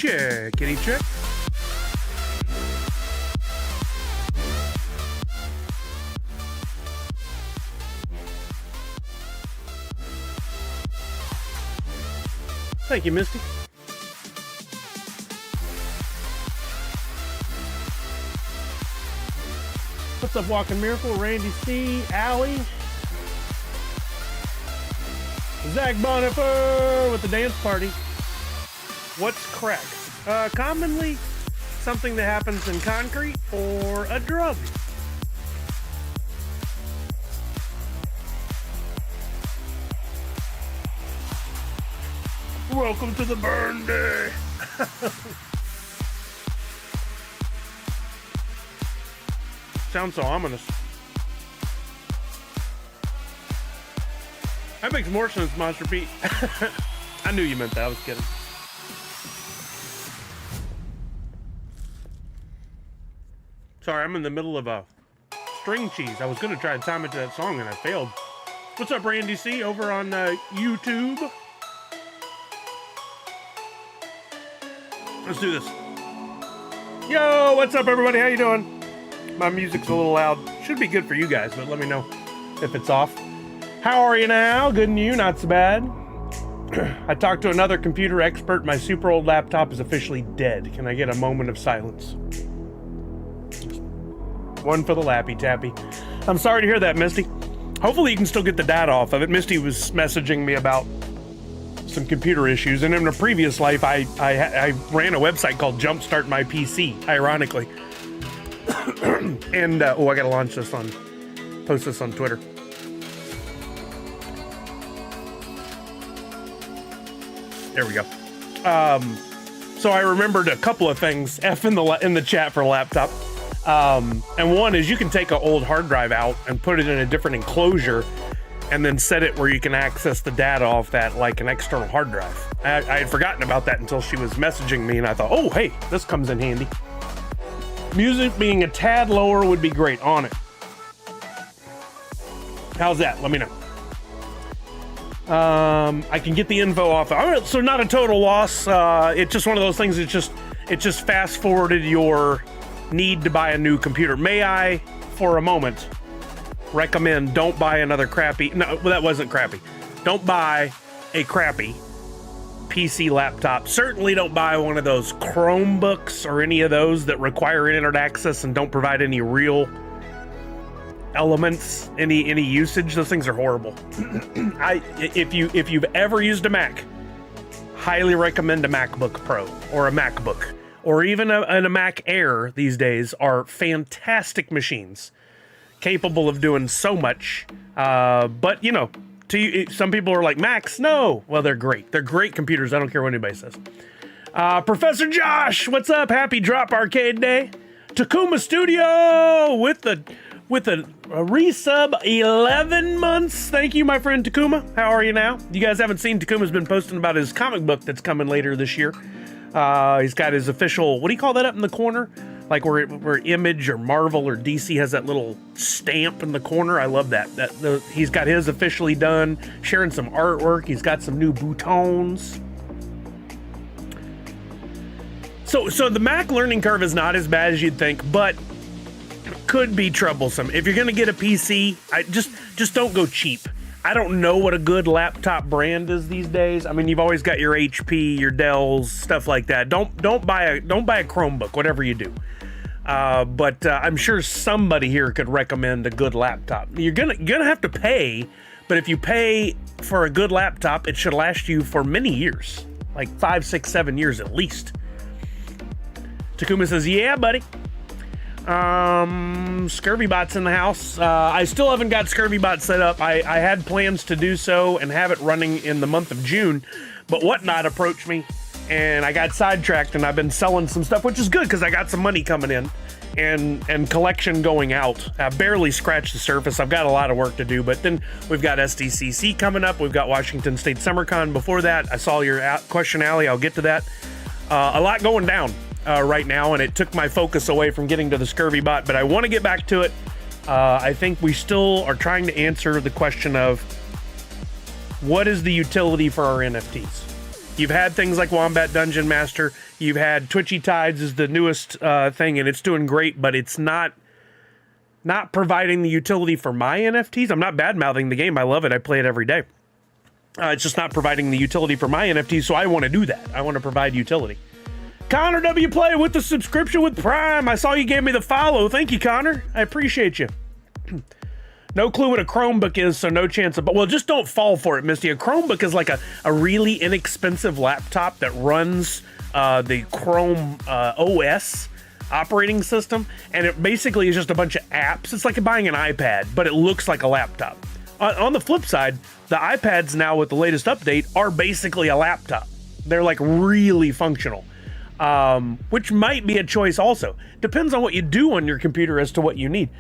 Checkity check. Thank you, Misty. What's up, Walking Miracle? Randy C, Allie, Zach Bonifer with the dance party. What's crack? Commonly something that happens in concrete or a drug. Welcome to the burn day. Sounds so ominous. That makes more sense, Monster Pete. I knew you meant that. I was kidding. Sorry, I'm in the middle of a string cheese. I was going to try to time it to that song and I failed. What's up, Randy C, over on YouTube? Let's do this. Yo, what's up, everybody? How you doing? My music's a little loud. Should be good for you guys, but let me know if it's off. How are you now? Good and you? Not so bad. I talked to another computer expert. My super old laptop is officially dead. Can I get a moment of silence? One for the Lappy Tappy. I'm sorry to hear that, Misty. Hopefully you can still get the data off of it. Misty was messaging me about some computer issues, and in a previous life I ran a website called Jumpstart My PC, ironically. And I gotta launch this post this on Twitter. There we go. So I remembered a couple of things F in the chat for laptop. And one is you can take an old hard drive out and put it in a different enclosure and then set it where you can access the data off that like an external hard drive. I had forgotten about that until she was messaging me, and I thought, oh, hey, this comes in handy. Music being a tad lower would be great. On it. How's that? Let me know. I can get the info off. So not a total loss. It's just one of those things. It just fast forwarded your need to buy a new computer. May I, for a moment, recommend don't buy another crappy. No, that wasn't crappy. Don't buy a crappy PC laptop. Certainly don't buy one of those Chromebooks or any of those that require internet access and don't provide any real elements, any usage. Those things are horrible. If you've ever used a Mac, highly recommend a MacBook Pro or a MacBook or even a Mac Air. These days are fantastic machines, capable of doing so much. But you know, some people are like, Macs, no. Well, they're great. They're great computers. I don't care what anybody says. Professor Josh, what's up? Happy Droppp Arcade Day. Takuma Studio with a resub 11 months. Thank you, my friend Takuma. How are you now? You guys haven't seen, Takuma's been posting about his comic book that's coming later this year. He's got his official, what do you call that up in the corner? Like where Image or Marvel or DC has that little stamp in the corner. I love that. He's got his officially done, sharing some artwork. He's got some new boutons. So the Mac learning curve is not as bad as you'd think, but could be troublesome. If you're going to get a PC, just don't go cheap. I don't know what a good laptop brand is these days. I mean, you've always got your HP, your Dells, stuff like that. Don't buy a Chromebook, whatever you do. But I'm sure somebody here could recommend a good laptop. You're gonna have to pay, but if you pay for a good laptop, it should last you for many years, like 5, 6, 7 years at least. Takuma says, yeah, buddy. ScurvyBot's in the house. I still haven't got ScurvyBot set up. I had plans to do so and have it running in the month of June, but Whatnot approached me and I got sidetracked, and I've been selling some stuff, which is good because I got some money coming in and collection going out. I barely scratched the surface. I've got a lot of work to do, but then we've got SDCC coming up. We've got Washington State SummerCon before that. I saw your question, Allie. I'll get to that. A lot going down right now, and it took my focus away from getting to the ScurvyBot, but I want to get back to it. I think we still are trying to answer the question of what is the utility for our NFTs? You've had things like Wombat Dungeon Master. You've had Twitchy Tides is the newest thing, and it's doing great, but it's not providing the utility for my NFTs. I'm not bad-mouthing the game. I love it. I play it every day. It's just not providing the utility for my NFTs, so I want to do that. I want to provide utility. Connor W. Play with the subscription with Prime. I saw you gave me the follow. Thank you, Connor. I appreciate you. No clue what a Chromebook is, so no chance of... Well, just don't fall for it, Misty. A Chromebook is like a really inexpensive laptop that runs the Chrome OS operating system, and it basically is just a bunch of apps. It's like buying an iPad, but it looks like a laptop. On the flip side, the iPads now with the latest update are basically a laptop. They're like really functional, which might be a choice also. Depends on what you do on your computer as to what you need.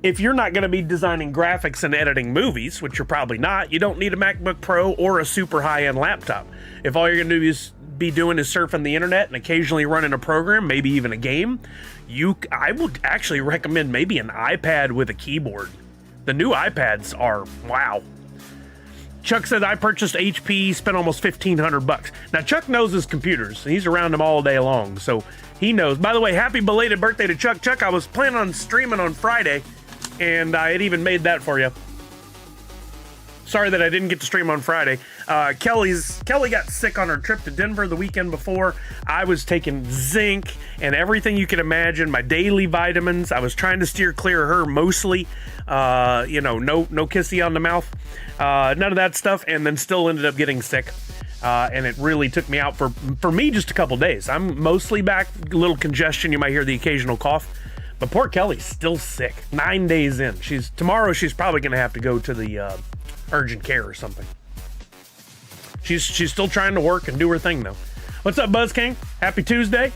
If you're not going to be designing graphics and editing movies, which you're probably not, you don't need a MacBook Pro or a super high-end laptop. If all you're going to be doing is surfing the internet and occasionally running a program, maybe even a game, I would actually recommend maybe an iPad with a keyboard. The new iPads are wow. Chuck said, I purchased HP, spent almost $1,500. Now, Chuck knows his computers. He's around them all day long, so he knows. By the way, happy belated birthday to Chuck. Chuck, I was planning on streaming on Friday, and I had even made that for you. Sorry that I didn't get to stream on Friday. Kelly got sick on her trip to Denver the weekend before. I was taking zinc and everything you could imagine, my daily vitamins. I was trying to steer clear of her mostly. No kissy on the mouth. None of that stuff, and then still ended up getting sick. And it really took me out for me just a couple days. I'm mostly back, a little congestion. You might hear the occasional cough. But poor Kelly's still sick. 9 days in. Tomorrow she's probably going to have to go to the urgent care or something. She's still trying to work and do her thing though. What's up, Buzz King? Happy Tuesday.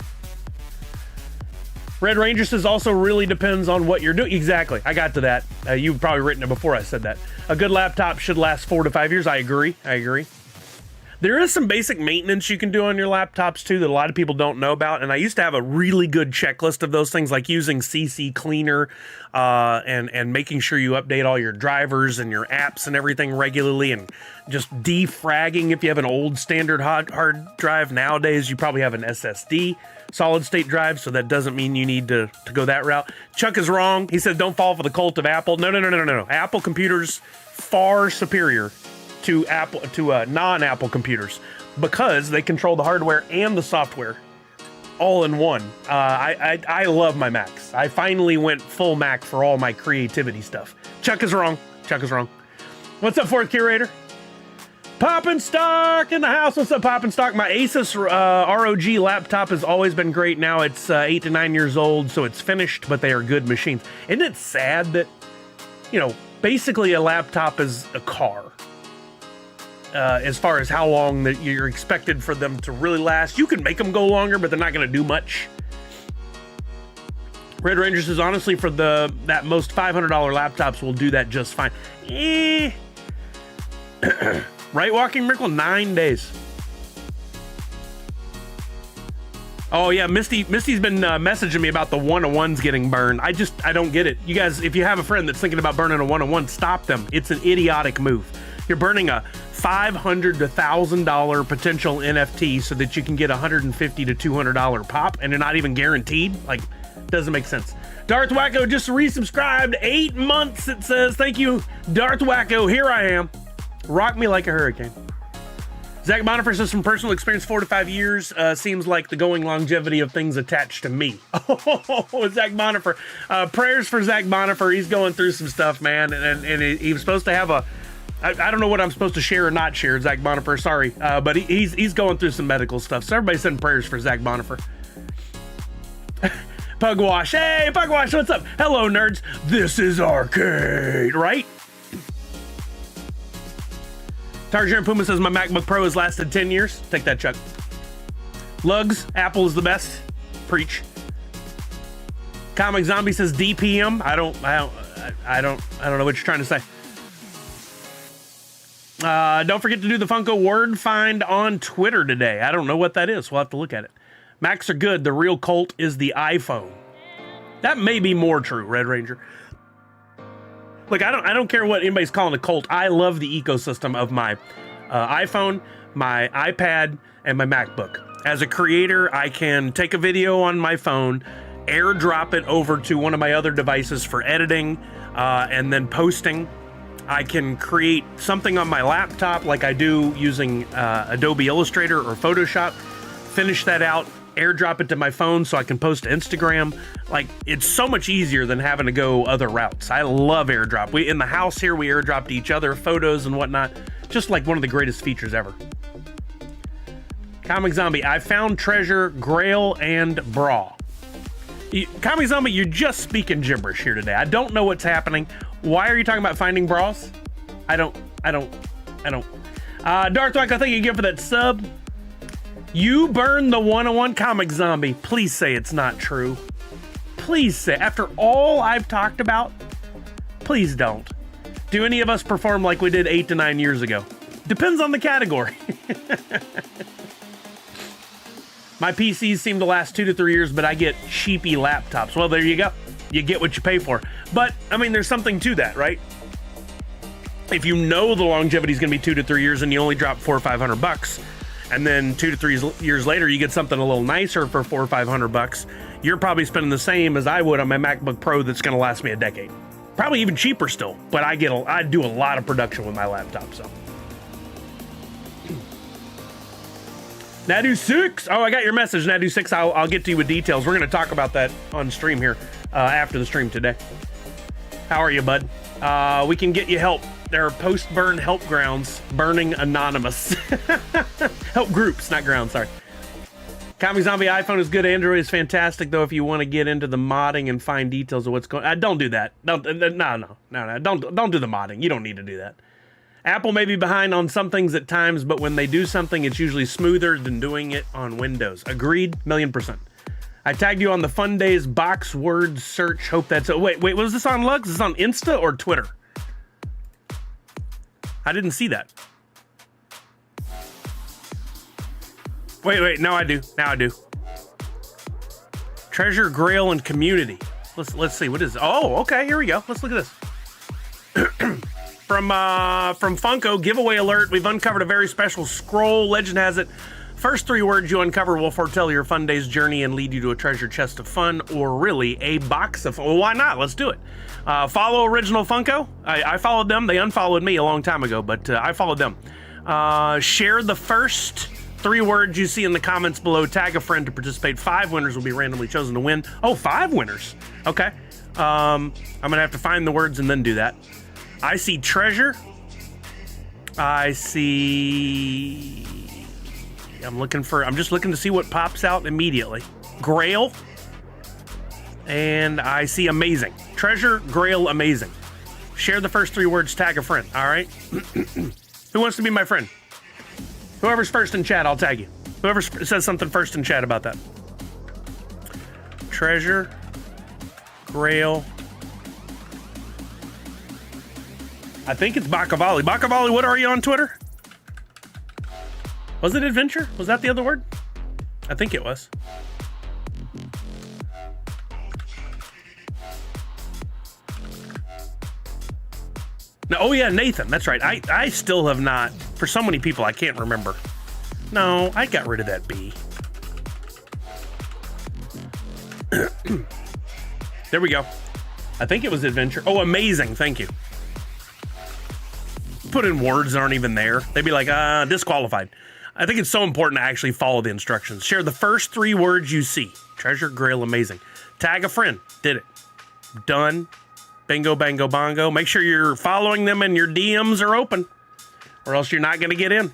Red Ranger says also really depends on what you're doing. Exactly. I got to that. You've probably written it before I said that. A good laptop should last 4 to 5 years. I agree. There is some basic maintenance you can do on your laptops too that a lot of people don't know about, and I used to have a really good checklist of those things, like using CC Cleaner and making sure you update all your drivers and your apps and everything regularly, and just defragging if you have an old standard hard drive. Nowadays, you probably have an SSD solid state drive, so that doesn't mean you need to go that route. Chuck is wrong. He said don't fall for the cult of Apple. No. Apple computers far superior to non-Apple computers because they control the hardware and the software all in one. I love my Macs. I finally went full Mac for all my creativity stuff. Chuck is wrong. What's up, Fourth Curator? Poppin' Stock in the house. What's up, Poppin' Stock? My Asus ROG laptop has always been great. Now it's 8 to 9 years old, so it's finished, but they are good machines. Isn't it sad that, basically a laptop is a car? As far as how long that you're expected for them to really last. You can make them go longer, but they're not going to do much. Red Ranger says, honestly, for that most $500 laptops will do that just fine. Right, Walking Miracle? 9 days. Oh, yeah, Misty's been messaging me about the one-on-ones getting burned. I don't get it. You guys, if you have a friend that's thinking about burning a one-on-one, stop them. It's an idiotic move. You're burning a $500 to $1,000 potential NFT so that you can get $150 to $200 pop, and they're not even guaranteed. Like, doesn't make sense. Darth Wacko just resubscribed. 8 months, it says. Thank you, Darth Wacko. Here I am. Rock me like a hurricane. Zach Bonifer says, from personal experience, 4 to 5 years seems like the going longevity of things attached to me. Oh, Zach Bonifer. Prayers for Zach Bonifer. He's going through some stuff, man, and he was supposed to have I don't know what I'm supposed to share or not share, Zach Bonifer, sorry. But he's going through some medical stuff. So everybody send prayers for Zach Bonifer. Pugwash. Hey, Pugwash, what's up? Hello, nerds. This is Arcade, right? Tarjan Puma says, my MacBook Pro has lasted 10 years. Take that, Chuck. Lugs, Apple is the best. Preach. Comic Zombie says DPM. I don't know what you're trying to say. Don't forget to do the Funko word find on Twitter today. I don't know what that is. We'll have to look at it. Macs are good. The real cult is the iPhone. That may be more true, Red Ranger. Look, I don't care what anybody's calling a cult. I love the ecosystem of my iPhone, my iPad, and my MacBook. As a creator, I can take a video on my phone, airdrop it over to one of my other devices for editing, and then posting. I can create something on my laptop like I do using Adobe Illustrator or Photoshop, finish that out, airdrop it to my phone so I can post to Instagram. Like, it's so much easier than having to go other routes. I love airdrop. In the house here, we airdrop to each other photos and whatnot. Just like one of the greatest features ever. Comic Zombie, I found treasure, grail, and bra. Comic Zombie, you're just speaking gibberish here today. I don't know what's happening. Why are you talking about finding bras? I don't. Darth Michael, thank you again for that sub. You burned the 101 Comic Zombie. Please say it's not true. Please say, after all I've talked about, please don't. Do any of us perform like we did 8 to 9 years ago? Depends on the category. My PCs seem to last 2 to 3 years, but I get cheapy laptops. Well, there you go. You get what you pay for. But, I mean, there's something to that, right? If you know the longevity is going to be 2 to 3 years and you only drop $400 or $500, and then 2 to 3 years later, you get something a little nicer for $400 or $500, you're probably spending the same as I would on my MacBook Pro that's going to last me a decade. Probably even cheaper still, but I do a lot of production with my laptop, so. Nadu6. Oh, I got your message, Nadu6. I'll get to you with details. We're going to talk about that on stream here after the stream today. How are you, bud? We can get you help. There are post-burn help grounds, burning anonymous. Help groups, not grounds, sorry. Comic Zombie iPhone is good. Android is fantastic, though, if you want to get into the modding and find details of what's going on. Don't do that. No. Don't do the modding. You don't need to do that. Apple may be behind on some things at times, but when they do something, it's usually smoother than doing it on Windows. Agreed, 1,000,000%. I tagged you on the Fun Days box word search. Hope that's it. Wait, was this on Lugs? Is this on Insta or Twitter? I didn't see that. Wait, now I do. Treasure, Grail, and Community. Let's see, what is it? Oh, okay, here we go. Let's look at this. From Funko, giveaway alert. We've uncovered a very special scroll. Legend has it, first 3 words you uncover will foretell your Fun Days journey and lead you to a treasure chest of fun, or really a box of fun. Well, why not? Let's do it. Follow Original Funko. I followed them. They unfollowed me a long time ago, but I followed them. Share the first 3 words you see in the comments below. Tag a friend to participate. 5 winners will be randomly chosen to win. Oh, 5 winners. Okay. I'm going to have to find the words and then do that. I see treasure. I see... I'm just looking to see what pops out immediately. Grail. And I see amazing. Treasure, Grail, amazing. Share the first 3 words, tag a friend. All right. Who wants to be my friend? Whoever's first in chat, I'll tag you. Whoever says something first in chat about that. Treasure, Grail. I think it's Bakavali. Bakavali, what are you on Twitter? Was it adventure? Was that the other word? I think it was. No, oh yeah, Nathan. That's right. I still have not, for so many people, I can't remember. No, I got rid of that B. There we go. I think it was adventure. Oh, amazing. Thank you. Put in words that aren't even there. They'd be like, disqualified. I think it's so important to actually follow the instructions. Share the first 3 words you see. Treasure, Grail, amazing. Tag a friend. Did it. Done. Bingo, bango, bongo. Make sure you're following them and your DMs are open, or else you're not going to get in.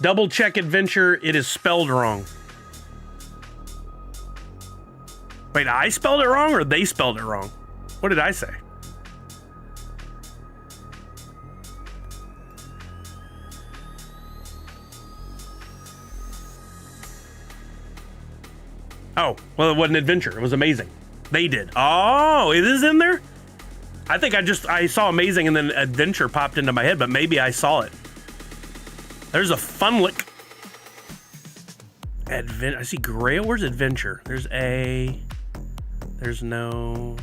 Double check adventure. It is spelled wrong. Wait, I spelled it wrong or they spelled it wrong? What did I say? Oh, well, it wasn't adventure. It was amazing. They did. Oh, it is in there? I think I saw amazing and then adventure popped into my head, but maybe I saw it. There's a fun lick. I see Grail. Where's adventure? There's A. There's no.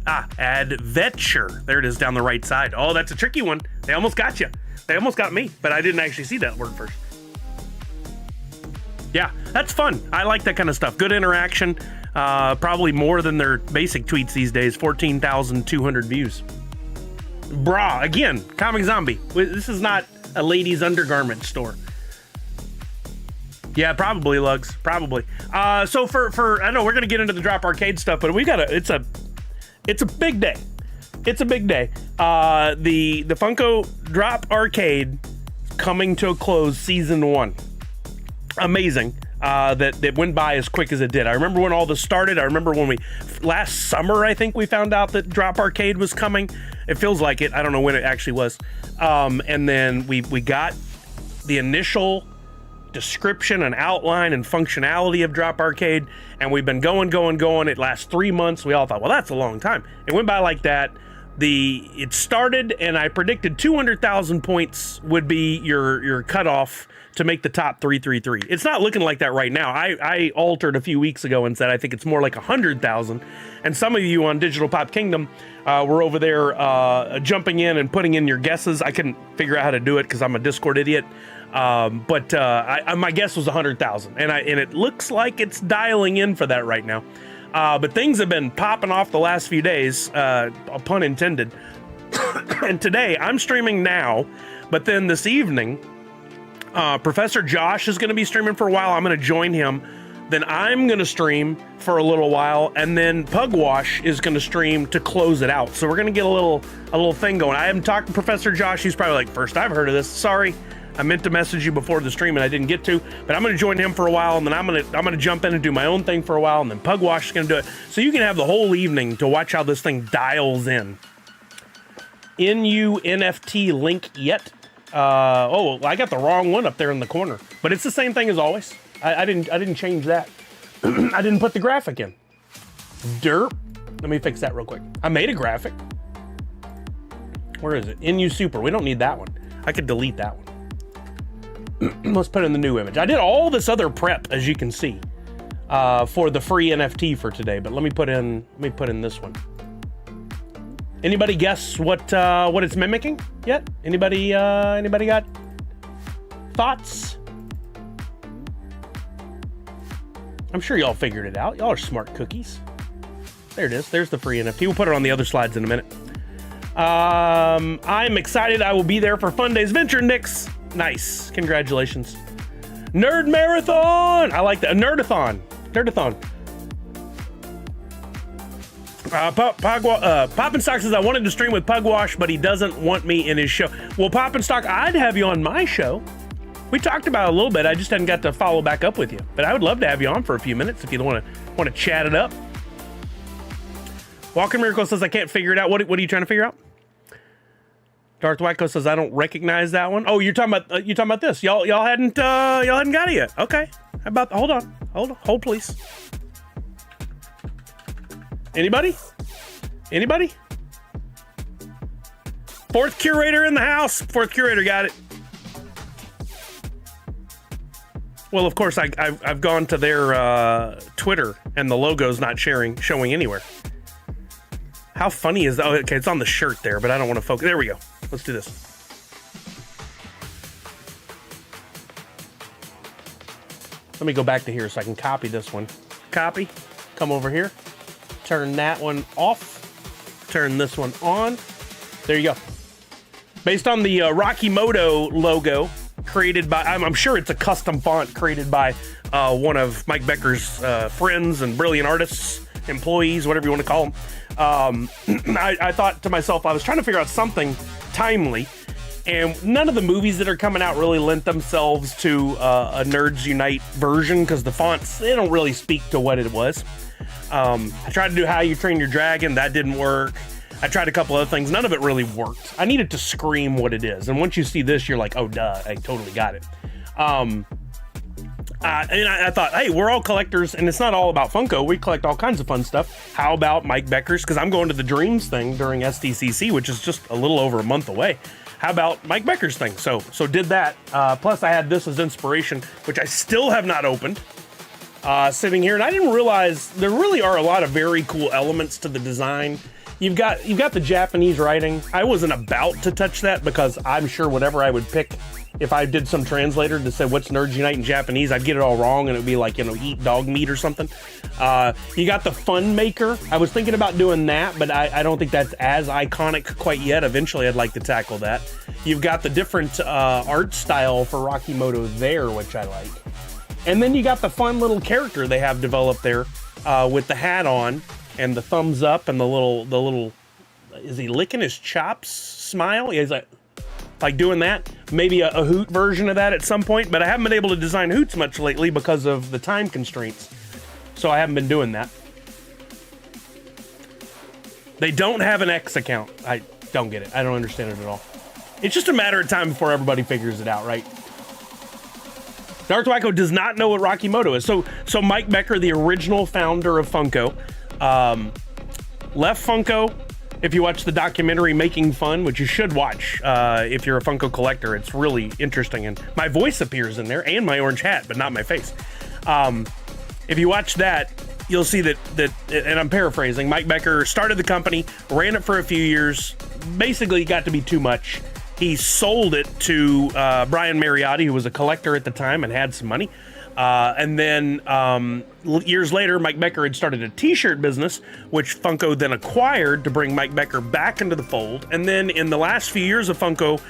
Adventure. There it is down the right side. Oh, that's a tricky one. They almost got you. They almost got me, but I didn't actually see that word first. Yeah, that's fun. I like that kind of stuff. Good interaction. Probably more than their basic tweets these days. 14,200 views. Brah, again, Comic Zombie. This is not a ladies' undergarment store. Yeah, probably, Lugs. Probably. So for I know we're gonna get into the Droppp Arcade stuff, but we got it's a big day. It's a big day. The Funko Droppp Arcade coming to a close, season 1. Amazing. That went by as quick as it did. I remember when all this started. I remember when last summer, I think we found out that Droppp Arcade was coming. It feels like it. I don't know when it actually was. And then we got the initial description and outline and functionality of Droppp Arcade, and we've been going. It lasts 3 months. We all thought, well, that's a long time. It went by like that. It started, and I predicted 200,000 points would be your cutoff to make the top 333. It's not looking like that right now. I altered a few weeks ago and said I think it's more like 100,000. And some of you on Digital Pop Kingdom were over there jumping in and putting in your guesses. I couldn't figure out how to do it because I'm a Discord idiot. But my guess was 100,000, and it looks like it's dialing in for that right now. But things have been popping off the last few days, pun intended. And today I'm streaming now, but then this evening, Professor Josh is going to be streaming for a while. I'm going to join him. Then I'm going to stream for a little while, and then Pugwash is going to stream to close it out. So we're going to get a little thing going. I haven't talked to Professor Josh. He's probably like, first I've heard of this. Sorry. I meant to message you before the stream and I didn't get to, but I'm going to join him for a while, and then I'm going to jump in and do my own thing for a while, and then Pugwash is going to do it. So you can have the whole evening to watch how this thing dials in. NFT link yet? Oh, I got the wrong one up there in the corner, but it's the same thing as always. I didn't change that. I didn't put the graphic in. Derp. Let me fix that real quick. I made a graphic. Where is it? NU Super. We don't need that one. I could delete that one. Let's put in the new image. I did all this other prep, as you can see, for the free NFT for today. But let me put in this one. Anybody guess what it's mimicking yet? Anybody got thoughts? I'm sure y'all figured it out. Y'all are smart cookies. There it is. There's the free NFT. We'll put it on the other slides in a minute. I'm excited. I will be there for Fun Days Venture, Nix. Nice. Congratulations. Nerd Marathon. I like that. Nerdathon. Poppinstock says, I wanted to stream with Pugwash, but he doesn't want me in his show. Well, Poppinstock, I'd have you on my show. We talked about it a little bit. I just hadn't got to follow back up with you. But I would love to have you on for a few minutes if you want to chat it up. Walker Miracle says, I can't figure it out. What are you trying to figure out? Darth Wyco says, I don't recognize that one. Oh, you're talking about this. Y'all hadn't got it yet. Okay. Hold on. Hold please. Anybody? Fourth curator in the house. Fourth curator got it. Well, of course, I've gone to their Twitter, and the logo's not showing anywhere. How funny is that? Oh, okay, it's on the shirt there, but I don't want to focus. There we go. Let's do this. Let me go back to here so I can copy this one. Copy. Come over here. Turn that one off. Turn this one on. There you go. Based on the Rocky Moto logo created by, I'm sure it's a custom font created by one of Mike Becker's friends and brilliant artists, employees, whatever you want to call them. I thought to myself, I was trying to figure out something timely, and none of the movies that are coming out really lent themselves to a Nerds Unite version because the fonts, they don't really speak to what it was. I tried to do How You Train Your Dragon. That didn't work. I tried a couple other things. None of it really worked. I needed to scream what it is. And once you see this, you're like, oh, duh, I totally got it. And I thought, hey, we're all collectors, and it's not all about Funko. We collect all kinds of fun stuff. How about Mike Becker's? Because I'm going to the Dreams thing during SDCC, which is just a little over a month away. How about Mike Becker's thing? So did that. Plus, I had this as inspiration, which I still have not opened, sitting here. And I didn't realize there really are a lot of very cool elements to the design You've got the Japanese writing. I wasn't about to touch that because I'm sure whatever I would pick, if I did some translator to say what's Nerds Unite in Japanese, I'd get it all wrong and it would be like, eat dog meat or something. You got the Fun Maker. I was thinking about doing that, but I don't think that's as iconic quite yet. Eventually, I'd like to tackle that. You've got the different art style for Rakimoto there, which I like. And then you got the fun little character they have developed there with the hat on and the thumbs up and the little, is he licking his chops smile? Yeah, he's like doing that. Maybe a Hoot version of that at some point, but I haven't been able to design Hoots much lately because of the time constraints. So I haven't been doing that. They don't have an X account. I don't get it. I don't understand it at all. It's just a matter of time before everybody figures it out, right? Darth Wacko does not know what Rakimoto is. So Mike Becker, the original founder of Funko, left Funko. If you watch the documentary Making Fun, which you should watch if you're a Funko collector, it's really interesting. And my voice appears in there and my orange hat, but not my face. If you watch that, you'll see that, and I'm paraphrasing, Mike Becker started the company, ran it for a few years, basically got to be too much. He sold it to Brian Mariotti, who was a collector at the time and had some money. And then years later, Mike Becker had started a t-shirt business, which Funko then acquired to bring Mike Becker back into the fold. And then in the last few years of Funko,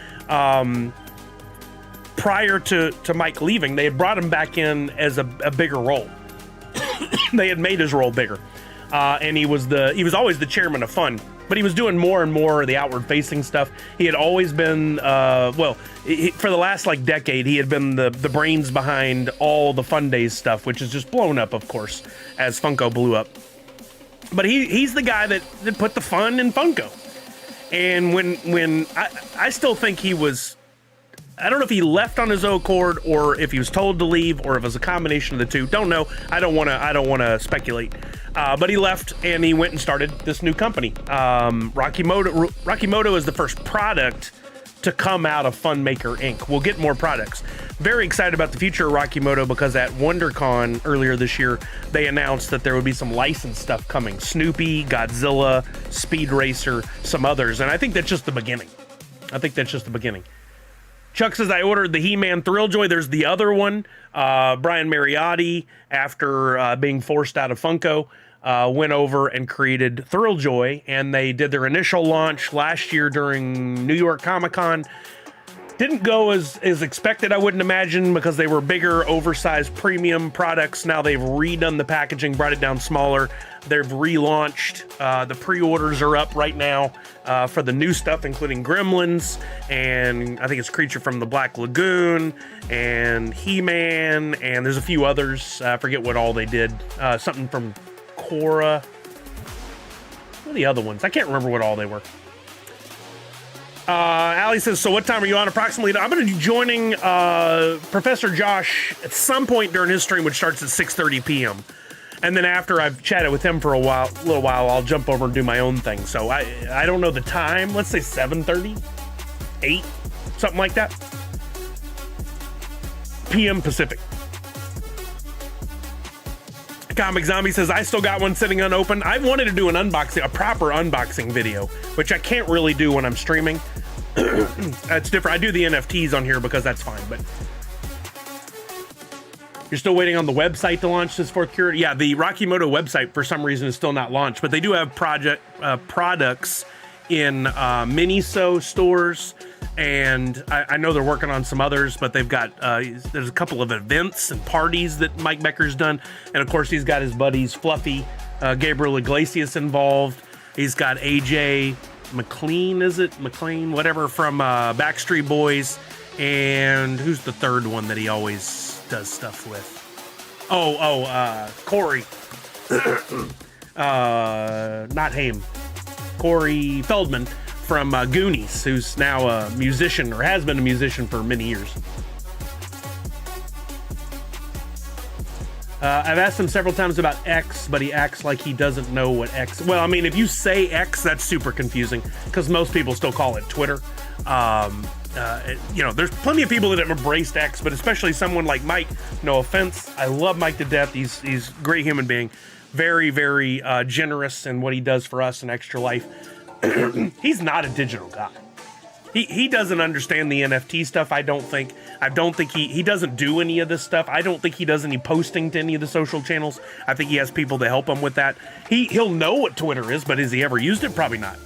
prior to Mike leaving, they had brought him back in as a bigger role. They had made his role bigger. And he was always the chairman of Fun, but he was doing more and more of the outward-facing stuff. He had always been, for the last decade, he had been the brains behind all the Fun Days stuff, which has just blown up, of course, as Funko blew up. But he's the guy that put the fun in Funko. And when I still think he was, I don't know if he left on his own accord or if he was told to leave or if it was a combination of the two. Don't know. I don't want to speculate. But he left and he went and started this new company. Rakimoto is the first product to come out of Funmaker Inc. We'll get more products. Very excited about the future of Rakimoto because at WonderCon earlier this year, they announced that there would be some licensed stuff coming. Snoopy, Godzilla, Speed Racer, some others. And I think that's just the beginning. Chuck says, I ordered the He-Man Thrill Joy. There's the other one. Brian Mariotti, after being forced out of Funko, went over and created Thrill Joy, and they did their initial launch last year during New York Comic Con. Didn't go as expected, I wouldn't imagine, because they were bigger, oversized premium products. Now they've redone the packaging, brought it down smaller. They've relaunched. The pre-orders are up right now for the new stuff, including Gremlins, and I think it's Creature from the Black Lagoon, and He-Man, and there's a few others. I forget what all they did. Something from Korra. What are the other ones? I can't remember what all they were. Allie says, so what time are you on approximately? I'm going to be joining Professor Josh at some point during his stream, which starts at 6:30 p.m. And then after I've chatted with him for a little while, I'll jump over and do my own thing. So I don't know the time. Let's say 7:30, 8, something like that. p.m. Pacific. Comic Zombie says, I still got one sitting unopened. I wanted to do an unboxing, a proper unboxing video, which I can't really do when I'm streaming. That's different. I do the NFTs on here because that's fine, but you're still waiting on the website to launch this fourth curator? Yeah, the Rakimoto website for some reason is still not launched, but they do have products in Miniso stores, and I know they're working on some others, but they've got there's a couple of events and parties that Mike Becker's done, and of course he's got his buddies Fluffy, Gabriel Iglesias involved. He's got AJ McLean, whatever, from Backstreet Boys, and who's the third one that he always does stuff with? Corey. Not Haim. Corey Feldman from Goonies, who's now a musician, or has been a musician for many years. I've asked him several times about X, but he acts like he doesn't know what X... Well, I mean, if you say X, that's super confusing, because most people still call it Twitter. There's plenty of people that have embraced X, but especially someone like Mike. No offense, I love Mike to death. He's a great human being. very, very generous in what he does for us in Extra Life. He's not a digital guy. He doesn't understand the NFT stuff. I don't think he doesn't do any of this stuff. I don't think he does any posting to any of the social channels. I think he has people to help him with that. He'll know what Twitter is, but has he ever used it? Probably not.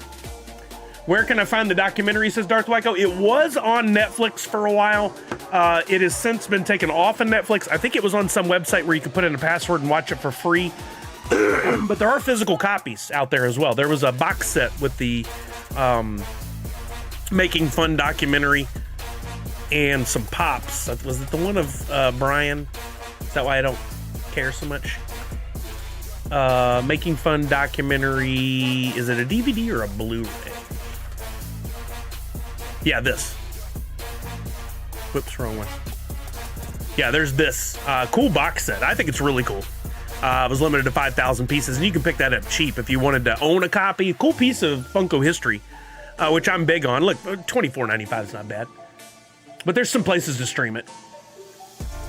Where can I find the documentary, says Darth Wyko? It was on Netflix for a while. It has since been taken off of Netflix. I think it was on some website where you could put in a password and watch it for free. But there are physical copies out there as well. There was a box set with the Making Fun documentary and some pops. Was it the one of Brian? Is that why I don't care so much? Making Fun documentary. Is it a DVD or a Blu-ray? Yeah, this. Whoops, wrong one. Yeah, there's this cool box set. I think it's really cool. It was limited to 5,000 pieces, and you can pick that up cheap if you wanted to own a copy. Cool piece of Funko history, which I'm big on. Look, $24.95 is not bad. But there's some places to stream it.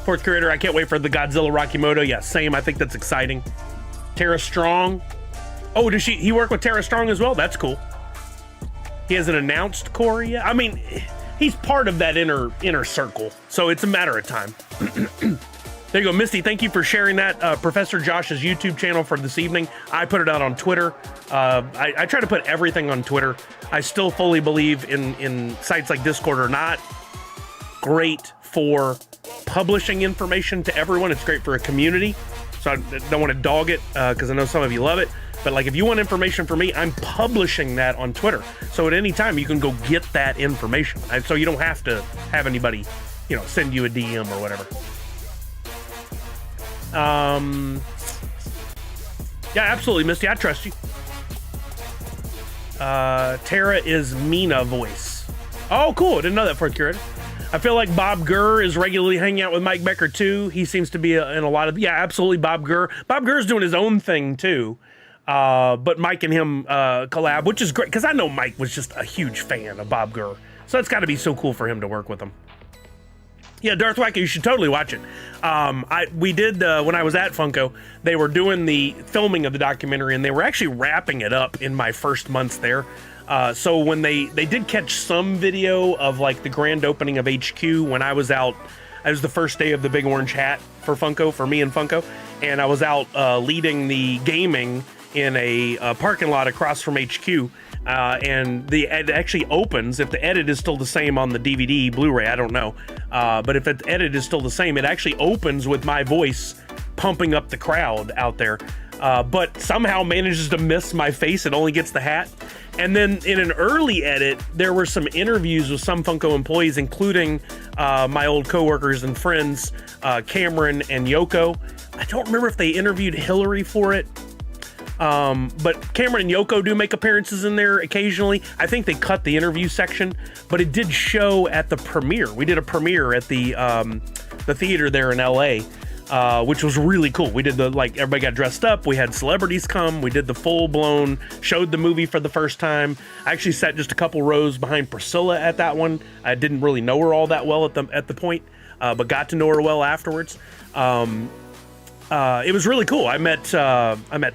Fourth Curator, I can't wait for the Godzilla Rocky Moto. Yeah, same. I think that's exciting. Tara Strong. Oh, does he work with Tara Strong as well? That's cool. He hasn't announced Corey yet. I mean, he's part of that inner circle, so it's a matter of time. There you go, Misty. Thank you for sharing that. Professor Josh's YouTube channel for this evening. I put it out on Twitter. I try to put everything on Twitter. I still fully believe in sites like Discord are not great for publishing information to everyone. It's great for a community, so I don't want to dog it because I know some of you love it. But like, if you want information from me, I'm publishing that on Twitter. So at any time, you can go get that information. So you don't have to have anybody, send you a DM or whatever. Yeah, absolutely, Misty. I trust you. Tara is Mina voice. Oh, cool. I didn't know that for a curator. I feel like Bob Gurr is regularly hanging out with Mike Becker too. He seems to be in a lot of, yeah, absolutely. Bob Gurr is doing his own thing too. But Mike and him collab, which is great because I know Mike was just a huge fan of Bob Gurr, so it's got to be so cool for him to work with him. Yeah, Darth Wacker, you should totally watch it. We did when I was at Funko, they were doing the filming of the documentary, and they were actually wrapping it up in my first months there. So when they did catch some video of like the grand opening of HQ when I was out. It was the first day of the Big Orange Hat for Funko, for me and Funko, and I was out leading the gaming in a parking lot across from HQ, and it actually opens, if the edit is still the same on the DVD, Blu-ray, I don't know, but if the edit is still the same, it actually opens with my voice pumping up the crowd out there, but somehow manages to miss my face. It only gets the hat. And then in an early edit, there were some interviews with some Funko employees, including my old coworkers and friends, Cameron and Yoko. I don't remember if they interviewed Hillary for it. But Cameron and Yoko do make appearances in there occasionally. I think they cut the interview section, but it did show at the premiere. We did a premiere at the theater there in LA, which was really cool. We did everybody got dressed up. We had celebrities come. We did the full blown, showed the movie for the first time. I actually sat just a couple rows behind Priscilla at that one. I didn't really know her all that well at the point, but got to know her well afterwards. It was really cool. I met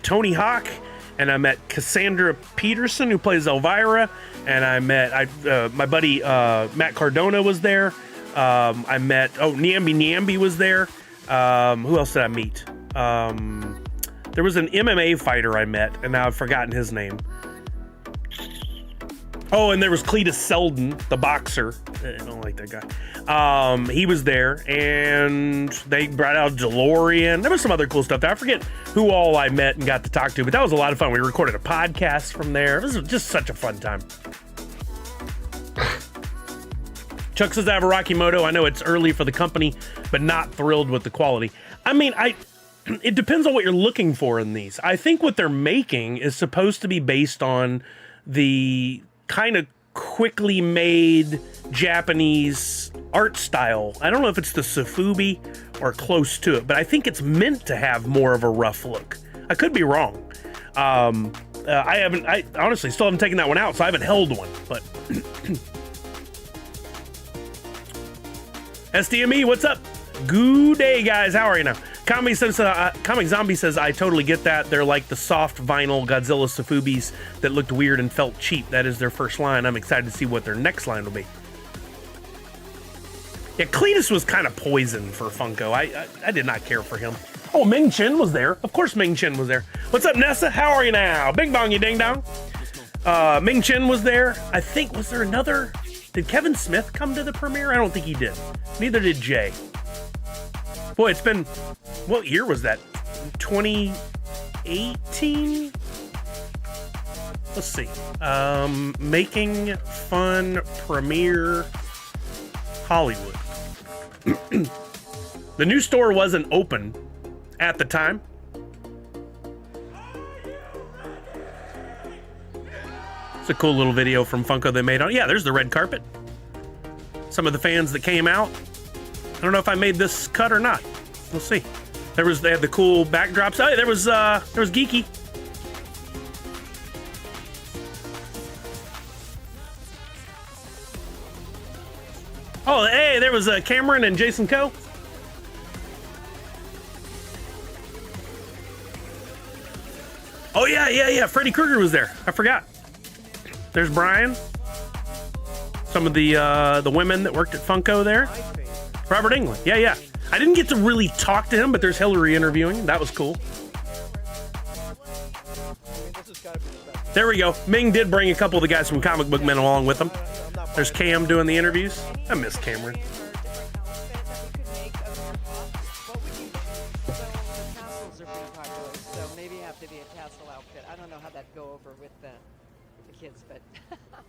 Tony Hawk, and I met Cassandra Peterson, who plays Elvira, and I met my buddy Matt Cardona was there. I met Nyambi was there. Who else did I meet? There was an MMA fighter I met, and now I've forgotten his name. Oh, and there was Cletus Selden, the boxer. I don't like that guy. He was there, and they brought out DeLorean. There was some other cool stuff there. I forget who all I met and got to talk to, but that was a lot of fun. We recorded a podcast from there. It was just such a fun time. Chuck says I have a Rocky Moto. I know it's early for the company, but not thrilled with the quality. I mean, it depends on what you're looking for in these. I think what they're making is supposed to be based on the kind of quickly made Japanese art style. I don't know if it's the Sofubi or close to it, but I think it's meant to have more of a rough look. I could be wrong. I honestly still haven't taken that one out, so I haven't held one, but SDME, what's up? Good day, guys. How are you now? Comic Zombie says, I totally get that. They're like the soft vinyl Godzilla Safubis that looked weird and felt cheap. That is their first line. I'm excited to see what their next line will be. Yeah, Cletus was kind of poison for Funko. I did not care for him. Oh, Ming Chen was there. Of course Ming Chen was there. What's up, Nessa? How are you now? Bing bong, you ding dong. Ming Chen was there. I think, was there another? Did Kevin Smith come to the premiere? I don't think he did. Neither did Jay. Boy, it's been, what year was that? 2018? Let's see. Making Fun Premiere Hollywood. The new store wasn't open at the time. It's a cool little video from Funko they made on. Yeah, there's the red carpet. Some of the fans that came out. I don't know if I made this cut or not. We'll see. They had the cool backdrops. Oh, there was Geeky. Oh, hey, there was Cameron and Jason Coe. Oh yeah. Freddy Krueger was there. I forgot. There's Brian. Some of the women that worked at Funko there. Robert Englund. Yeah. I didn't get to really talk to him, but there's Hillary interviewing. That was cool. There we go. Ming did bring a couple of the guys from Comic Book Men along with him. There's Cam doing the interviews. I miss Cameron.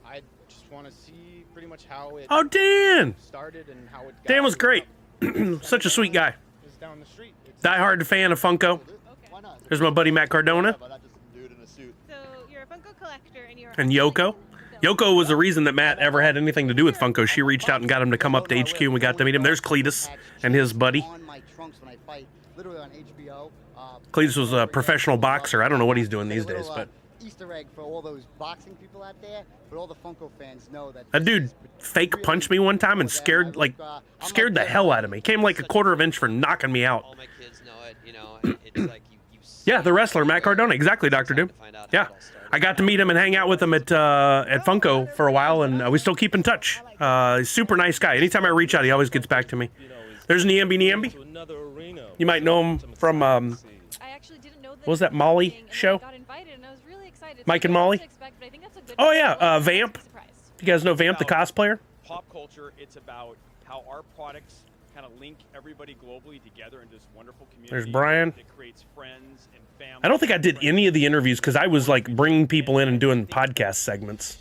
I just want to see pretty much how it Dan started and how it got. Dan was great. Such a sweet guy. Just down the street. Die-hard fan of Funko. There's my buddy Matt Cardona. So you're a Funko collector and you're And Yoko. Yoko was the reason that Matt ever had anything to do with Funko. She reached out and got him to come up to HQ and we got to meet him. There's Cletus and his buddy. Cletus was a professional boxer. I don't know what he's doing these days, but Easter egg for all those boxing people out there, but all the Funko fans know that that dude fake punched me one time and scared the hell out of me. Came like a quarter of an inch for knocking me out. All my kids know it, you know. It's like you Yeah, the wrestler Matt Cardona, exactly, Dr. Doom. Yeah, I got to meet him and hang out with him at Funko for a while, and we still keep in touch. Super nice guy. Anytime I reach out, he always gets back to me. There's Niambi. You might know him from what was that Molly show? Mike and Molly. Oh yeah, Vamp. You guys know Vamp, the cosplayer? Pop culture, it's about how our products kind of link everybody globally together in this wonderful community. There's Brian. That creates friends and family. I don't think I did any of the interviews because I was like bringing people in and doing podcast segments.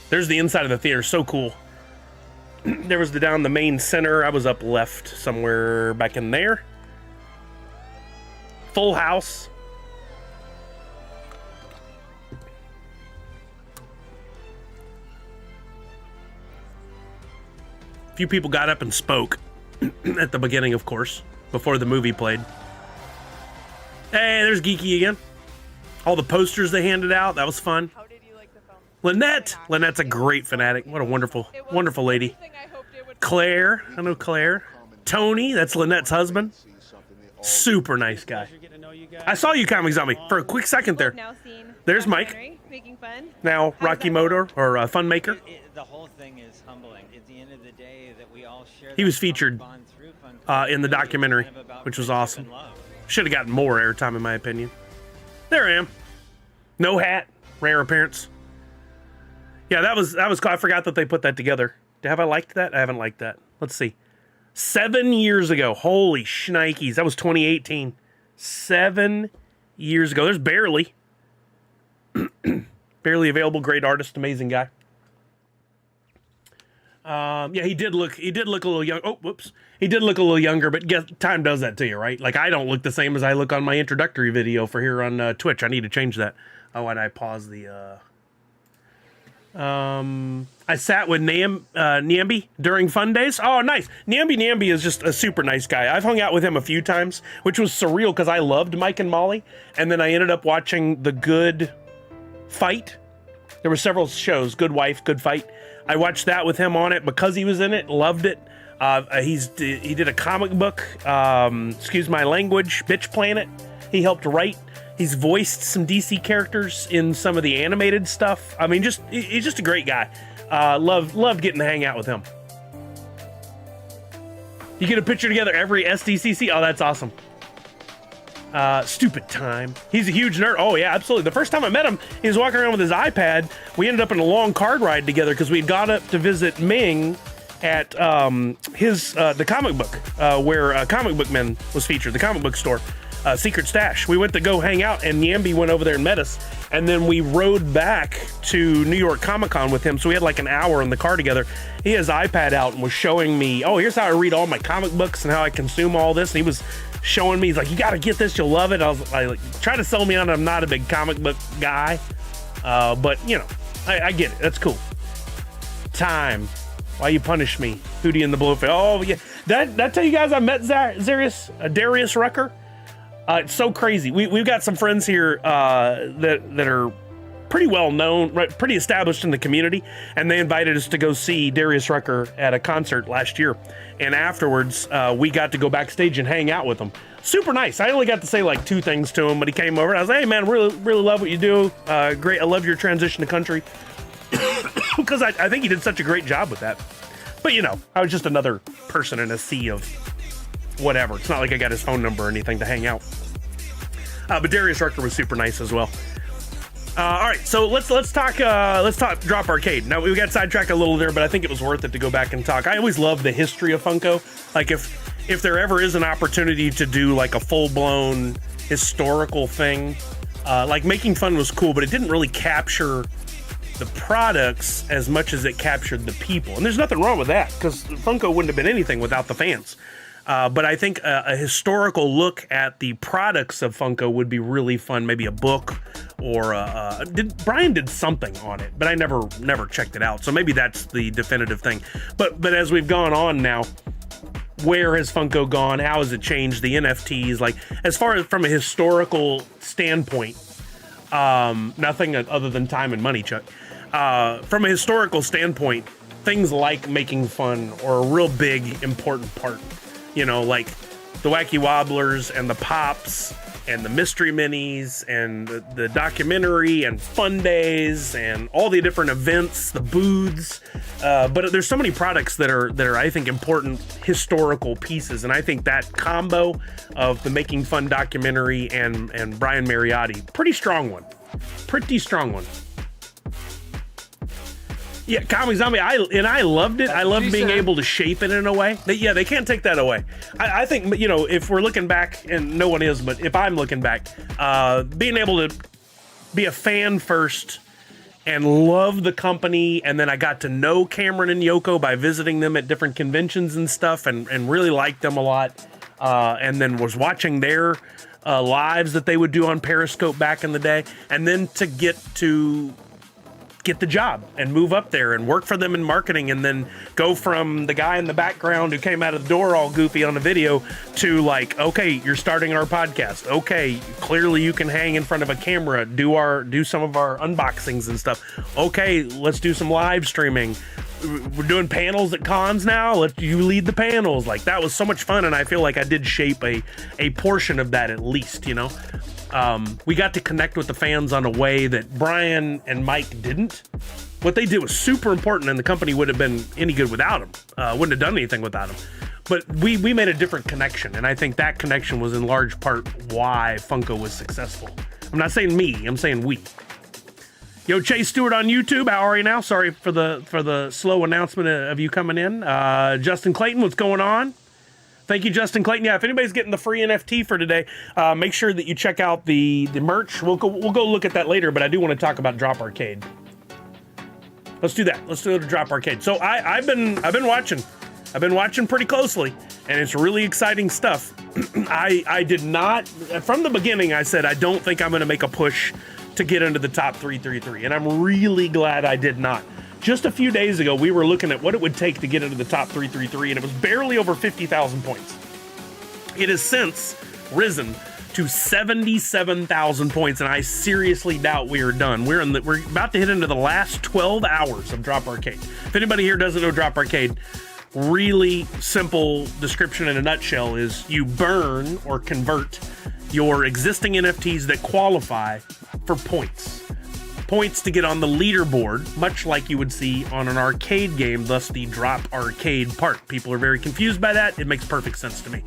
There's the inside of the theater, so cool. There was down the main center. I was up left somewhere back in there. Full house. A few people got up and spoke at the beginning, of course, before the movie played. Hey, there's Geeky again. All the posters they handed out, that was fun. How did you like the film? Lynette's a great fanatic. What a wonderful lady. Claire, I know Claire. Tony, that's Lynette's husband. Super nice guy. I saw you, Comic Zombie, for a quick second there. There's Mike. Making fun. Now Rocky Motor or Fun Maker. The whole thing is humbling. At the end of the day, that we all share. He was featured in the documentary, which was awesome. Should have gotten more airtime, in my opinion. There I am. No hat, rare appearance. Yeah, that was cool. I forgot that they put that together. Have I liked that? I haven't liked that. Let's see. 7 years ago. Holy shnikes. That was 2018. 7 years ago. There's Barely. Barely available. Great artist. Amazing guy. Yeah, he did look a little young. Oh, whoops. He did look a little younger, but time does that to you, right? Like, I don't look the same as I look on my introductory video for here on Twitch. I need to change that. Oh, and I pause the... I sat with Niambi during Fun Days. Oh, nice. Niambi is just a super nice guy. I've hung out with him a few times, which was surreal because I loved Mike and Molly, and then I ended up watching The Good Fight. There were several shows, Good Wife, Good Fight. I watched that with him on it because he was in it. Loved it. He did a comic book. Excuse my language. Bitch Planet. He helped write. He's voiced some DC characters in some of the animated stuff. I mean, he's just a great guy. Loved getting to hang out with him. You get a picture together every SDCC. Oh, that's awesome. Stupid time. He's a huge nerd. Oh yeah, absolutely. The first time I met him, he was walking around with his iPad. We ended up in a long card ride together because we'd gone up to visit Ming at the comic book where Comic Book Men was featured, the comic book store, Secret Stash. We went to go hang out, and Yambi went over there and met us, and then we rode back to New York Comic Con with him. So we had like an hour in the car together. He has his iPad out and was showing me, oh, here's how I read all my comic books and how I consume all this. And he was showing me, he's like, you got to get this, you'll love it. I was like, try to sell me on it. I'm not a big comic book guy, but you know, I get it. That's cool. Time. Why you punish me? Hootie and the Blowfish. Oh yeah. Did I tell you guys I met Darius Rucker? It's so crazy. We've got some friends here that are pretty well known, right, pretty established in the community, and they invited us to go see Darius Rucker at a concert last year. And afterwards, we got to go backstage and hang out with him. Super nice. I only got to say like 2 things to him, but he came over and I was like, hey man, really love what you do. Great. I love your transition to country. Because I think he did such a great job with that. But you know, I was just another person in a sea of whatever. It's not like I got his phone number or anything to hang out. But Darius Rucker was super nice as well. All right, so let's talk Droppp Arcade. Now we got sidetracked a little there, but I think it was worth it to go back and talk. I always love the history of Funko. Like if there ever is an opportunity to do like a full-blown historical thing, like Making Fun was cool, but it didn't really capture the products as much as it captured the people. And there's nothing wrong with that, because Funko wouldn't have been anything without the fans. But I think a historical look at the products of Funko would be really fun. Maybe a book, or Brian did something on it, but I never checked it out. So maybe that's the definitive thing. But as we've gone on now, where has Funko gone? How has it changed? The NFTs, like as far as from a historical standpoint, nothing other than time and money, Chuck. From a historical standpoint, things like Making Fun are a real big, important part. You know, like the Wacky Wobblers and the Pops and the Mystery Minis and the documentary and Fun Days and all the different events, the booths. But there's so many products that are I think important historical pieces, and I think that combo of the Making Fun documentary and Brian Mariotti, pretty strong one. Yeah, Comic Zombie, I loved it. I loved being able to shape it in a way. They can't take that away. I think, you know, if we're looking back, and no one is, but if I'm looking back, being able to be a fan first and love the company, and then I got to know Cameron and Yoko by visiting them at different conventions and stuff, and really liked them a lot, and then was watching their lives that they would do on Periscope back in the day, and then to get the job and move up there and work for them in marketing, and then go from the guy in the background who came out of the door all goofy on the video to like, okay, you're starting our podcast. Okay, clearly you can hang in front of a camera, do some of our unboxings and stuff. Okay, let's do some live streaming. We're doing panels at cons now. Let you lead the panels. Like, that was so much fun, and I feel like I did shape a portion of that at least, you know. We got to connect with the fans on a way that Brian and Mike didn't. What they did was super important, and the company would have been any good without them. Wouldn't have done anything without them. But we made a different connection, and I think that connection was in large part why Funko was successful. I'm not saying me, I'm saying we. Yo, Chase Stewart on YouTube, how are you now? Sorry for the slow announcement of you coming in. Justin Clayton, what's going on? Thank you, Justin Clayton. Yeah, if anybody's getting the free NFT for today, make sure that you check out the merch. We'll go look at that later, but I do want to talk about Droppp Arcade. Let's do that. Let's do the Droppp Arcade. So I've been watching. I've been watching pretty closely, and it's really exciting stuff. I did not, from the beginning, I said I don't think I'm going to make a push to get into the top 333, and I'm really glad I did not. Just a few days ago, we were looking at what it would take to get into the top 333, and it was barely over 50,000 points. It has since risen to 77,000 points, and I seriously doubt we are done. We're about to hit into the last 12 hours of Droppp Arcade. If anybody here doesn't know Droppp Arcade, really simple description in a nutshell is you burn or convert your existing NFTs that qualify for points. Points to get on the leaderboard, much like you would see on an arcade game, thus the Droppp Arcade part. People are very confused by that. It makes perfect sense to me.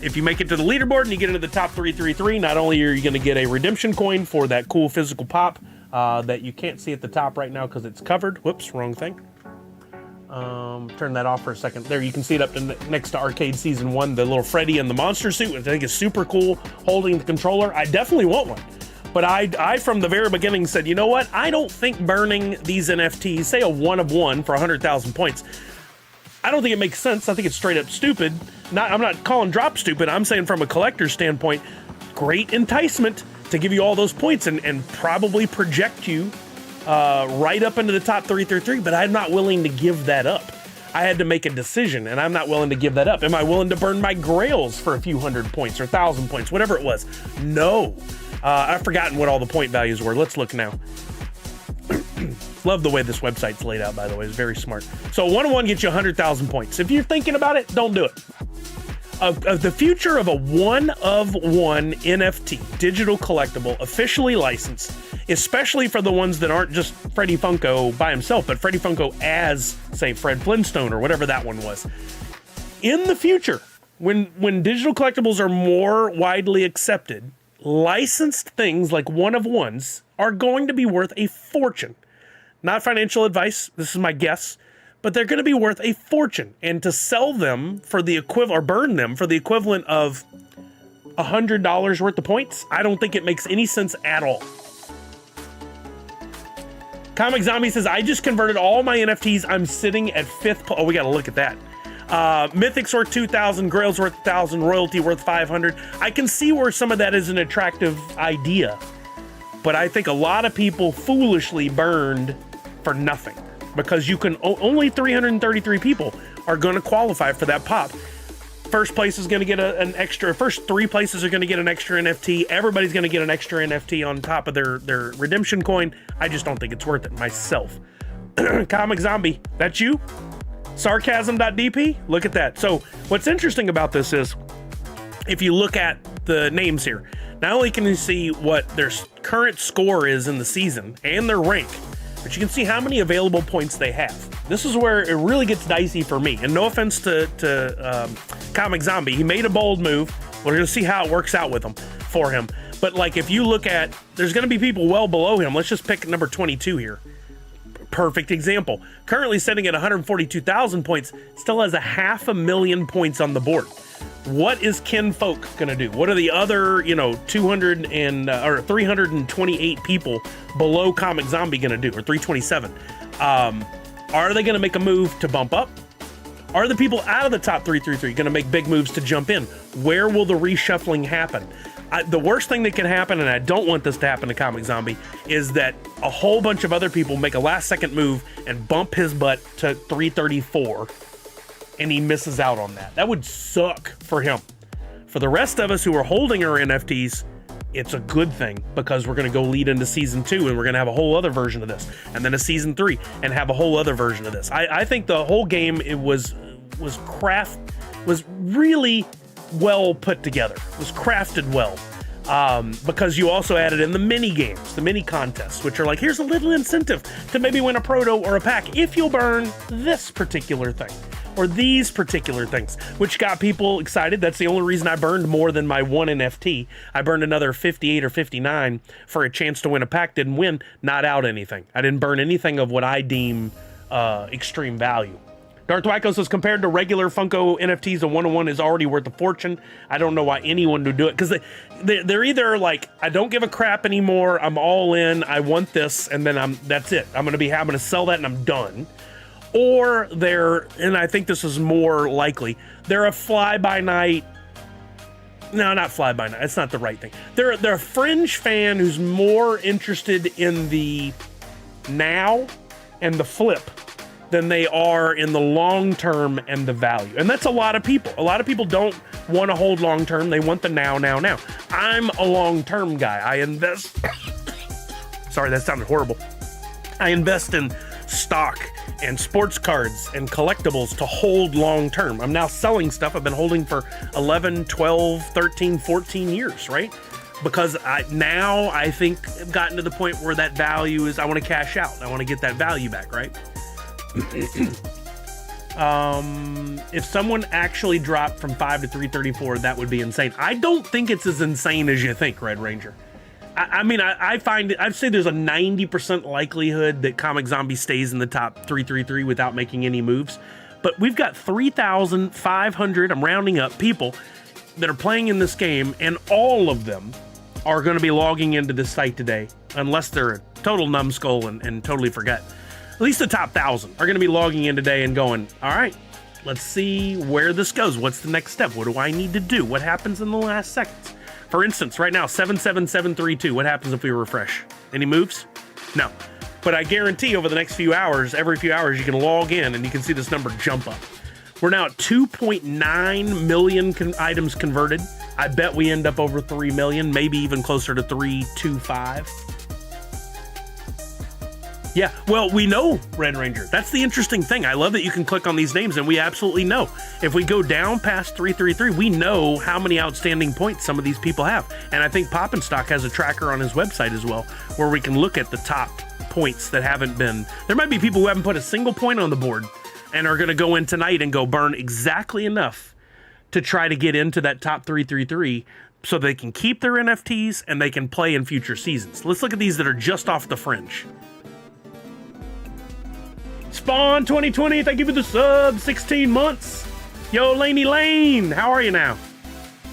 If you make it to the leaderboard and you get into the top 333, not only are you going to get a redemption coin for that cool physical pop that you can't see at the top right now because it's covered. Whoops, wrong thing. Turn that off for a second. There, you can see it up next to Arcade Season 1, the little Freddy in the monster suit, which I think is super cool, holding the controller. I definitely want one. But I from the very beginning said, you know what? I don't think burning these NFTs, say a 1 of 1 for 100,000 points, I don't think it makes sense. I think it's straight up stupid. I'm not calling Droppp stupid. I'm saying from a collector's standpoint, great enticement to give you all those points and probably project you right up into the top 333, but I'm not willing to give that up. I had to make a decision, and I'm not willing to give that up. Am I willing to burn my grails for a few hundred points or 1,000 points, whatever it was? No. I've forgotten what all the point values were. Let's look now. Love the way this website's laid out, by the way. It's very smart. So 1-of-1 gets you 100,000 points. If you're thinking about it, don't do it. Of the future of a 1-of-1 NFT, digital collectible, officially licensed, especially for the ones that aren't just Freddy Funko by himself, but Freddy Funko as, say, Fred Flintstone or whatever that one was. In the future, when digital collectibles are more widely accepted, licensed things like 1-of-1s are going to be worth a fortune. Not financial advice, this is my guess, but they're going to be worth a fortune. And to sell them for the equivalent, or burn them for the equivalent of $100 worth of points, I don't think it makes any sense at all. Comic Zombie says, I just converted all my NFTs. I'm sitting at 5th. Oh, we got to look at that. Mythic's worth 2,000, Grail's worth 1,000, Royalty worth 500. I can see where some of that is an attractive idea, but I think a lot of people foolishly burned for nothing because you can only 333 people are going to qualify for that pop. First place is going to get an extra. First 3 places are going to get an extra NFT. Everybody's going to get an extra NFT on top of their redemption coin. I just don't think it's worth it myself. Comic Zombie, that's you? Sarcasm.dp, look at that. So what's interesting about this is if you look at the names here, not only can you see what their current score is in the season and their rank, but you can see how many available points they have. This is where it really gets dicey for me. And no offense to Comic Zombie, he made a bold move. We're going to see how it works out with him for him. But like if you look at, there's going to be people well below him. Let's just pick number 22 here. Perfect example. Currently sitting at 142,000 points, still has 500,000 points on the board. What is Ken Folk gonna do? What are the other, 328 people below Comic Zombie gonna do, or 327? Are they gonna make a move to bump up? Are the people out of the top 333 gonna make big moves to jump in? Where will the reshuffling happen? The worst thing that can happen, and I don't want this to happen to Comic Zombie, is that a whole bunch of other people make a last-second move and bump his butt to 334, and he misses out on that. That would suck for him. For the rest of us who are holding our NFTs, it's a good thing because we're going to go lead into Season 2, and we're going to have a whole other version of this, and then a Season 3, and have a whole other version of this. I think the whole game, it was really well put together. It was crafted well. Because you also added in the mini games, the mini contests, which are like, here's a little incentive to maybe win a proto or a pack if you'll burn this particular thing or these particular things, which got people excited. That's the only reason I burned more than my one NFT. I burned another 58 or 59 for a chance to win a pack. Didn't win, not out anything. I didn't burn anything of what I deem extreme value. Darth Wyko says, compared to regular Funko NFTs, a 1-of-1 is already worth a fortune. I don't know why anyone would do it, because they're either like, I don't give a crap anymore, I'm all in, I want this, and then that's it. I'm going to sell that and I'm done. Or they're, and I think this is more likely, they're a fly-by-night. No, not fly-by-night. It's not the right thing. They're a fringe fan who's more interested in the now and the flip than they are in the long term and the value. And that's a lot of people. A lot of people don't want to hold long term. They want the now. I'm a long term guy. I invest. Sorry, that sounded horrible. I invest in stock and sports cards and collectibles to hold long term. I'm now selling stuff I've been holding for 11, 12, 13, 14 years, right? Because I think I've gotten to the point where that value is, I want to cash out. I want to get that value back, right? If someone actually dropped from 5 to 334, that would be insane. I don't think it's as insane as you think, Red Ranger. I'd say there's a 90% likelihood that Comic Zombie stays in the top 333 without making any moves. But we've got 3,500, I'm rounding up, people that are playing in this game, and all of them are going to be logging into this site today, unless they're a total numbskull and totally forget. At least the top 1,000 are going to be logging in today and going, all right, let's see where this goes. What's the next step? What do I need to do? What happens in the last seconds? For instance, right now, 77732. What happens if we refresh? Any moves? No. But I guarantee over the next few hours, every few hours, you can log in and you can see this number jump up. We're now at 2.9 million items converted. I bet we end up over 3 million, maybe even closer to 325. Yeah, well, we know, Red Ranger. That's the interesting thing. I love that you can click on these names, and we absolutely know. If we go down past 333, we know how many outstanding points some of these people have. And I think Poppin' Stock has a tracker on his website as well, where we can look at the top points that haven't been. There might be people who haven't put a single point on the board and are going to go in tonight and go burn exactly enough to try to get into that top 333 so they can keep their NFTs and they can play in future seasons. Let's look at these that are just off the fringe. Spawn 2020, thank you for the sub, 16 months. Yo, Laney Lane, how are you now?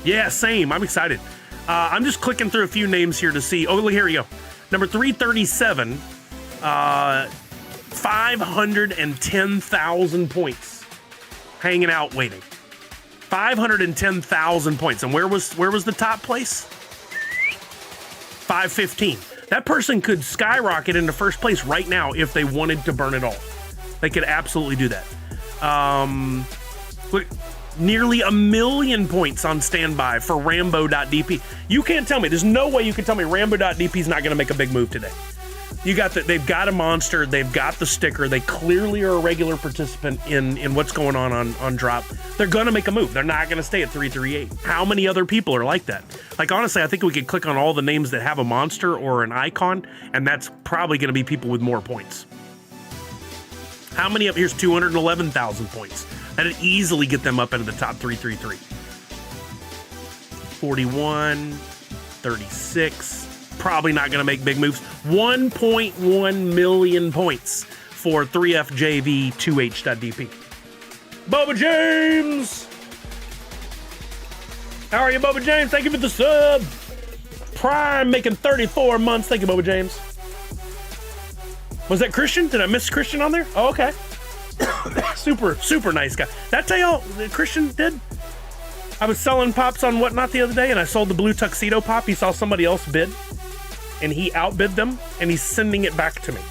Yeah, same, I'm excited. I'm just clicking through a few names here to see. Oh, look, here we go. Number 337, 510,000 points. Hanging out, waiting. 510,000 points. And where was the top place? 515. That person could skyrocket into first place right now if they wanted to burn it all. They could absolutely do that. Look, nearly 1 million points on standby for Rambo.dp. You can't tell me, there's no way you can tell me Rambo.dp is not going to make a big move today. They've got a monster, they've got the sticker, they clearly are a regular participant in what's going on Droppp. They're going to make a move. They're not going to stay at 338. How many other people are like that? Like, honestly, I think we could click on all the names that have a monster or an icon, and that's probably going to be people with more points. How many up here's 211,000 points? That'd easily get them up into the top 333. 41, 36, probably not going to make big moves. 1.1 million points for 3FJV2H.dp. Bubba James! How are you, Bubba James? Thank you for the sub. Prime making 34 months. Thank you, Bubba James. Was that Christian? Did I miss Christian on there? Oh, okay. super nice guy. Did I tell y'all that Christian did? I was selling pops on Whatnot the other day, and I sold the blue tuxedo pop. He saw somebody else bid, and he outbid them, and he's sending it back to me.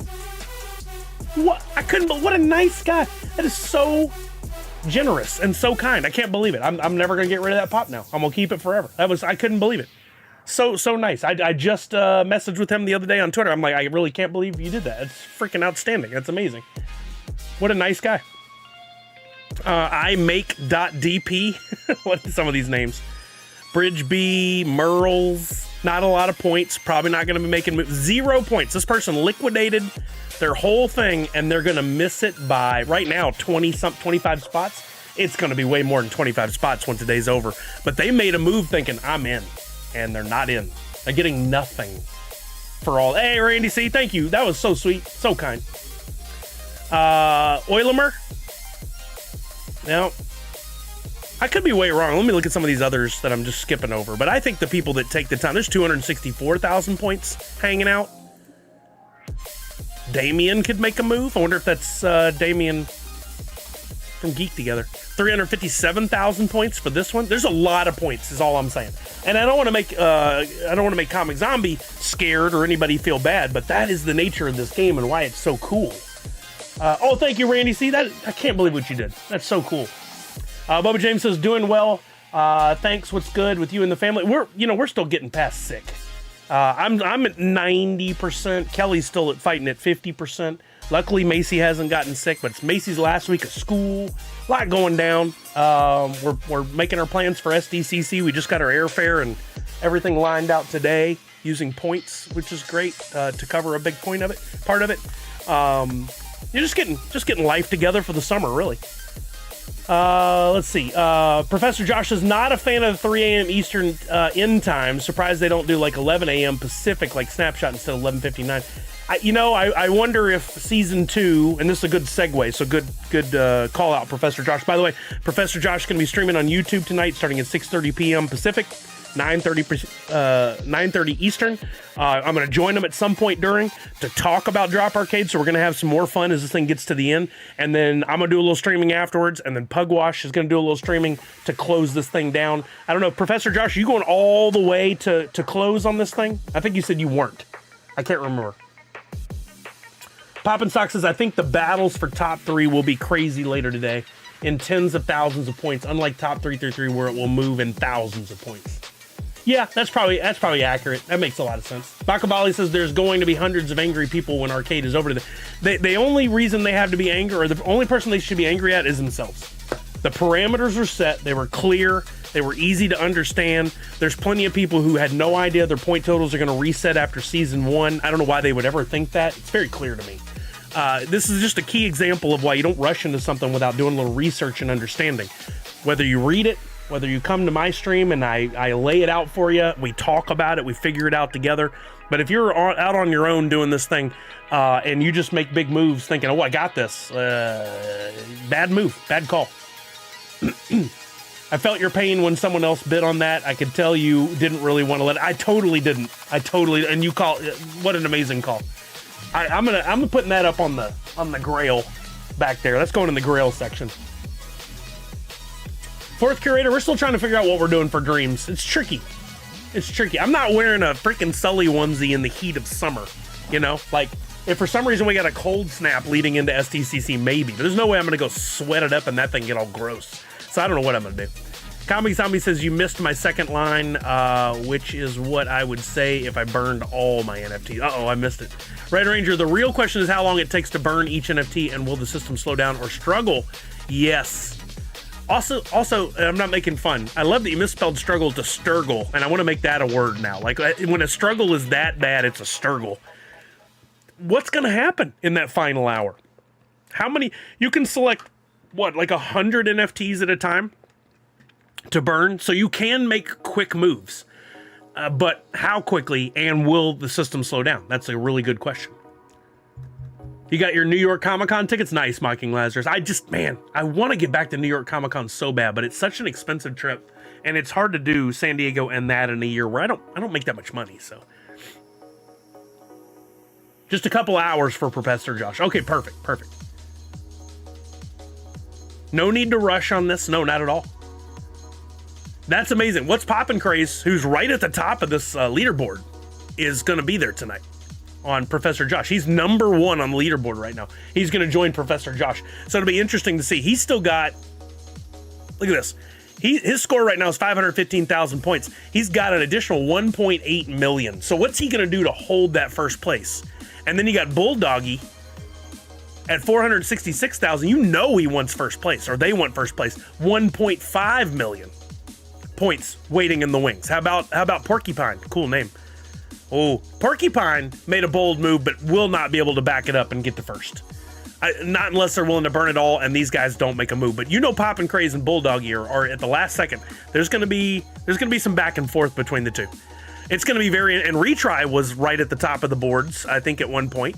What? What a nice guy. That is so generous and so kind. I can't believe it. I'm never going to get rid of that pop now. I'm going to keep it forever. I couldn't believe it. So nice. I just messaged with him the other day on Twitter. I'm like, I really can't believe you did that. It's freaking outstanding. That's amazing. What a nice guy. iMake.dp. What are some of these names? Bridge B, Merles. Not a lot of points. Probably not going to be making moves. 0 points. This person liquidated their whole thing, and they're going to miss it by, right now, 25 spots. It's going to be way more than 25 spots when today's over. But they made a move thinking, I'm in. And they're not in. They're getting nothing for all. Hey, Randy C, thank you. That was so sweet. So kind. Oilimer. Now, I could be way wrong. Let me look at some of these others that I'm just skipping over. But I think the people that take the time, there's 264,000 points hanging out. Damien could make a move. I wonder if that's Damien from Geek Together. 357,000 points for this one. There's a lot of points, is all I'm saying. And I don't want to make Comic Zombie scared or anybody feel bad, but that is the nature of this game and why it's so cool. Oh, thank you, Randy. See that? I can't believe what you did. That's so cool. Bubba James says, doing well. Thanks. What's good with you and the family? We're still getting past sick. I'm at 90%. Kelly's still fighting at 50%. Luckily, Macy hasn't gotten sick, but it's Macy's last week of school. A lot going down. We're making our plans for SDCC. We just got our airfare and everything lined out today using points, which is great to cover a big part of it. You're just getting life together for the summer, really. Let's see. Professor Josh is not a fan of 3 a.m. Eastern end time. Surprised they don't do like 11 a.m. Pacific, like Snapshot, instead of 11:59. I wonder if season 2, and this is a good segue, so good call out, Professor Josh. By the way, Professor Josh is going to be streaming on YouTube tonight, starting at 6:30 p.m. Pacific, 9:30 Eastern. I'm going to join him at some point during to talk about Droppp Arcade, so we're going to have some more fun as this thing gets to the end. And then I'm going to do a little streaming afterwards, and then Pugwash is going to do a little streaming to close this thing down. I don't know, Professor Josh, are you going all the way to close on this thing? I think you said you weren't. I can't remember. Poppin' Sock says, I think the battles for top 3 will be crazy later today in tens of thousands of points, unlike top 333 where it will move in thousands of points. Yeah, that's probably accurate. That makes a lot of sense. Bakabali says there's going to be hundreds of angry people when Arcade is over. The only reason they have to be angry, or the only person they should be angry at, is themselves. The parameters were set. They were clear. They were easy to understand. There's plenty of people who had no idea their point totals are going to reset after season 1. I don't know why they would ever think that. It's very clear to me. This is just a key example of why you don't rush into something without doing a little research and understanding. Whether you read it, whether you come to my stream and I lay it out for you, we talk about it, we figure it out together. But if you're out on your own doing this thing and you just make big moves thinking, oh, I got this, bad move, bad call. I felt your pain when someone else bid on that. I could tell you didn't really want to let it. I totally didn't. And you call, what an amazing call. I'm gonna putting that up on the grail back there. That's going in the grail section. Fourth curator, we're still trying to figure out what we're doing for dreams. It's tricky. I'm not wearing a freaking Sully onesie in the heat of summer. Like if for some reason we got a cold snap leading into STCC, maybe. But there's no way I'm gonna go sweat it up and that thing get all gross. So I don't know what I'm gonna do. Comic Zombie says you missed my second line, which is what I would say if I burned all my NFTs. Uh-oh, I missed it. Red Ranger, the real question is how long it takes to burn each NFT, and will the system slow down or struggle? Yes. Also, I'm not making fun. I love that you misspelled struggle to sturgle, and I want to make that a word now. Like, when a struggle is that bad, it's a sturgle. What's going to happen in that final hour? How many? You can select, like 100 NFTs at a time to burn, so you can make quick moves. But how quickly, and will the system slow down? That's a really good question. You got your New York Comic-Con tickets? Nice, Mocking Lazarus. I want to get back to New York Comic-Con so bad, but it's such an expensive trip, and it's hard to do San Diego and that in a year where I don't make that much money, so. Just a couple hours for Professor Josh. Okay, perfect. No need to rush on this. No, not at all. That's amazing. What's Poppin' Craze, who's right at the top of this leaderboard, is going to be there tonight on Professor Josh. He's number 1 on the leaderboard right now. He's going to join Professor Josh. So it'll be interesting to see. He's still got, look at this. His score right now is 515,000 points. He's got an additional 1.8 million. So what's he going to do to hold that first place? And then you got Bulldoggy at 466,000. You know he wants first place, or they want first place. 1.5 million. Points waiting in the wings. How about Porcupine? Cool name. Oh, Porcupine made a bold move, but will not be able to back it up and get to first. Not unless they're willing to burn it all and these guys don't make a move. But Poppin' Craze and Bulldoggy are at the last second. There's gonna be some back and forth between the two. It's gonna be and Retry was right at the top of the boards, I think, at one point.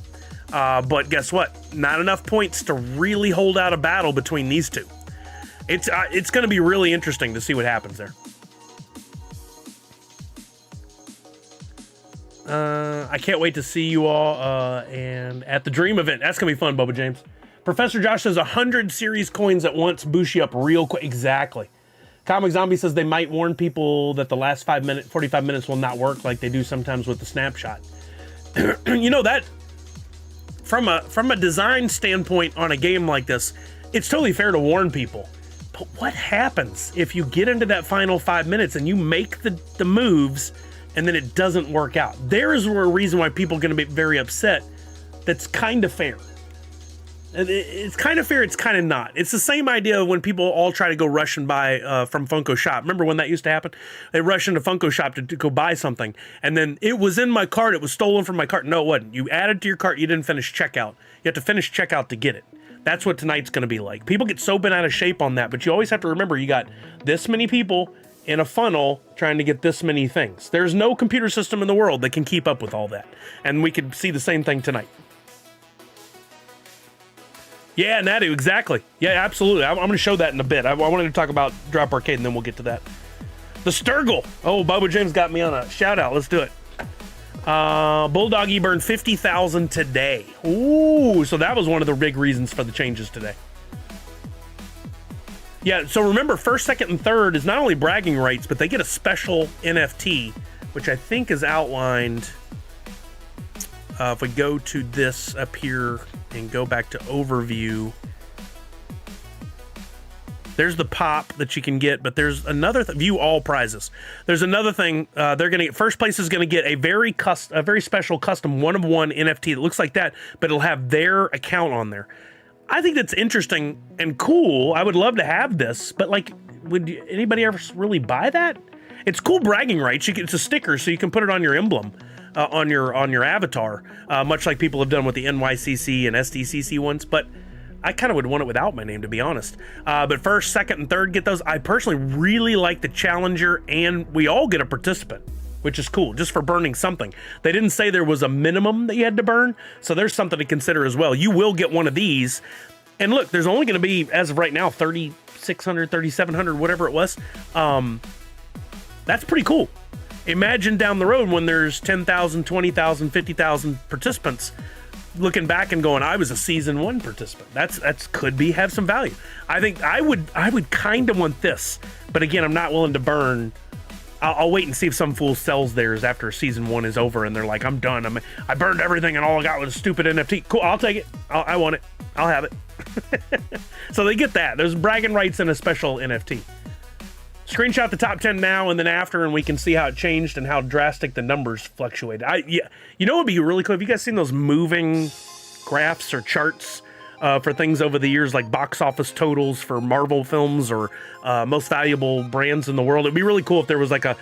But guess what? Not enough points to really hold out a battle between these two. It's going to be really interesting to see what happens there. I can't wait to see you all and at the Dream event. That's going to be fun, Bubba James. Professor Josh says 100 series coins at once boost you up real quick. Exactly. Comic Zombie says they might warn people that the last 45 minutes will not work like they do sometimes with the snapshot. That from a design standpoint on a game like this, it's totally fair to warn people. But what happens if you get into that final 5 minutes and you make the moves and then it doesn't work out? There is a reason why people are going to be very upset. That's kind of fair. It's kind of fair, it's kind of not. It's the same idea of when people all try to go rush and buy from Funko Shop. Remember when that used to happen? They rush into Funko Shop to go buy something, and then it was in my cart, it was stolen from my cart. No, it wasn't. You added to your cart, you didn't finish checkout. You have to finish checkout to get it. That's what tonight's going to be like. People get so bent out of shape on that, but you always have to remember you got this many people in a funnel trying to get this many things. There's no computer system in the world that can keep up with all that. And we could see the same thing tonight. Yeah, Nadu, exactly. Yeah, absolutely. I'm going to show that in a bit. I wanted to talk about Droppp Arcade, and then we'll get to that. The Sturgill. Oh, Bubba James got me on a shout-out. Let's do it. Bulldoggy burned 50,000 today. Ooh, so that was one of the big reasons for the changes today. Yeah, so remember, first, second, and third is not only bragging rights, but they get a special NFT, which I think is outlined. If we go to this up here and go back to overview, there's the pop that you can get, but there's another view all prizes. There's another thing they're going to get. First place is going to get a very special custom one-of-one NFT that looks like that, but it'll have their account on there. I think that's interesting and cool. I would love to have this, but like, would anybody ever really buy that? It's cool bragging rights. It's a sticker, so you can put it on your emblem. On your avatar, much like people have done with the NYCC and SDCC ones, but I kind of would want it without my name, to be honest. But first, second, and third get those. I personally really like the challenger, and we all get a participant, which is cool, just for burning something. They didn't say there was a minimum that you had to burn, so there's something to consider as well. You will get one of these, and look, there's only going to be, as of right now, 3,600, 3,700, whatever it was. That's pretty cool. Imagine down the road when there's 10,000, 20,000, 50,000 participants looking back and going, I was a season 1 participant. That's could have some value. I think I would kind of want this, but again, I'm not willing to burn. I'll wait and see if some fool sells theirs after season 1 is over and they're like, I'm done. I burned everything and all I got was a stupid NFT. Cool, I'll take it. I want it. I'll have it. So they get that. There's bragging rights and a special NFT. Screenshot the top 10 now and then after, and we can see how it changed and how drastic the numbers fluctuated. You know what would be really cool? Have you guys seen those moving graphs or charts for things over the years, like box office totals for Marvel films or most valuable brands in the world? It'd be really cool if there was like a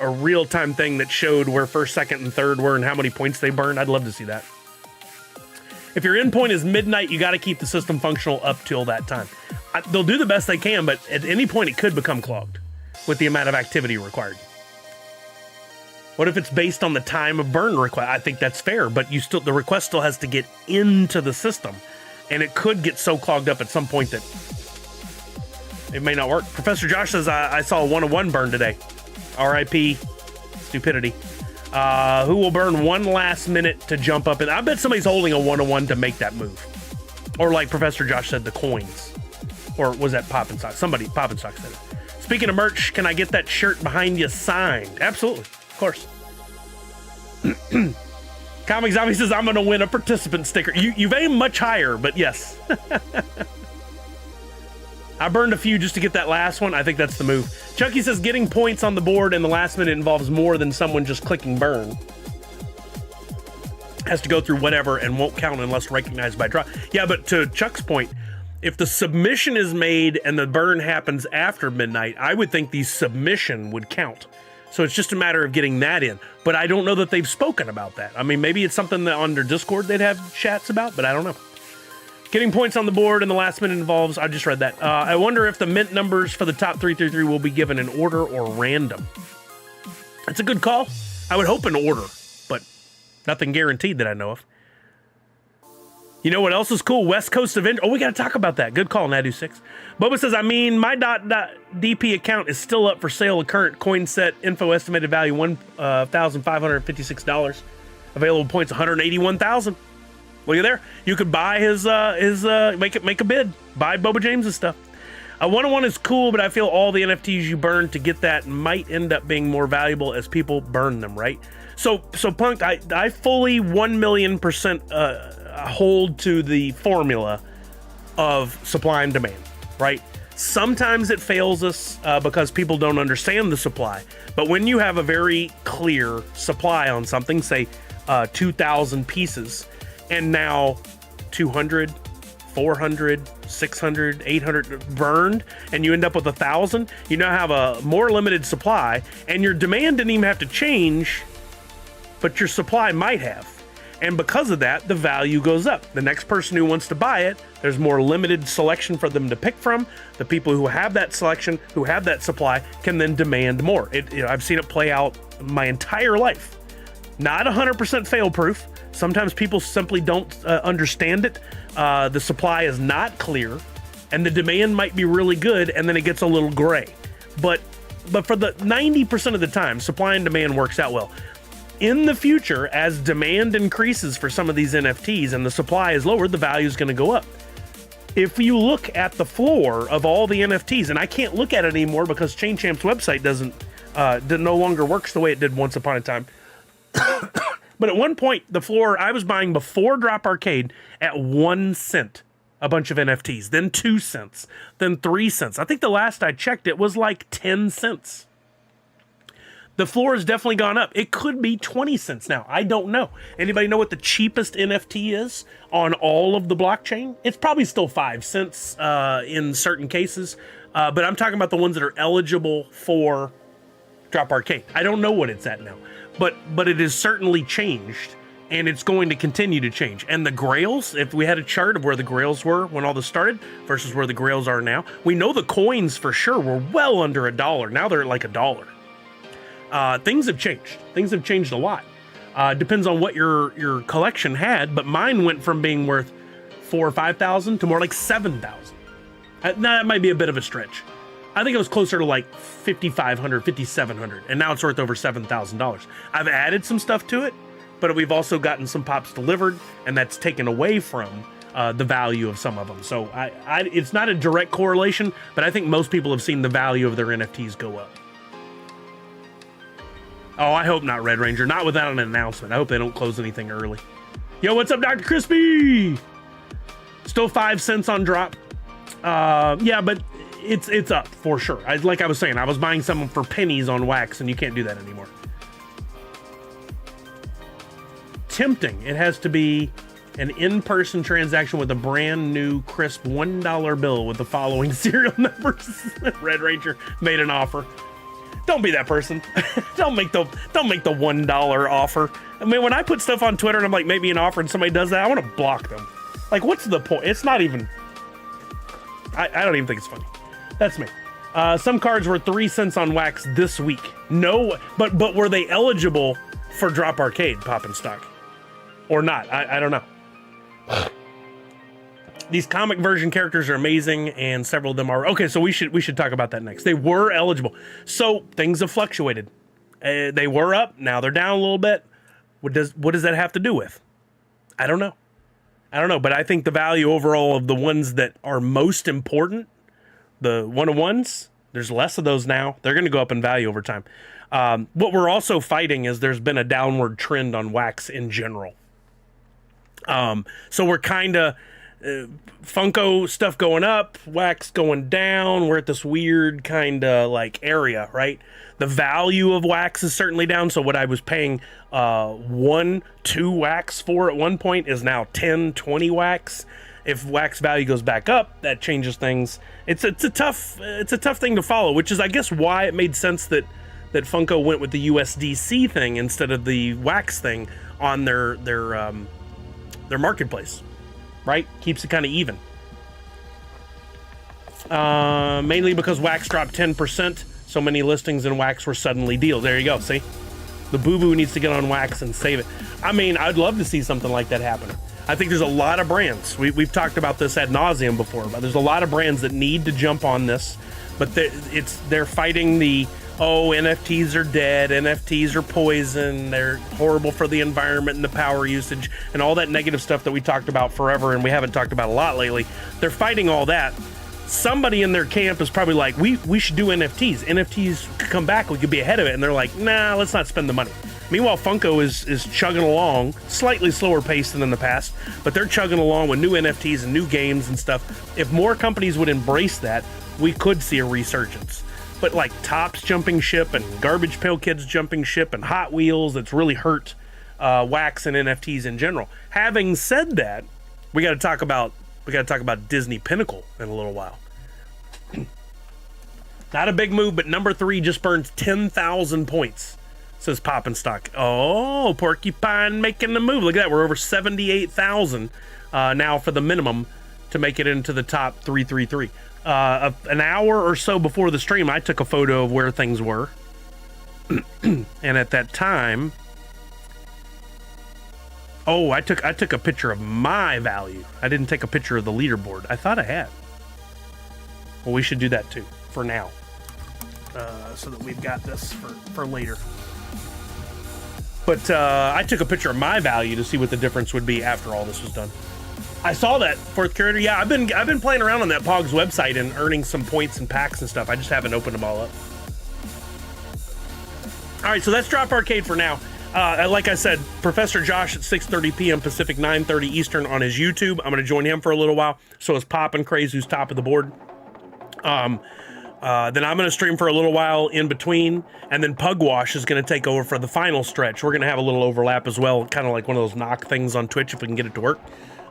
real-time thing that showed where first, second, and third were and how many points they burned. I'd love to see that. If your endpoint is midnight, you got to keep the system functional up till that time. They'll do the best they can, but at any point it could become clogged with the amount of activity required. What if it's based on the time of burn request? I think that's fair, but the request still has to get into the system, and it could get so clogged up at some point that it may not work. Professor Josh says, I saw a 101 burn today. RIP stupidity. Who will burn one last minute to jump up? And I bet somebody's holding a 101 to make that move. Or like Professor Josh said, the coins. Or was that Pop and Sock? Somebody, Pop and Sock said it. Speaking of merch, can I get that shirt behind you signed? Absolutely, of course. Comic Zombie says, I'm going to win a participant sticker. You've aimed much higher, but yes. I burned a few just to get that last one. I think that's the move. Chucky says, getting points on the board in the last minute involves more than someone just clicking burn. Has to go through whatever and won't count unless recognized by draw. Yeah, but to Chuck's point, if the submission is made and the burn happens after midnight, I would think the submission would count. So it's just a matter of getting that in. But I don't know that they've spoken about that. I mean, maybe it's something that on their Discord they'd have chats about, but I don't know. Getting points on the board in the last minute involves, I just read that. I wonder if the mint numbers for the top 333 will be given in order or random. That's a good call. I would hope in order, but nothing guaranteed that I know of. You know what else is cool? West Coast Avenger. Oh, we got to talk about that. Good call, Nadu6. Bubba says, I mean, my .dp account is still up for sale. A current coin set info estimated value $1,556. Available points 181,000. Look at there. You could buy his make a bid. Buy Bubba James's stuff. A 101 is cool, but I feel all the NFTs you burn to get that might end up being more valuable as people burn them, right? So Punk, I fully 1,000,000% hold to the formula of supply and demand, right? Sometimes it fails us because people don't understand the supply. But when you have a very clear supply on something, say 2,000 pieces, and now 200, 400, 600, 800 burned, and you end up with 1,000, you now have a more limited supply, and your demand didn't even have to change, but your supply might have. And because of that, the value goes up. The next person who wants to buy it, there's more limited selection for them to pick from. The people who have that selection, who have that supply, can then demand more. I've seen it play out my entire life. Not 100% fail-proof. Sometimes people simply don't understand it. The supply is not clear, and the demand might be really good, and then it gets a little gray. But for the 90% of the time, supply and demand works out well. In the future, as demand increases for some of these NFTs and the supply is lowered, the value is going to go up. If you look at the floor of all the NFTs, and I can't look at it anymore because Chain Champ's website no longer works the way it did once upon a time. But at one point, the floor I was buying before Droppp Arcade at 1 cent, a bunch of NFTs, then 2 cents, then 3 cents. I think the last I checked, it was like 10 cents. The floor has definitely gone up. It could be 20 cents now. I don't know. Anybody know what the cheapest NFT is on all of the blockchain? It's probably still 5 cents in certain cases. But I'm talking about the ones that are eligible for Droppp Arcade. I don't know what it's at now. But it has certainly changed, and it's going to continue to change. And the grails, if we had a chart of where the grails were when all this started versus where the grails are now, we know the coins for sure were well under $1. Now they're at like $1. Things have changed. Things have changed a lot. Depends on what your collection had, but mine went from being worth 4,000 or 5,000 to more like 7,000. Now that might be a bit of a stretch. I think it was closer to like 5,500, 5,700, and now it's worth over $7,000. I've added some stuff to it, but we've also gotten some pops delivered, and that's taken away from the value of some of them. So it's not a direct correlation, but I think most people have seen the value of their NFTs go up. Oh, I hope not, Red Ranger. Not without an announcement. I hope they don't close anything early. Yo, what's up, Dr. Crispy? Still 5 cents on Droppp. Yeah, but it's up for sure. Like I was saying, I was buying some for pennies on Wax, and you can't do that anymore. Tempting. It has to be an in-person transaction with a brand new crisp $1 bill with the following serial numbers. Red Ranger made an offer. Don't be that person. Don't make the $1 offer. I mean, when I put stuff on Twitter and I'm like, make me an offer, and somebody does that, I want to block them. Like, what's the point? It's not even. I don't even think it's funny. That's me. Some cards were 3 cents on Wax this week. No, but were they eligible for Droppp Arcade pop in stock or not? I don't know. These comic version characters are amazing, and several of them are. Okay, so we should talk about that next. They were eligible. So things have fluctuated. They were up, now they're down a little bit. What does that have to do with? I don't know, but I think the value overall of the ones that are most important, the one-on-ones, there's less of those now. They're going to go up in value over time. What we're also fighting is there's been a downward trend on Wax in general. So we're kind of Funko stuff going up, Wax going down. We're at this weird kind of like area, right? The value of Wax is certainly down. So what I was paying 1, 2 Wax for at one point is now 10, 20 Wax. If Wax value goes back up, that changes things. It's a tough thing to follow, which is I guess why it made sense that Funko went with the USDC thing instead of the Wax thing on their marketplace. Right? Keeps it kind of even. Mainly because Wax dropped 10%, so many listings in Wax were suddenly deals. There you go, see? The boo-boo needs to get on Wax and save it. I mean, I'd love to see something like that happen. I think there's a lot of brands. We've talked about this ad nauseum before, but there's a lot of brands that need to jump on this, but they're fighting the, oh, NFTs are dead, NFTs are poison, they're horrible for the environment and the power usage, and all that negative stuff that we talked about forever and we haven't talked about a lot lately. They're fighting all that. Somebody in their camp is probably like, we should do NFTs. NFTs could come back, we could be ahead of it. And they're like, nah, let's not spend the money. Meanwhile, Funko is chugging along, slightly slower pace than in the past, but they're chugging along with new NFTs and new games and stuff. If more companies would embrace that, we could see a resurgence. But like Topps jumping ship and Garbage Pail Kids jumping ship and Hot Wheels, that's really hurt wax and NFTs in general. Having said that, we got to talk about Disney Pinnacle in a little while. Not a big move, but number 3 just burned 10,000 points, says Poppin' Stock. Oh, Porcupine making the move. Look at that. We're over 78,000 now for the minimum to make it into the top 333. An hour or so before the stream, I took a photo of where things were. And at that time, I took a picture of my value. I didn't take a picture of the leaderboard. I thought I had. Well, we should do that too, for now. So that we've got this for later. But I took a picture of my value to see what the difference would be after all this was done. I saw that, Fourth Curator. Yeah, I've been playing around on that Pogs website and earning some points and packs and stuff. I just haven't opened them all up. All right, so that's Droppp Arcade for now. Like I said, Professor Josh at 6:30 p.m. Pacific, 9:30 Eastern on his YouTube. I'm going to join him for a little while. So is Pop and Craze, who's top of the board. Then I'm going to stream for a little while in between, and then Pugwash is going to take over for the final stretch. We're going to have a little overlap as well, kind of like one of those knock things on Twitch if we can get it to work.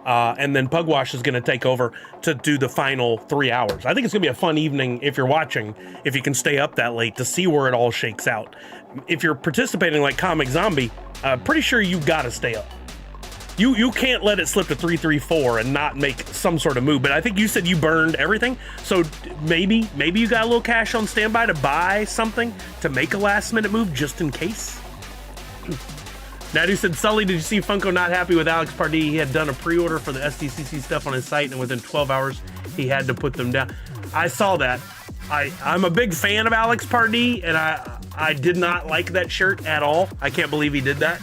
And then Pugwash is going to take over to do the final 3 hours. I think it's going to be a fun evening if you're watching, if you can stay up that late to see where it all shakes out. If you're participating like Comic Zombie, pretty sure you've got to stay up. You can't let it slip to 334 and not make some sort of move. But I think you said you burned everything, so maybe you got a little cash on standby to buy something to make a last minute move just in case. Nadu said, Sully, did you see Funko not happy with Alex Pardee? He had done a pre-order for the SDCC stuff on his site, and within 12 hours, he had to put them down. I saw that. I'm a big fan of Alex Pardee, and I did not like that shirt at all. I can't believe he did that.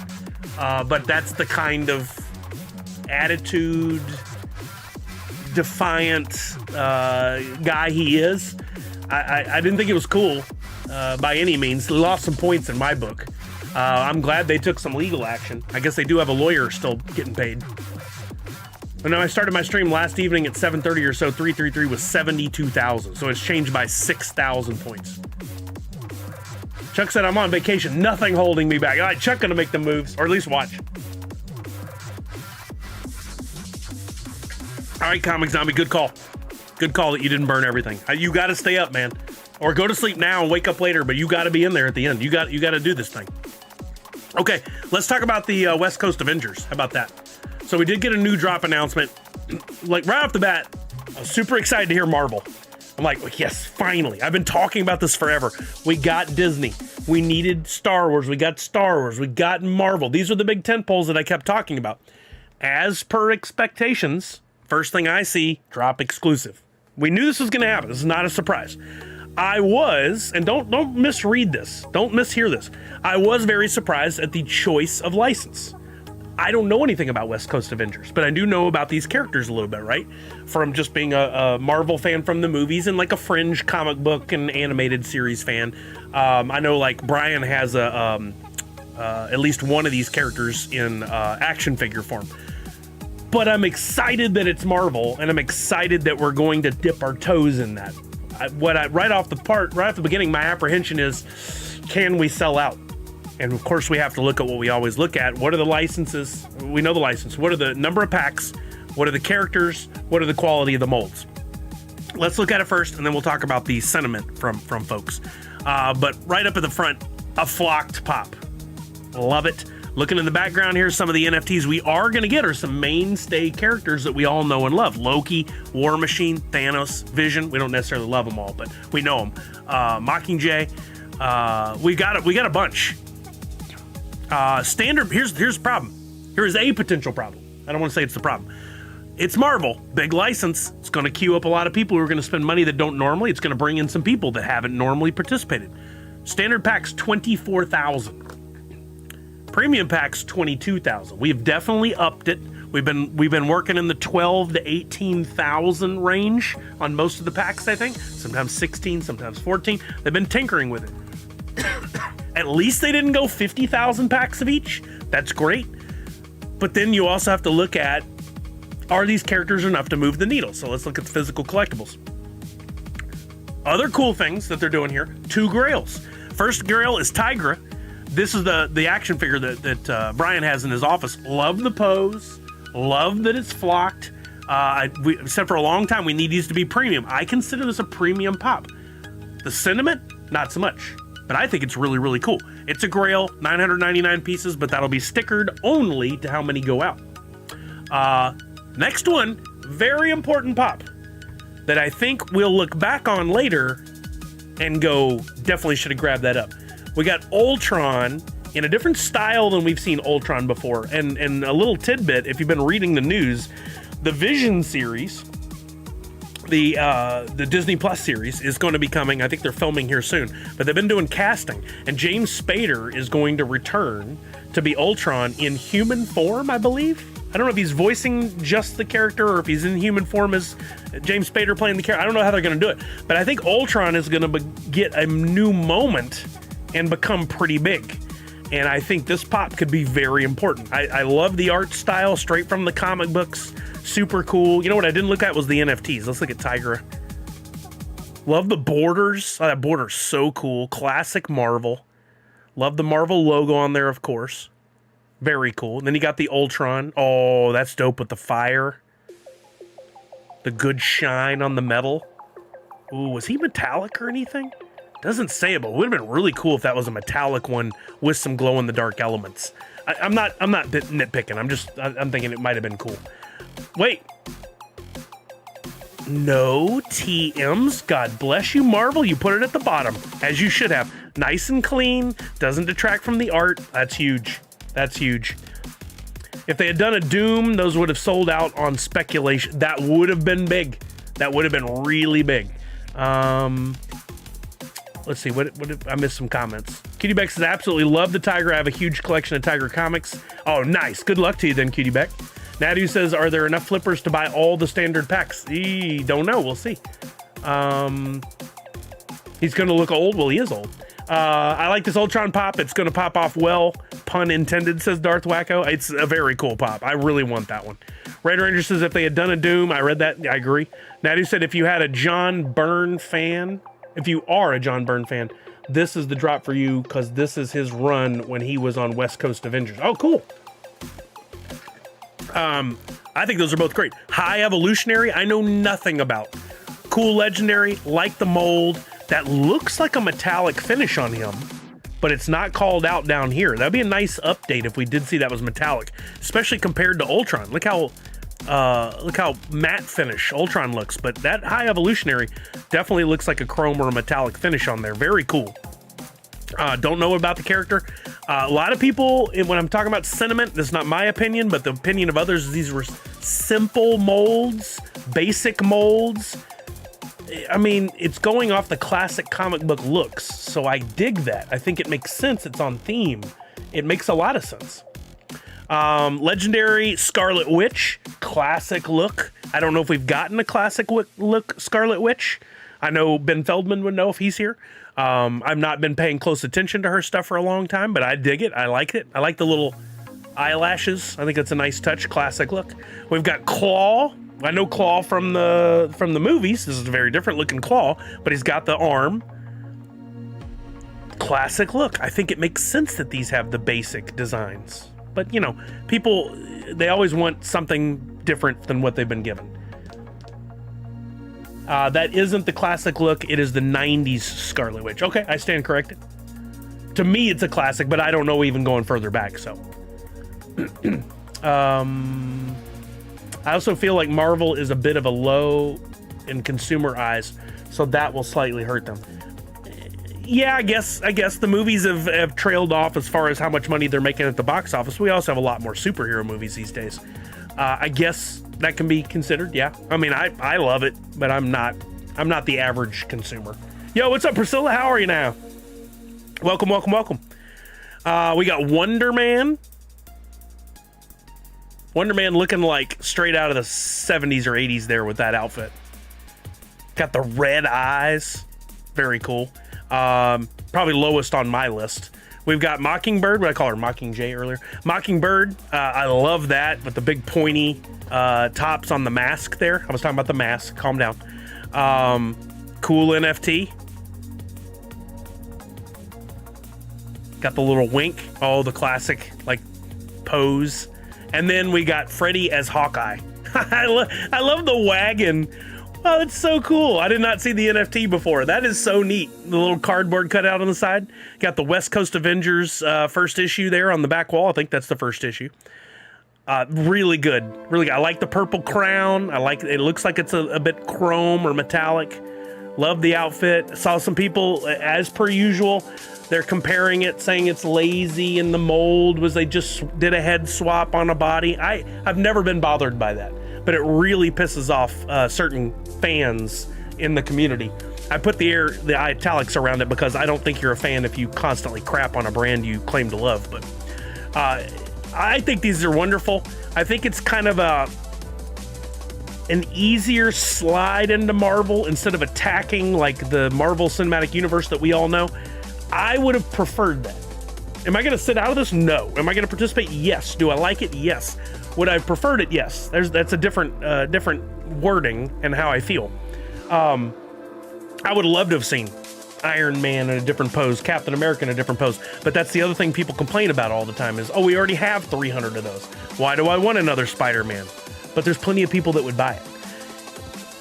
But that's the kind of attitude, defiant guy he is. I didn't think it was cool by any means. He lost some points in my book. I'm glad they took some legal action. I guess they do have a lawyer still getting paid. But now I started my stream last evening at 7:30 or so. 333 was 72,000, so it's changed by 6,000 points. Chuck said, I'm on vacation. Nothing holding me back. All right, Chuck gonna make the moves, or at least watch. All right, Comic Zombie, good call. Good call that you didn't burn everything. You got to stay up, man. Or go to sleep now and wake up later, but you got to be in there at the end. You got to do this thing. Okay, let's talk about the West Coast Avengers. How about that? So we did get a new drop announcement. Like right off the bat, I was super excited to hear Marvel. I'm like, yes, finally. I've been talking about this forever. We got Disney. We needed Star Wars. We got Star Wars. We got Marvel. These are the big tentpoles that I kept talking about. As per expectations, first thing I see, drop exclusive. We knew this was going to happen. This is not a surprise. I was, and don't misread this. Don't mishear this. I was very surprised at the choice of license. I don't know anything about West Coast Avengers, but I do know about these characters a little bit, right? From just being a Marvel fan from the movies and like a fringe comic book and animated series fan. I know like Brian has at least one of these characters in action figure form. But I'm excited that it's Marvel, and I'm excited that we're going to dip our toes in that. Right off the beginning, my apprehension is, can we sell out? And of course, we have to look at what we always look at. What are the licenses? We know the license. What are the number of packs? What are the characters? What are the quality of the molds? Let's look at it first, and then we'll talk about the sentiment from folks. But right up at the front, a flocked pop. Love it. Looking in the background here, some of the NFTs we are going to get are some mainstay characters that we all know and love. Loki, War Machine, Thanos, Vision. We don't necessarily love them all, but we know them. Mockingjay. We got a bunch. Standard. Here's the problem. Here is a potential problem. I don't want to say it's the problem. It's Marvel, big license. It's going to queue up a lot of people who are going to spend money that don't normally. It's going to bring in some people that haven't normally participated. Standard packs 24,000. Premium packs 22,000. We've definitely upped it. We've been working in the 12 to 18,000 range on most of the packs. I think sometimes 16, sometimes 14. They've been tinkering with it. At least they didn't go 50,000 packs of each. That's great. But then you also have to look at, are these characters enough to move the needle? So let's look at the physical collectibles. Other cool things that they're doing here, 2 grails. First grail is Tigra. This is the action figure that Brian has in his office. Love the pose. Love that it's flocked. We said for a long time we need these to be premium. I consider this a premium pop. The sentiment, not so much. But I think it's really, really cool. It's a grail, 999 pieces, but that'll be stickered only to how many go out. Next one, very important pop that I think we'll look back on later and go, definitely should have grabbed that up. We got Ultron in a different style than we've seen Ultron before. And a little tidbit, if you've been reading the news, the Vision series, the Disney Plus series is going to be coming. I think they're filming here soon, but they've been doing casting, and James Spader is going to return to be Ultron in human form, I believe. I don't know if he's voicing just the character or if he's in human form as James Spader playing the character. I don't know how they're going to do it, but I think Ultron is going to get a new moment and become pretty big. And I think this pop could be very important. I love the art style straight from the comic books. Super cool. You know what I didn't look at was the NFTs. Let's look at Tigra. Love the borders. Oh, that border's so cool. Classic Marvel. Love the Marvel logo on there, of course. Very cool. And then you got the Ultron. Oh, that's dope with the fire. The good shine on the metal. Ooh, was he metallic or anything? Doesn't say it, but it would have been really cool if that was a metallic one with some glow-in-the-dark elements. I'm not nitpicking. I'm thinking it might have been cool. Wait. No TMs. God bless you, Marvel. You put it at the bottom, as you should have. Nice and clean. Doesn't detract from the art. That's huge. That's huge. If they had done a Doom, those would have sold out on speculation. That would have been big. That would have been really big. Let's see, what I missed some comments. Cutie Beck says, absolutely love the Tiger. I have a huge collection of Tiger comics. Oh, nice. Good luck to you then, Cutie Beck. Nadu says, are there enough flippers to buy all the standard packs? Don't know. We'll see. He's going to look old. Well, he is old. I like this Ultron pop. It's going to pop off well. Pun intended, says Darth Wacko. It's a very cool pop. I really want that one. Red Ranger says, if they had done a Doom, I read that. I agree. Nadu said, if you had a John Byrne fan, if you are a John Byrne fan, this is the drop for you because this is his run when he was on West Coast Avengers. Oh, cool. I think those are both great. High Evolutionary, I know nothing about. Cool Legendary, like the mold. That looks like a metallic finish on him, but it's not called out down here. That'd be a nice update if we did see that was metallic, especially compared to Ultron. Look how matte finish Ultron looks, but that High Evolutionary definitely looks like a chrome or a metallic finish on there. Very cool. Don't know about the character. A lot of people, when I'm talking about sentiment, this is not my opinion, but the opinion of others is these were simple molds, basic molds. I mean, it's going off the classic comic book looks, so I dig that. I think it makes sense. It's on theme. It makes a lot of sense. Legendary Scarlet Witch, classic look. I don't know if we've gotten a classic look Scarlet Witch. I know Ben Feldman would know if he's here. I've not been paying close attention to her stuff for a long time, but I dig it. I like it. I like the little eyelashes. I think it's a nice touch. Classic look. We've got Claw. I know Claw from the movies. This is a very different looking Claw, but he's got the arm. Classic look. I think it makes sense that these have the basic designs. But, you know, people, they always want something different than what they've been given. That isn't the classic look. It is the 90s Scarlet Witch. Okay, I stand corrected. To me, it's a classic, but I don't know even going further back, so. I also feel like Marvel is a bit of a low in consumer eyes, so that will slightly hurt them. Yeah, I guess the movies have trailed off as far as how much money they're making at the box office. We also have a lot more superhero movies these days. I guess that can be considered, yeah. I mean, I love it, but I'm not the average consumer. Yo, what's up, Priscilla? How are you now? Welcome. We got Wonder Man. Wonder Man looking like straight out of the 70s or 80s there with that outfit. Got the red eyes. Very cool. Probably lowest on my list. We've got Mockingbird, what I call her Mockingjay earlier. Mockingbird, I love that with the big pointy tops on the mask there. I was talking about the mask. Calm down. Cool NFT. Got the little wink. Oh, the classic like pose. And then we got Freddy as Hawkeye. I love the wagon. Oh, it's so cool. I did not see the NFT before. That is so neat. The little cardboard cutout on the side. Got the West Coast Avengers first issue there on the back wall. I think that's the first issue. Really good. Really good. I like the purple crown. I like it. Looks like it's a bit chrome or metallic. Love the outfit. Saw some people, as per usual, they're comparing it, saying it's lazy, and the mold was they just did a head swap on a body. I've never been bothered by that, but it really pisses off certain fans in the community. I put the italics around it because I don't think you're a fan if you constantly crap on a brand you claim to love. But I think these are wonderful. I think it's kind of an easier slide into Marvel instead of attacking like the Marvel Cinematic Universe that we all know. I would have preferred that. Am I going to sit out of this? No. Am I going to participate? Yes. Do I like it? Yes. Would I have preferred it? Yes. That's a different wording and how I feel. I would love to have seen Iron Man in a different pose, Captain America in a different pose. But that's the other thing people complain about all the time is, oh, we already have 300 of those. Why do I want another Spider-Man? But there's plenty of people that would buy it.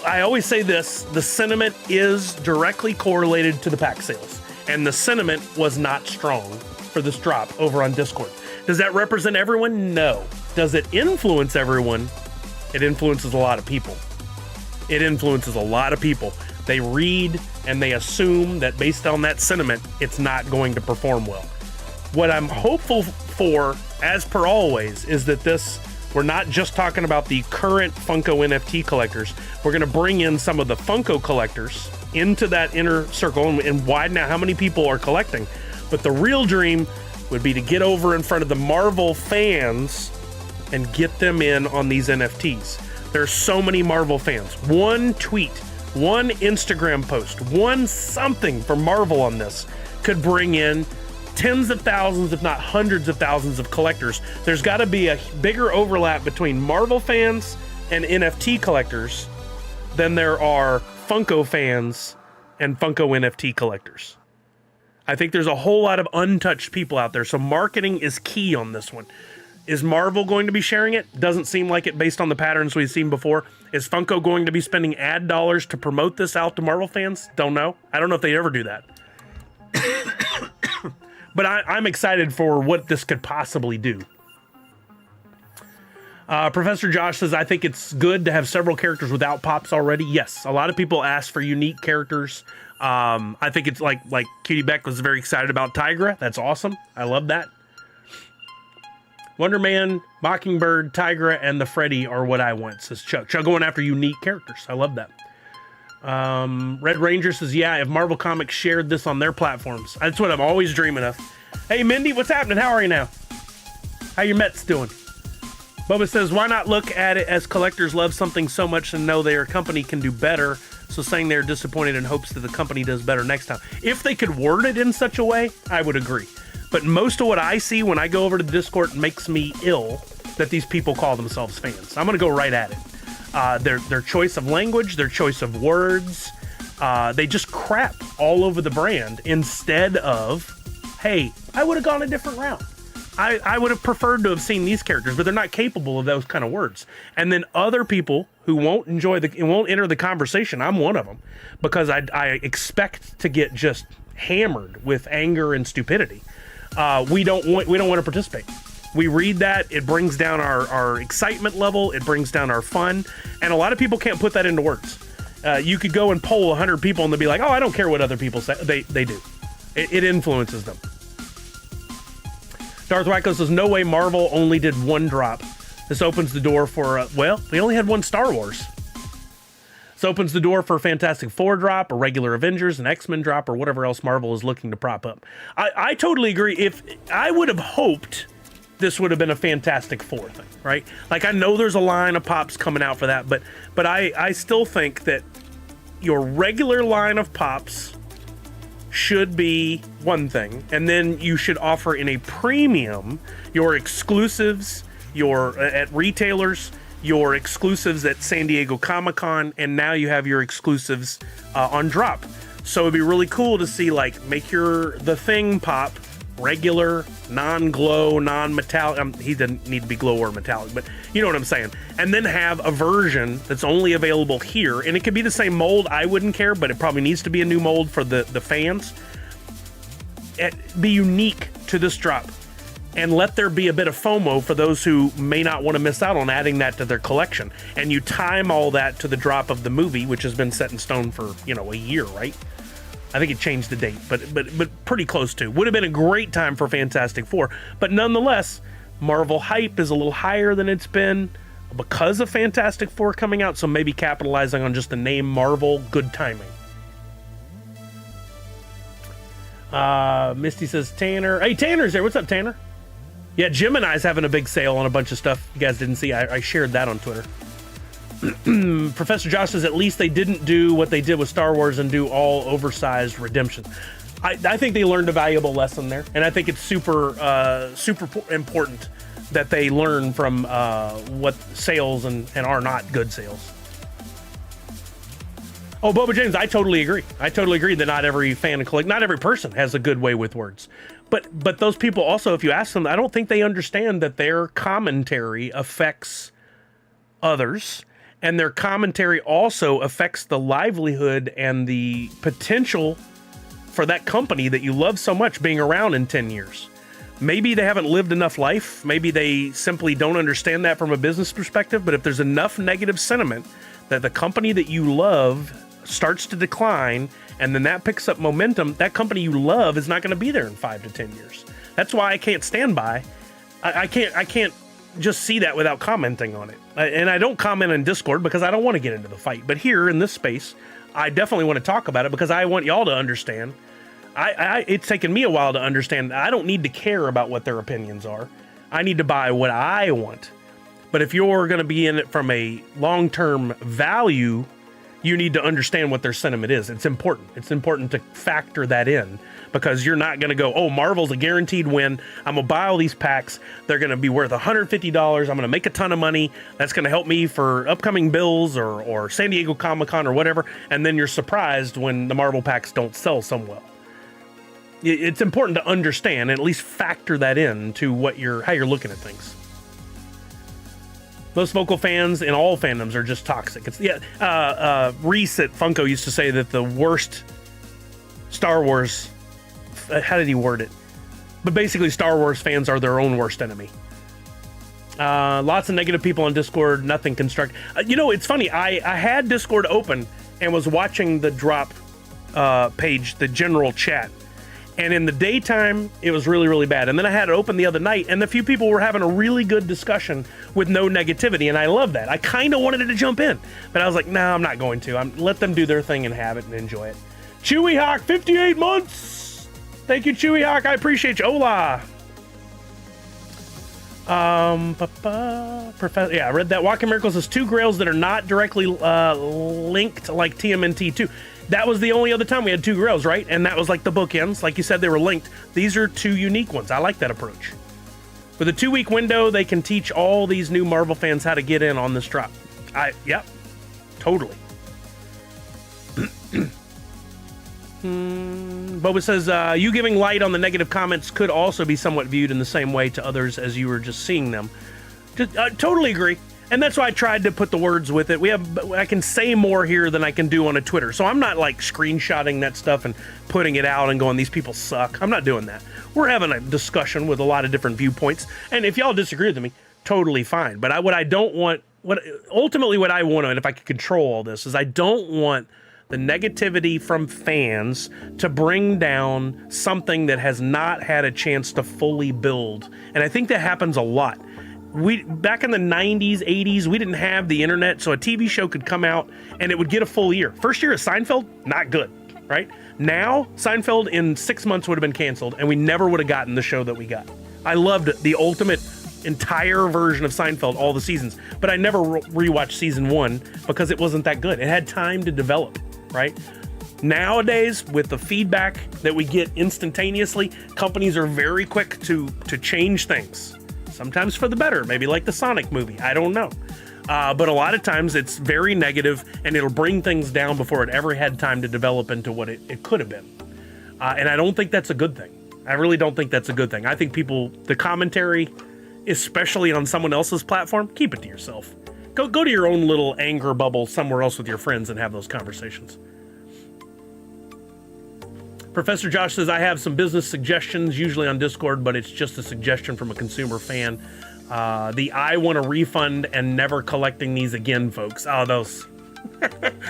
I always say this, the sentiment is directly correlated to the pack sales. And the sentiment was not strong for this drop over on Discord. Does that represent everyone? No. Does it influence everyone? It influences a lot of people. It influences a lot of people. They read and they assume that based on that sentiment, it's not going to perform well. What I'm hopeful for, as per always, is that we're not just talking about the current Funko NFT collectors. We're going to bring in some of the Funko collectors into that inner circle and widen out how many people are collecting. But the real dream would be to get over in front of the Marvel fans and get them in on these NFTs. There's so many Marvel fans. One tweet, one Instagram post, one something for Marvel on this could bring in tens of thousands, if not hundreds of thousands of collectors. There's got to be a bigger overlap between Marvel fans and NFT collectors than there are Funko fans and Funko NFT collectors. I think there's a whole lot of untouched people out there, so marketing is key on this one. Is Marvel going to be sharing it? Doesn't seem like it based on the patterns we've seen before. Is Funko going to be spending ad dollars to promote this out to Marvel fans? Don't know. I don't know if they ever do that. But I'm excited for what this could possibly do. Professor Josh says, I think it's good to have several characters without pops already. Yes, a lot of people ask for unique characters. I think it's like Cutie Beck was very excited about Tigra. That's awesome. I love that. Wonder Man, Mockingbird, Tigra, and the Freddy are what I want, says Chuck. Chuck going after unique characters. I love that. Red Ranger says, yeah, if Marvel Comics shared this on their platforms. That's what I'm always dreaming of. Hey, Mindy, what's happening? How are you now? How your Mets doing? Bubba says, why not look at it as collectors love something so much and know their company can do better, so saying they're disappointed in hopes that the company does better next time. If they could word it in such a way, I would agree. But most of what I see when I go over to the Discord makes me ill that these people call themselves fans. I'm going to go right at it. Their choice of language, their choice of words, they just crap all over the brand instead of, hey, I would have gone a different route. I would have preferred to have seen these characters, but they're not capable of those kind of words. And then other people who won't enter the conversation, I'm one of them, because I expect to get just hammered with anger and stupidity. We don't want to participate. We read that, it brings down our excitement level, it brings down our fun, and a lot of people can't put that into words. You could go and poll 100 people and they'll be like, oh, I don't care what other people say. They do. It influences them. Darth Wacko says, no way Marvel only did one drop. This opens the door for, well, we only had one Star Wars. This opens the door for a Fantastic Four drop, a regular Avengers, an X-Men drop, or whatever else Marvel is looking to prop up. I totally agree. If I would have hoped this would have been a Fantastic Four thing, right? Like, I know there's a line of pops coming out for that, but I still think that your regular line of pops should be one thing, and then you should offer in a premium your exclusives, your at retailers, your exclusives at San Diego Comic-Con, and now you have your exclusives on Droppp. So it'd be really cool to see, like, make the thing pop regular, non-glow, non-metallic. He doesn't need to be glow or metallic, but you know what I'm saying. And then have a version that's only available here, and it could be the same mold. I wouldn't care, but it probably needs to be a new mold for the fans. Be unique to this drop, and let there be a bit of FOMO for those who may not want to miss out on adding that to their collection. And you time all that to the drop of the movie, which has been set in stone for, you know, a year, right? I think it changed the date, but pretty close to. Would have been a great time for Fantastic Four, but nonetheless, Marvel hype is a little higher than it's been because of Fantastic Four coming out, so maybe capitalizing on just the name Marvel, good timing. Misty says Tanner. Hey, Tanner's there. What's up, Tanner? Yeah, Gemini's having a big sale on a bunch of stuff you guys didn't see. I shared that on Twitter. Professor Josh says at least they didn't do what they did with Star Wars and do all oversized redemptions. I think they learned a valuable lesson there, and I think it's super important that they learn from what sales and are not good sales. Oh, Boba James, I totally agree. I totally agree that not every fan and not every person has a good way with words. But those people also, if you ask them, I don't think they understand that their commentary affects others. And their commentary also affects the livelihood and the potential for that company that you love so much being around in 10 years. Maybe they haven't lived enough life. Maybe they simply don't understand that from a business perspective. But if there's enough negative sentiment that the company that you love starts to decline, and then that picks up momentum, that company you love is not going to be there in 5 to 10 years. That's why I can't stand by. I can't just see that without commenting on it. And I don't comment in Discord because I don't want to get into the fight. But here in this space, I definitely want to talk about it because I want y'all to understand. It's taken me a while to understand. I don't need to care about what their opinions are. I need to buy what I want. But if you're going to be in it from a long-term value, you need to understand what their sentiment is. It's important. It's important to factor that in because you're not going to go, oh, Marvel's a guaranteed win. I'm going to buy all these packs. They're going to be worth $150. I'm going to make a ton of money. That's going to help me for upcoming bills or San Diego Comic-Con or whatever. And then you're surprised when the Marvel packs don't sell so well. It's important to understand and at least factor that in to how you're looking at things. Most vocal fans in all fandoms are just toxic. Reese at Funko used to say that the worst Star Wars, how did he word it? But basically Star Wars fans are their own worst enemy. Lots of negative people on Discord, nothing constructive. It's funny. I had Discord open and was watching the Droppp page, the general chat. And in the daytime, it was really, really bad. And then I had it open the other night, and a few people were having a really good discussion with no negativity, and I love that. I kind of wanted to jump in, but I was like, no, I'm not going to. Let them do their thing and have it and enjoy it. Chewy Hawk, 58 months! Thank you, Chewy Hawk. I appreciate you. Hola! I read that. Walking Miracles has 2 grails that are not directly linked like TMNT 2. That was the only other time we had 2 grails, right? And that was like the bookends. Like you said, they were linked. These are 2 unique ones. I like that approach. With a 2-week window, they can teach all these new Marvel fans how to get in on this drop. Yep, totally. Boba says, you giving light on the negative comments could also be somewhat viewed in the same way to others as you were just seeing them. Totally agree. And that's why I tried to put the words with it. I can say more here than I can do on a Twitter. So I'm not like screenshotting that stuff and putting it out and going, these people suck. I'm not doing that. We're having a discussion with a lot of different viewpoints. And if y'all disagree with me, totally fine. But what I want, and if I could control all this, is I don't want the negativity from fans to bring down something that has not had a chance to fully build. And I think that happens a lot. Back in the 90s, 80s, we didn't have the internet, so a TV show could come out and it would get a full year. First year of Seinfeld, not good, right? Now, Seinfeld in 6 months would have been canceled, and we never would have gotten the show that we got. I loved the ultimate entire version of Seinfeld, all the seasons, but I never rewatched season 1 because it wasn't that good. It had time to develop, right? Nowadays, with the feedback that we get instantaneously, companies are very quick to change things. Sometimes for the better, maybe like the Sonic movie. I don't know. But a lot of times it's very negative, and it'll bring things down before it ever had time to develop into what it could have been. And I don't think that's a good thing. I really don't think that's a good thing. I think the commentary, especially on someone else's platform, keep it to yourself. Go to your own little anger bubble somewhere else with your friends and have those conversations. Professor Josh says, I have some business suggestions, usually on Discord, but it's just a suggestion from a consumer fan. I want a refund and never collecting these again, folks. Oh, those.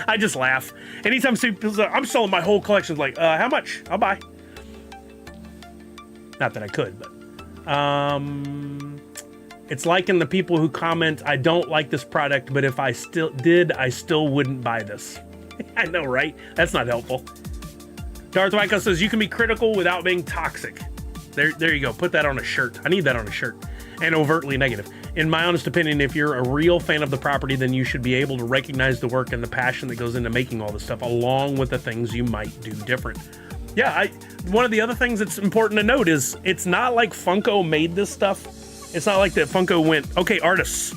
I just laugh. Anytime people say, I'm selling my whole collection, like, how much? I'll buy. Not that I could, but. It's like in the people who comment, I don't like this product, but if I still did, I still wouldn't buy this. I know, right? That's not helpful. Darth Wyko says, you can be critical without being toxic. There you go. Put that on a shirt. I need that on a shirt. And overtly negative. In my honest opinion, if you're a real fan of the property, then you should be able to recognize the work and the passion that goes into making all this stuff, along with the things you might do different. Yeah, one of the other things that's important to note is it's not like Funko made this stuff. It's not like that Funko went, okay, artists,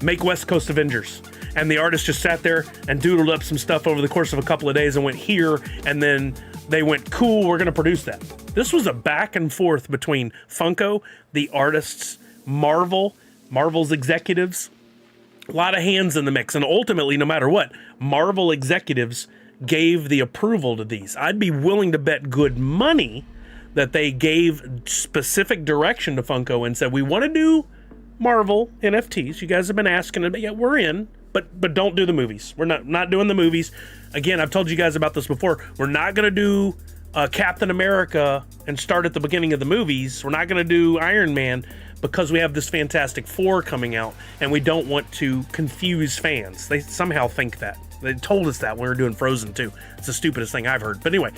make West Coast Avengers. And the artist just sat there and doodled up some stuff over the course of a couple of days and went here, and then they went, cool, we're going to produce that. This was a back and forth between Funko, the artists, Marvel's executives, a lot of hands in the mix. And ultimately, no matter what, Marvel executives gave the approval to these. I'd be willing to bet good money that they gave specific direction to Funko and said, we want to do Marvel NFTs. You guys have been asking, yeah, we're in, but don't do the movies. We're not doing the movies. Again, I've told you guys about this before. We're not going to do Captain America and start at the beginning of the movies. We're not going to do Iron Man because we have this Fantastic Four coming out, and we don't want to confuse fans. They somehow think that. They told us that when we were doing Frozen 2. It's the stupidest thing I've heard. But anyway,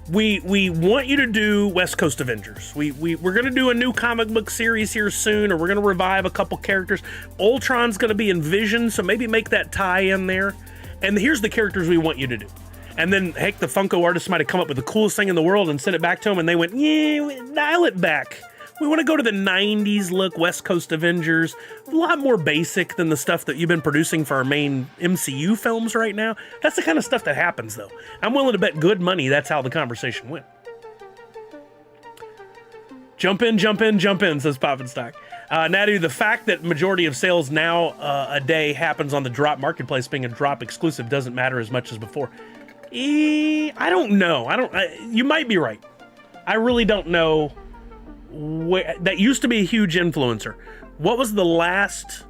we want you to do West Coast Avengers. We're going to do a new comic book series here soon, or we're going to revive a couple characters. Ultron's going to be in Vision, so maybe make that tie in there. And here's the characters we want you to do. And then, heck, the Funko artists might have come up with the coolest thing in the world and sent it back to them, and they went, yeah, dial it back. We want to go to the 90s look, West Coast Avengers. A lot more basic than the stuff that you've been producing for our main MCU films right now. That's the kind of stuff that happens, though. I'm willing to bet good money that's how the conversation went. Jump in, says Poppinstock. Natty, the fact that majority of sales now a day happens on the Droppp marketplace, being a Droppp exclusive, doesn't matter as much as before. I don't know. You might be right. I really don't know. That used to be a huge influencer. What was the last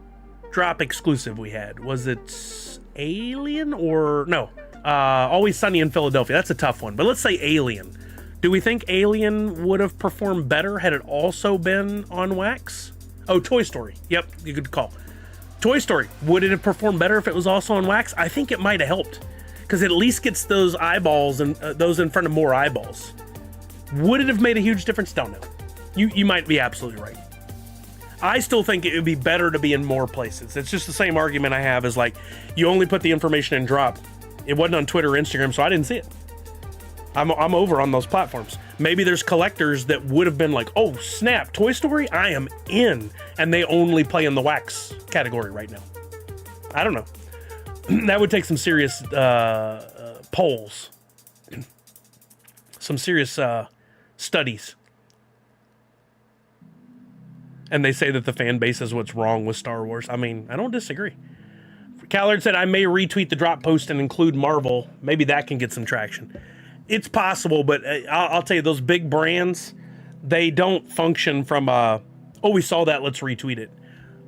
Droppp exclusive we had? Was it Alien or no? Always Sunny in Philadelphia. That's a tough one. But let's say Alien. Do we think Alien would have performed better had it also been on wax? Oh, Toy Story. Yep, you could call. Toy Story. Would it have performed better if it was also on wax? I think it might have helped, because it at least gets those eyeballs and those in front of more eyeballs. Would it have made a huge difference? Don't know. You might be absolutely right. I still think it would be better to be in more places. It's just the same argument I have as like, you only put the information in Droppp. It wasn't on Twitter or Instagram, so I didn't see it. I'm over on those platforms. Maybe there's collectors that would have been like, oh snap, Toy Story, I am in, and they only play in the wax category right now. I don't know. That would take some serious polls, some serious studies. And they say that the fan base is what's wrong with Star Wars. I mean, I don't disagree. Callard said, I may retweet the Droppp post and include Marvel. Maybe that can get some traction. It's possible, but I'll tell you, those big brands, they don't function from, oh, we saw that, let's retweet it.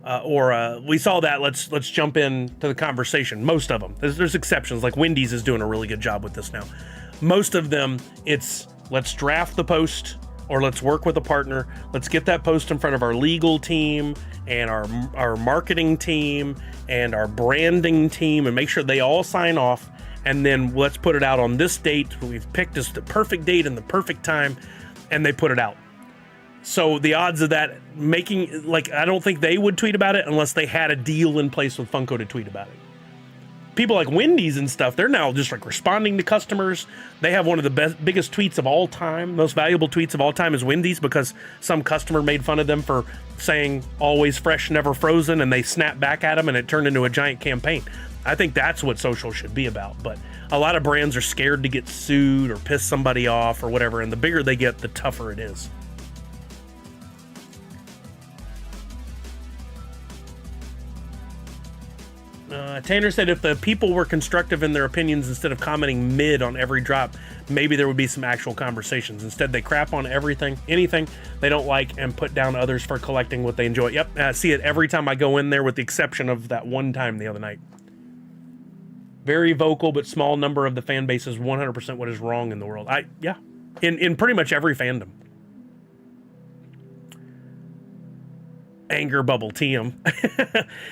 Or we saw that, let's jump into the conversation. Most of them. There's exceptions, like Wendy's is doing a really good job with this now. Most of them, it's let's draft the post, or let's work with a partner. Let's get that post in front of our legal team and our marketing team and our branding team and make sure they all sign off. And then let's put it out on this date. We've picked the perfect date and the perfect time, and they put it out. So the odds of that making, like, I don't think they would tweet about it unless they had a deal in place with Funko to tweet about it. people like Wendy's and stuff, they're now just like responding to customers. They have one of the biggest tweets of all time, most valuable tweets of all time is Wendy's, because some customer made fun of them for saying always fresh, never frozen, and they snapped back at them and it turned into a giant campaign. I think that's what social should be about. But a lot of brands are scared to get sued or piss somebody off or whatever, and the bigger they get, the tougher it is. Tanner said if the people were constructive in their opinions instead of commenting mid on every drop, maybe there would be some actual conversations. Instead, they crap on anything they don't like, and put down others for collecting what they enjoy. Yep, I see it every time I go in there, with the exception of that one time the other night. Very vocal, but small number of the fan base is 100% what is wrong in the world. Yeah, in pretty much every fandom. Anger bubble TM.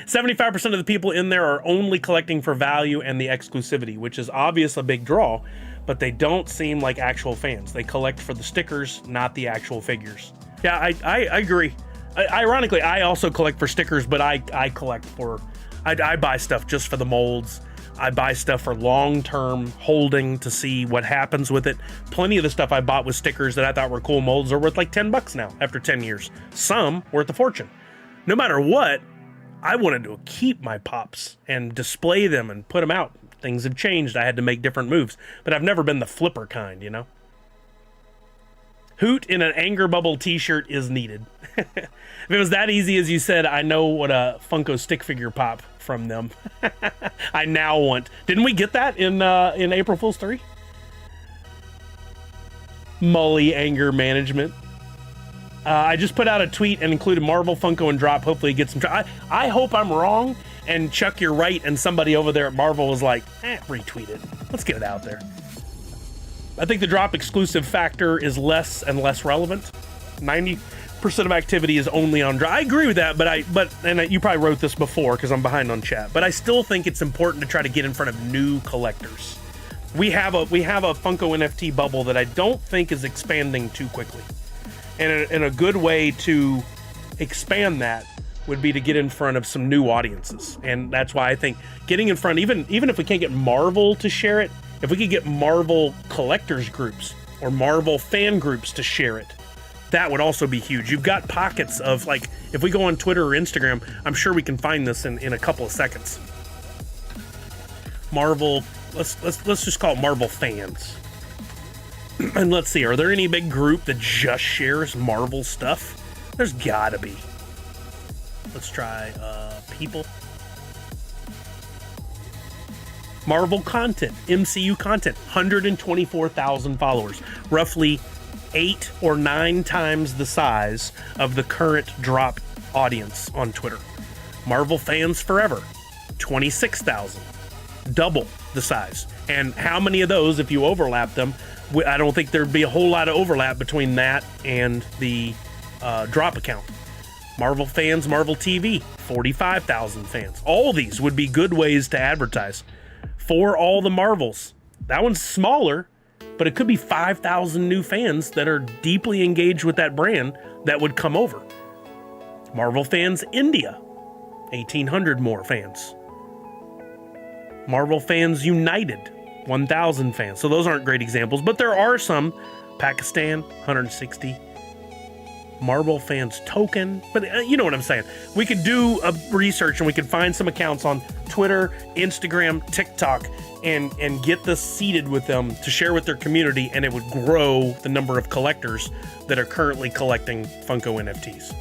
75% of the people in there are only collecting for value and the exclusivity, which is obvious a big draw, but they don't seem like actual fans. They collect for the stickers, not the actual figures. Yeah, I agree. Ironically, I also collect for stickers, but I collect for, I buy stuff just for the molds. I buy stuff for long-term holding to see what happens with it. Plenty of the stuff I bought with stickers that I thought were cool molds are worth like $10 now after 10 years. Some worth a fortune. No matter what, I wanted to keep my pops and display them and put them out. Things have changed. I had to make different moves, but I've never been the flipper kind, you know? Hoot in an anger bubble t-shirt is needed. If it was that easy as you said, I know what a Funko stick figure pop from them. I now want. Didn't we get that in April Fool's 3? Mully anger management. I just put out a tweet and included Marvel, Funko, and Droppp. Hopefully it gets some I hope I'm wrong, and Chuck, you're right, and somebody over there at Marvel was like, retweet it. Let's get it out there. I think the Droppp exclusive factor is less and less relevant. 90% of activity is only on Droppp. I agree with that, but you probably wrote this before because I'm behind on chat, but I still think it's important to try to get in front of new collectors. We have a Funko NFT bubble that I don't think is expanding too quickly. And a good way to expand that would be to get in front of some new audiences. And that's why I think getting in front, even if we can't get Marvel to share it, if we could get Marvel collectors groups or Marvel fan groups to share it, that would also be huge. You've got pockets of, like, if we go on Twitter or Instagram, I'm sure we can find this in a couple of seconds. Marvel, let's just call it Marvel fans. And let's see, are there any big group that just shares Marvel stuff? There's gotta be. Let's try people. Marvel content, MCU content, 124,000 followers, roughly 8 or 9 times the size of the current Droppp audience on Twitter. Marvel fans forever, 26,000, double the size. And how many of those, if you overlap them, I don't think there'd be a whole lot of overlap between that and the Droppp account. Marvel fans, Marvel TV, 45,000 fans. All these would be good ways to advertise for all the Marvels. That one's smaller, but it could be 5,000 new fans that are deeply engaged with that brand that would come over. Marvel fans India, 1,800 more fans. Marvel fans United, 1,000 fans. So those aren't great examples, but there are some. Pakistan, 160. Marvel fans token, but you know what I'm saying. We could do a research and we could find some accounts on Twitter, Instagram, TikTok, and get this seeded with them to share with their community, and it would grow the number of collectors that are currently collecting Funko NFTs.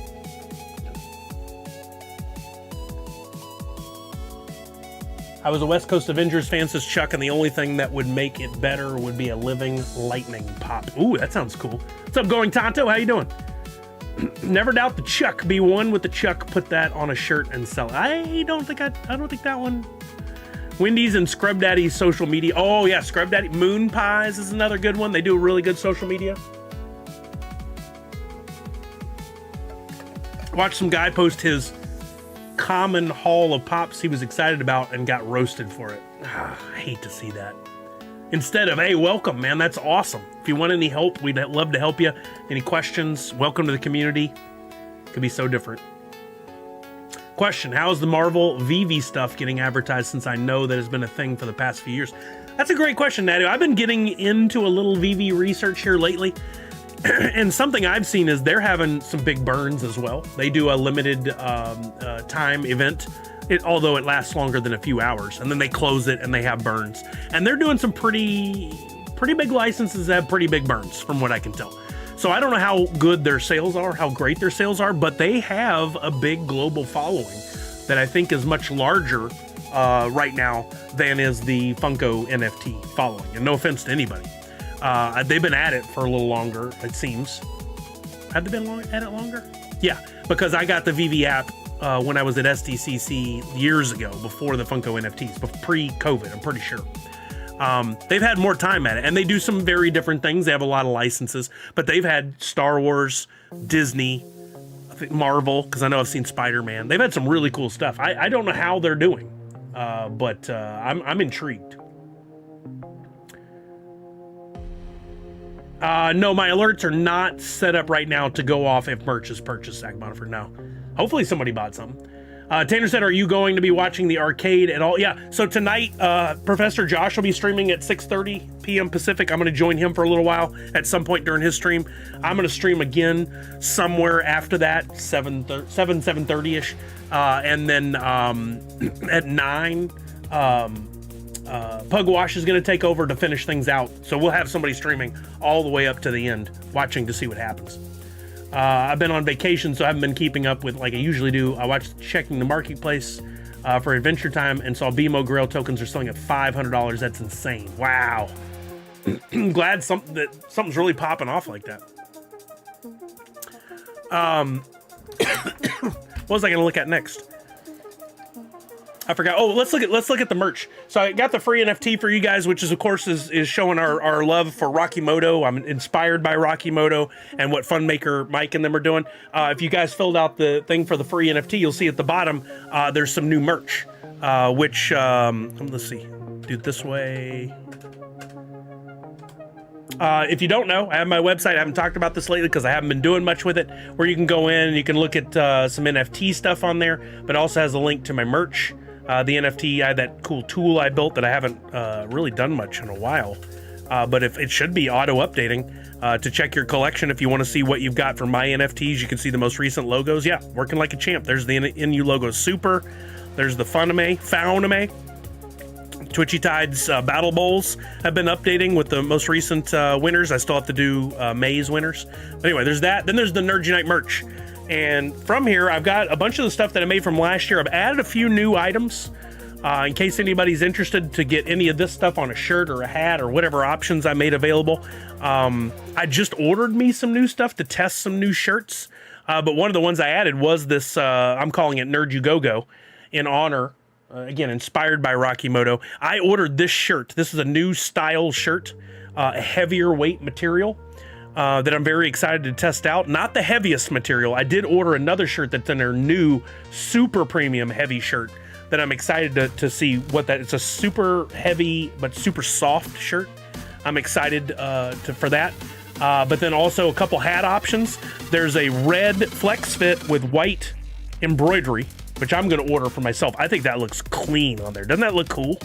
I was a West Coast Avengers fan, says Chuck, and the only thing that would make it better would be a living lightning pop. Ooh, that sounds cool. What's up, Going Tonto? How you doing? Never doubt the Chuck. Be one with the Chuck. Put that on a shirt and sell it. I don't think that one. Wendy's and Scrub Daddy's social media. Oh yeah, Scrub Daddy. Moon Pies is another good one. They do really good social media. Watched some guy post his common haul of pops he was excited about and got roasted for it. I hate to see that. Instead of, hey, welcome, man, that's awesome. If you want any help, we'd love to help you. Any questions, welcome to the community. Could be so different. Question: how is the Marvel VV stuff getting advertised since I know that has been a thing for the past few years? That's a great question, Nadu. I've been getting into a little VV research here lately, and something I've seen is they're having some big burns as well. They do a limited time event, although it lasts longer than a few hours, and then they close it and they have burns. And they're doing some pretty big licenses that have pretty big burns, from what I can tell. So I don't know how good their sales are, how great their sales are, but they have a big global following that I think is much larger right now than is the Funko NFT following. And no offense to anybody. They've been at it for a little longer, it seems. Have they been at it longer? Yeah, because I got the VV app when I was at SDCC years ago, before the Funko NFTs, but pre-COVID, I'm pretty sure. They've had more time at it, and they do some very different things. They have a lot of licenses, but they've had Star Wars, Disney, I think Marvel, because I know I've seen Spider-Man. They've had some really cool stuff. I don't know how they're doing, but I'm intrigued. No, my alerts are not set up right now to go off if merch is purchased, Zach Boniford. No. Hopefully somebody bought something. Tanner said, are you going to be watching the arcade at all? Yeah, so tonight, Professor Josh will be streaming at 6:30 p.m. Pacific. I'm going to join him for a little while at some point during his stream. I'm going to stream again somewhere after that, 7:30-ish. And then at 9, Pugwash is going to take over to finish things out. So we'll have somebody streaming all the way up to the end, watching to see what happens. I've been on vacation, so I haven't been keeping up with like I usually do. I watched checking the marketplace for Adventure Time and saw BMO Grail tokens are selling at $500. That's insane. Wow. I'm glad something's really popping off like that. What was I going to look at next? I forgot. Oh, let's look at the merch. So I got the free NFT for you guys, which is of course is showing our love for Rockymoto. I'm inspired by Rockymoto and what Funmaker Mike and them are doing. If you guys filled out the thing for the free NFT, you'll see at the bottom there's some new merch. Which let's see, do it this way. If you don't know, I have my website. I haven't talked about this lately because I haven't been doing much with it, where you can go in and you can look at some NFT stuff on there, but it also has a link to my merch. The NFT, I had that cool tool I built that I haven't really done much in a while. But if it should be auto-updating to check your collection if you want to see what you've got for my NFTs. You can see the most recent logos. Yeah, working like a champ. There's the NU logo Super. There's the Fauname. Twitchy Tide's Battle Bowls have been updating with the most recent winners. I still have to do May's winners. Anyway, there's that. Then there's the Nerd Unite merch. And from here, I've got a bunch of the stuff that I made from last year. I've added a few new items in case anybody's interested to get any of this stuff on a shirt or a hat or whatever options I made available. I just ordered me some new stuff to test some new shirts. But one of the ones I added was this, I'm calling it Nerd You Go in honor. Again, inspired by Rockymoto. I ordered this shirt. This is a new style shirt, a heavier weight material. That I'm very excited to test out. Not the heaviest material. I did order another shirt that's in their new super premium heavy shirt that I'm excited to see what that. It's a super heavy but super soft shirt. I'm excited for that. But then also a couple hat options. There's a red flex fit with white embroidery, which I'm going to order for myself. I think that looks clean on there. Doesn't that look cool?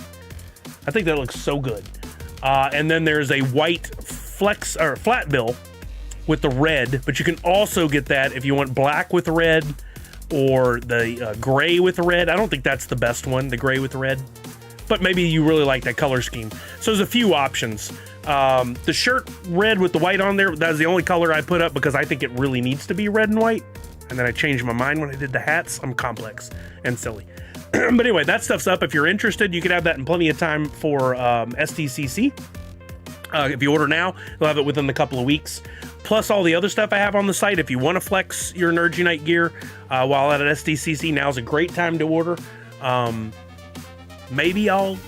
I think that looks so good. And then there's a white flex or flat bill with the red, but you can also get that if you want black with red or the gray with red. I don't think that's the best one, the gray with red, but maybe you really like that color scheme. So there's a few options. The shirt red with the white on there, that's the only color I put up because I think it really needs to be red and white. And then I changed my mind when I did the hats. I'm complex and silly. But anyway, that stuff's up. If you're interested, you can have that in plenty of time for SDCC. If you order now, you'll have it within a couple of weeks. Plus all the other stuff I have on the site. If you want to flex your Nerd Unite gear while at SDCC, now's a great time to order. Maybe I'm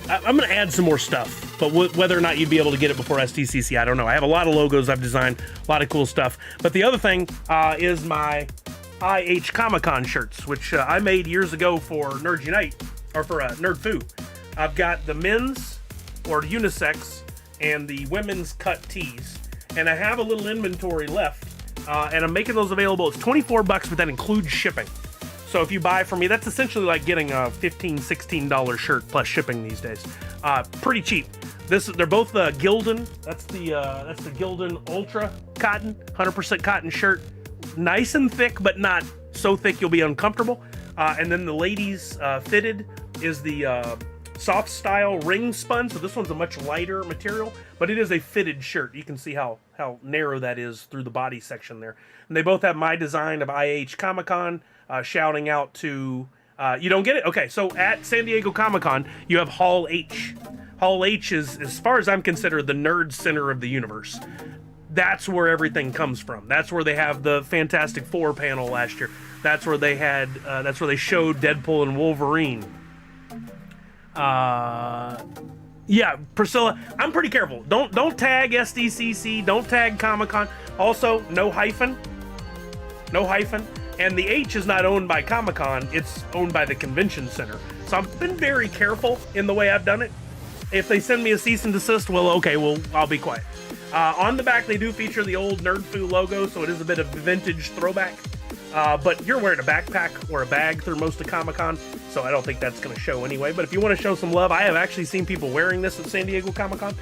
going to add some more stuff, but whether or not you'd be able to get it before SDCC, I don't know. I have a lot of logos I've designed, a lot of cool stuff. But the other thing is my IH Comic-Con shirts, which I made years ago for Nerd Unite, or for Nerd Foo. I've got the men's or unisex and the women's cut tees, and I have a little inventory left, and I'm making those available. It's $24, but that includes shipping. So if you buy from me, that's essentially like getting a $15, $16 shirt plus shipping these days. Pretty cheap. They're both Gildan. That's the Gildan Ultra Cotton, 100% cotton shirt. Nice and thick, but not so thick you'll be uncomfortable. And then the ladies fitted is the soft style ring spun. So this one's a much lighter material, but it is a fitted shirt. You can see how narrow that is through the body section there. And they both have my design of IH Comic-Con. Shouting out to, you don't get it? Okay, so at San Diego Comic-Con, you have Hall H. Hall H is, as far as I'm considered, the nerd center of the universe. That's where everything comes from. That's where they have the Fantastic Four panel last year. That's where they had, that's where they showed Deadpool and Wolverine. Yeah, Priscilla, I'm pretty careful. Don't tag SDCC, don't tag Comic-Con. Also, no hyphen. No hyphen. And the H is not owned by Comic-Con, it's owned by the Convention Center. So I've been very careful in the way I've done it. If they send me a cease and desist, well, okay, well, I'll be quiet. On the back, they do feature the old NerdFoo logo, so it is a bit of vintage throwback. But you're wearing a backpack or a bag through most of Comic-Con, so I don't think that's going to show anyway. But if you want to show some love, I have actually seen people wearing this at San Diego Comic-Con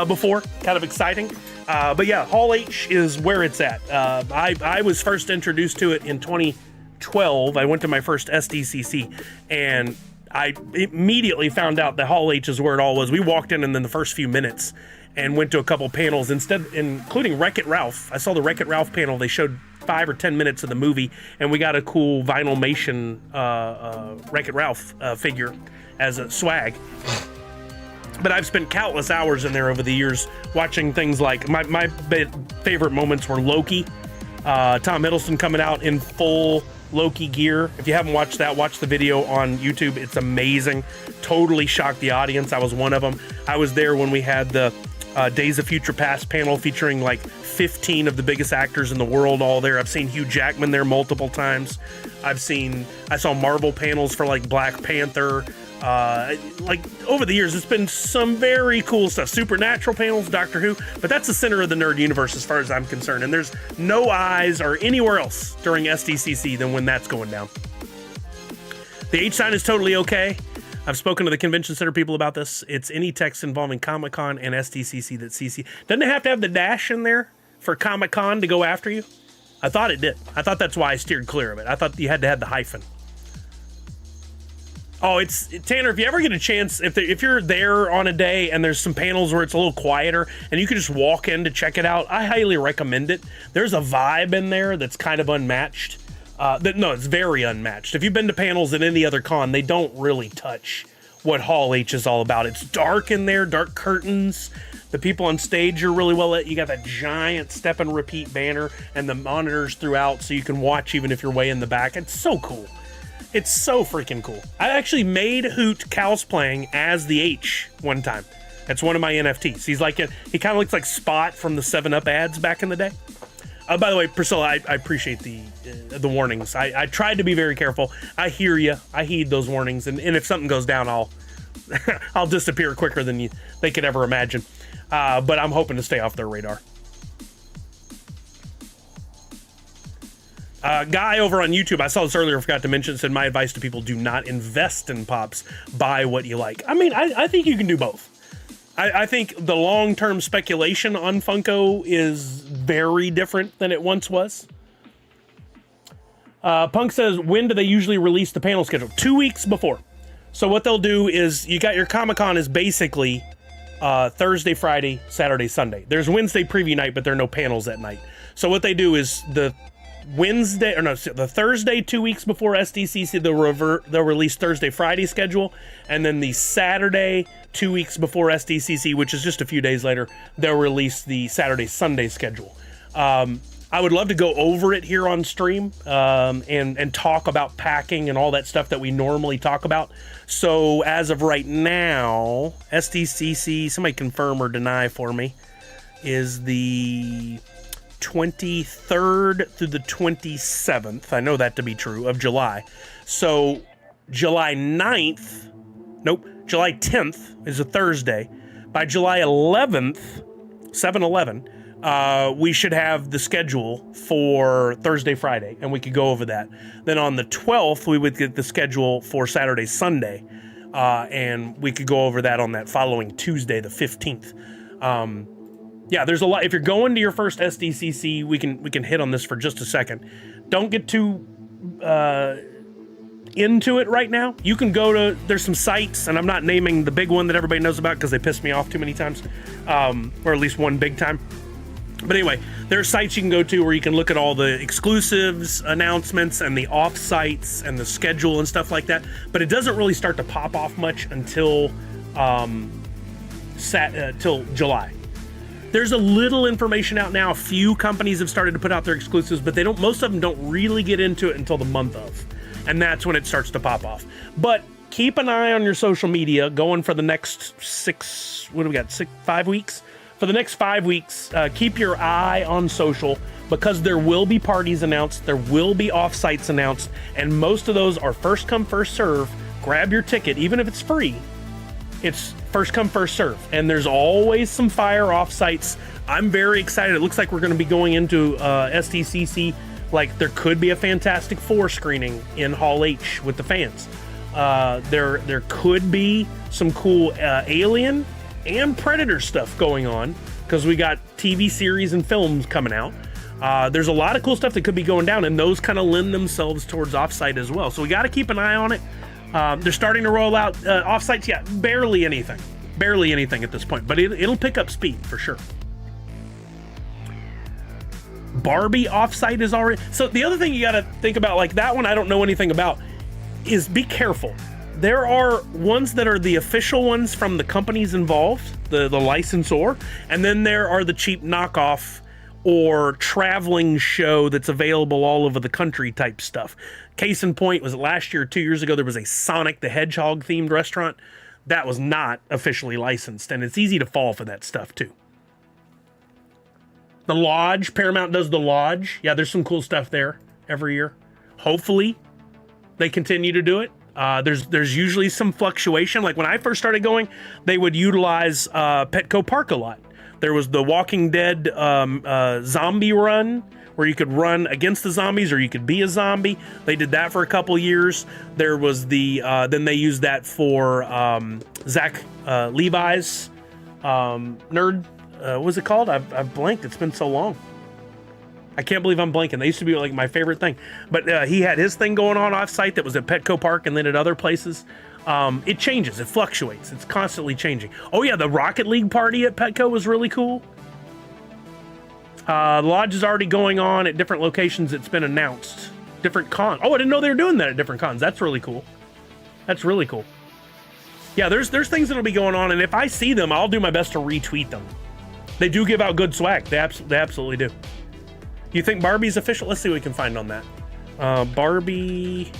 before. Kind of exciting. But yeah, Hall H is where it's at. I was first introduced to it in 2012. I went to my first SDCC, and I immediately found out that Hall H is where it all was. We walked in, and then the first few minutes, and went to a couple panels, including Wreck-It Ralph. I saw the Wreck-It Ralph panel. They showed 5 or 10 minutes of the movie, and we got a cool Vinylmation Wreck-It Ralph figure as a swag. But I've spent countless hours in there over the years watching things like, my favorite moments were Loki. Tom Hiddleston coming out in full Loki gear. If you haven't watched that, watch the video on YouTube. It's amazing. Totally shocked the audience. I was one of them. I was there when we had the Days of Future Past panel featuring like 15 of the biggest actors in the world all there. I've seen Hugh Jackman there multiple times. I saw Marvel panels for like Black Panther. Like over the years, it's been some very cool stuff. Supernatural panels, Doctor Who, but that's the center of the nerd universe as far as I'm concerned. And there's no eyes or anywhere else during SDCC than when that's going down. The H sign is totally okay. I've spoken to the Convention Center people about this. It's any text involving Comic-Con and SDCC that CC. Doesn't it have to have the dash in there for Comic-Con to go after you? I thought it did. I thought that's why I steered clear of it. I thought you had to have the hyphen. Oh, Tanner, if you ever get a chance, if you're there on a day and there's some panels where it's a little quieter and you can just walk in to check it out, I highly recommend it. There's a vibe in there that's kind of unmatched. No, it's very unmatched. If you've been to panels at any other con, they don't really touch what Hall H is all about. It's dark in there, dark curtains. The people on stage are really well lit. You got that giant step and repeat banner and the monitors throughout so you can watch even if you're way in the back. It's so cool. It's so freaking cool. I actually made Hoot cosplaying as the H one time. That's one of my NFTs. He kind of looks like Spot from the 7-Up ads back in the day. By the way, Priscilla, I appreciate the warnings. I tried to be very careful. I hear you. I heed those warnings, and if something goes down, I'll disappear quicker than they could ever imagine. But I'm hoping to stay off their radar. Guy over on YouTube, I saw this earlier, forgot to mention, said my advice to people: do not invest in pops. Buy what you like. I mean, I think you can do both. I think the long-term speculation on Funko is very different than it once was. Punk says, when do they usually release the panel schedule? 2 weeks before. So what they'll do is, you got your Comic-Con is basically Thursday, Friday, Saturday, Sunday. There's Wednesday preview night, but there are no panels that night. So what they do is the Thursday 2 weeks before SDCC, they'll release Thursday, Friday schedule, and then the Saturday 2 weeks before SDCC, which is just a few days later, they'll release the Saturday, Sunday schedule. I would love to go over it here on stream and talk about packing and all that stuff that we normally talk about. So as of right now, SDCC, somebody confirm or deny for me, is the 23rd through the 27th. I know that to be true, of July. So July 10th is a Thursday. By July 11th, 7/11, we should have the schedule for Thursday, Friday, and we could go over that. Then on the 12th, we would get the schedule for Saturday, Sunday, and we could go over that on that following Tuesday, the 15th. Yeah, there's a lot. If you're going to your first SDCC, we can hit on this for just a second. Don't get too into it right now. You can go to, there's some sites, and I'm not naming the big one that everybody knows about because they pissed me off too many times, or at least one big time. But anyway, there are sites you can go to where you can look at all the exclusives, announcements, and the off sites and the schedule and stuff like that. But it doesn't really start to pop off much until till July. There's a little information out now. A few companies have started to put out their exclusives, but most of them don't really get into it until the month of. And that's when it starts to pop off. But keep an eye on your social media going for the next 5 weeks? For the next 5 weeks, keep your eye on social because there will be parties announced, there will be offsites announced, and most of those are first come, first serve. Grab your ticket, even if it's free. It's first come, first serve. And there's always some fire offsites. I'm very excited. It looks like we're going to be going into SDCC. Like there could be a Fantastic Four screening in Hall H with the fans. There could be some cool Alien and Predator stuff going on because we got TV series and films coming out. There's a lot of cool stuff that could be going down, and those kind of lend themselves towards offsite as well. So we got to keep an eye on it. They're starting to roll out offsites. Yeah, barely anything at this point, but it'll pick up speed for sure. Barbie offsite is already. So the other thing you got to think about, like that one I don't know anything about, is be careful. There are ones that are the official ones from the companies involved, the licensor, and then there are the cheap knockoff or traveling show that's available all over the country type stuff. Case in point, was it last year or 2 years ago, there was a Sonic the Hedgehog themed restaurant that was not officially licensed, and it's easy to fall for that stuff too. The Lodge, Paramount does the Lodge. Yeah, there's some cool stuff there every year. Hopefully they continue to do it. There's usually some fluctuation. Like when I first started going, they would utilize Petco Park a lot. There was the Walking Dead zombie run where you could run against the zombies or you could be a zombie. They did that for a couple years. There was the then they used that for Zach Levi's nerd. What was it called? I've blanked. It's been so long. I can't believe I'm blanking. They used to be like my favorite thing. But he had his thing going on off-site that was at Petco Park and then at other places. It changes. It fluctuates. It's constantly changing. Oh, yeah, the Rocket League party at Petco was really cool. The Lodge is already going on at different locations. It's been announced. Different cons. Oh, I didn't know they were doing that at different cons. That's really cool. That's really cool. Yeah, there's things that'll be going on, and if I see them, I'll do my best to retweet them. They do give out good swag. They absolutely do. You think Barbie's official? Let's see what we can find on that. Barbie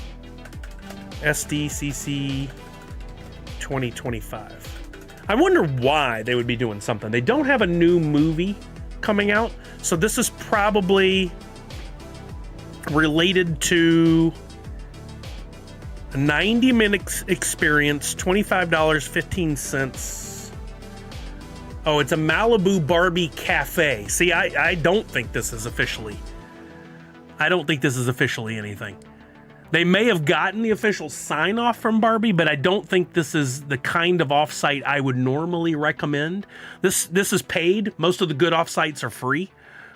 SDCC 2025. I wonder why they would be doing something. They don't have a new movie coming out, so this is probably related to a 90-minute experience, $25.15. Oh, it's a Malibu Barbie Cafe. See, I don't think this is officially. I don't think this is officially anything. They may have gotten the official sign-off from Barbie, but I don't think this is the kind of offsite I would normally recommend. This is paid. Most of the good offsites are free.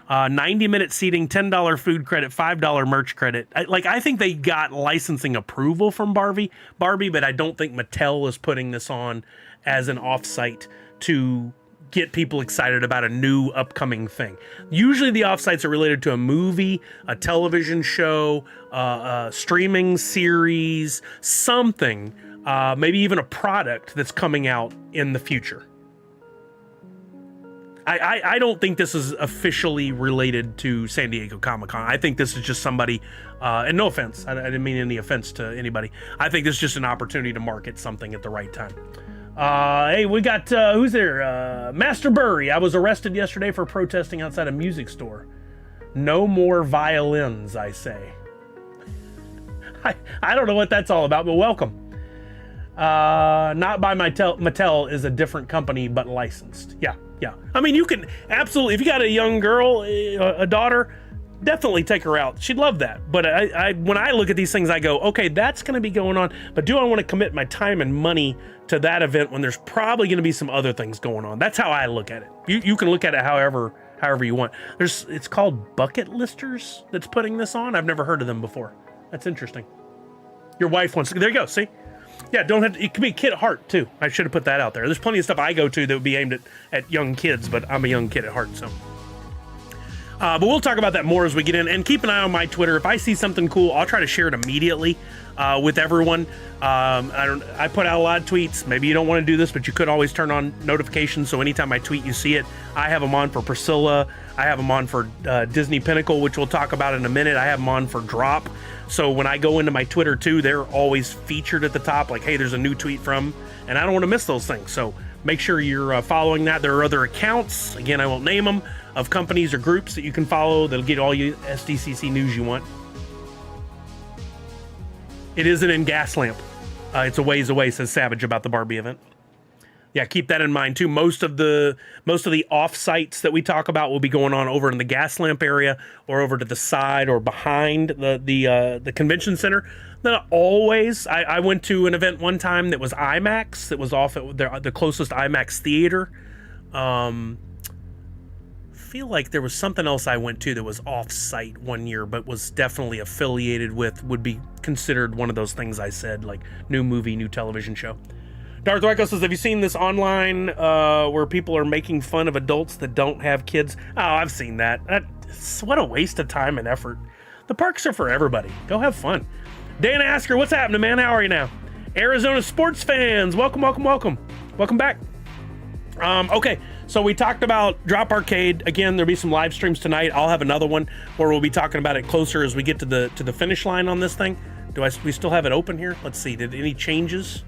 90-minute seating, $10 food credit, $5 merch credit. I think they got licensing approval from Barbie, but I don't think Mattel is putting this on as an offsite to get people excited about a new upcoming thing. Usually the offsites are related to a movie, a television show, a streaming series, something, maybe even a product that's coming out in the future. I don't think this is officially related to San Diego Comic-Con. I think this is just somebody, and no offense, I didn't mean any offense to anybody. I think this is just an opportunity to market something at the right time. Hey, we got, who's there? Master Burry. I was arrested yesterday for protesting outside a music store. No more violins, I say. I don't know what that's all about, but welcome. Not by Mattel is a different company, but licensed. Yeah. Yeah. I mean, you can absolutely, if you got a young girl, a daughter, definitely take her out. She'd love that. But when I look at these things, I go, okay, that's going to be going on. But do I want to commit my time and money to that event when there's probably going to be some other things going on? That's how I look at it. You can look at it however you want. It's called Bucket Listers that's putting this on. I've never heard of them before. That's interesting. Your wife wants to, there you go, see? Yeah, don't have to, it could be a kid at heart too. I should have put that out there. There's plenty of stuff I go to that would be aimed at young kids, but I'm a young kid at heart, so. But we'll talk about that more as we get in, and keep an eye on my Twitter. If I see something cool, I'll try to share it immediately with everyone. I put out a lot of tweets. Maybe you don't want to do this, but you could always turn on notifications, so anytime I tweet, you see it. I have them on for Priscilla. I have them on for Disney Pinnacle, which we'll talk about in a minute. I have them on for Droppp. So when I go into my Twitter too, they're always featured at the top, like, hey, there's a new tweet from, and I don't want to miss those things. So make sure you're following that. There are other accounts, again, I won't name them, of companies or groups that you can follow that'll get all you SDCC news you want. It isn't in Gaslamp. It's a ways away, says Savage about the Barbie event. Yeah, keep that in mind too. Most of the off-sites that we talk about will be going on over in the Gaslamp area or over to the side or behind the convention center. Not always. I went to an event one time that was IMAX. That was off at the closest IMAX theater. Feel like there was something else I went to that was off-site one year, but was definitely affiliated with, would be considered one of those things I said, like new movie, new television show. Darth Echo says, have you seen this online where people are making fun of adults that don't have kids? Oh, I've seen that. What a waste of time and effort. The parks are for everybody. Go have fun. Dana Asker, what's happening, man? How are you now? Arizona sports fans, welcome, welcome, welcome. Welcome back. Okay, so we talked about Droppp Arcade. Again, there'll be some live streams tonight. I'll have another one where we'll be talking about it closer as we get to the finish line on this thing. We still have it open here? Let's see, did any changes?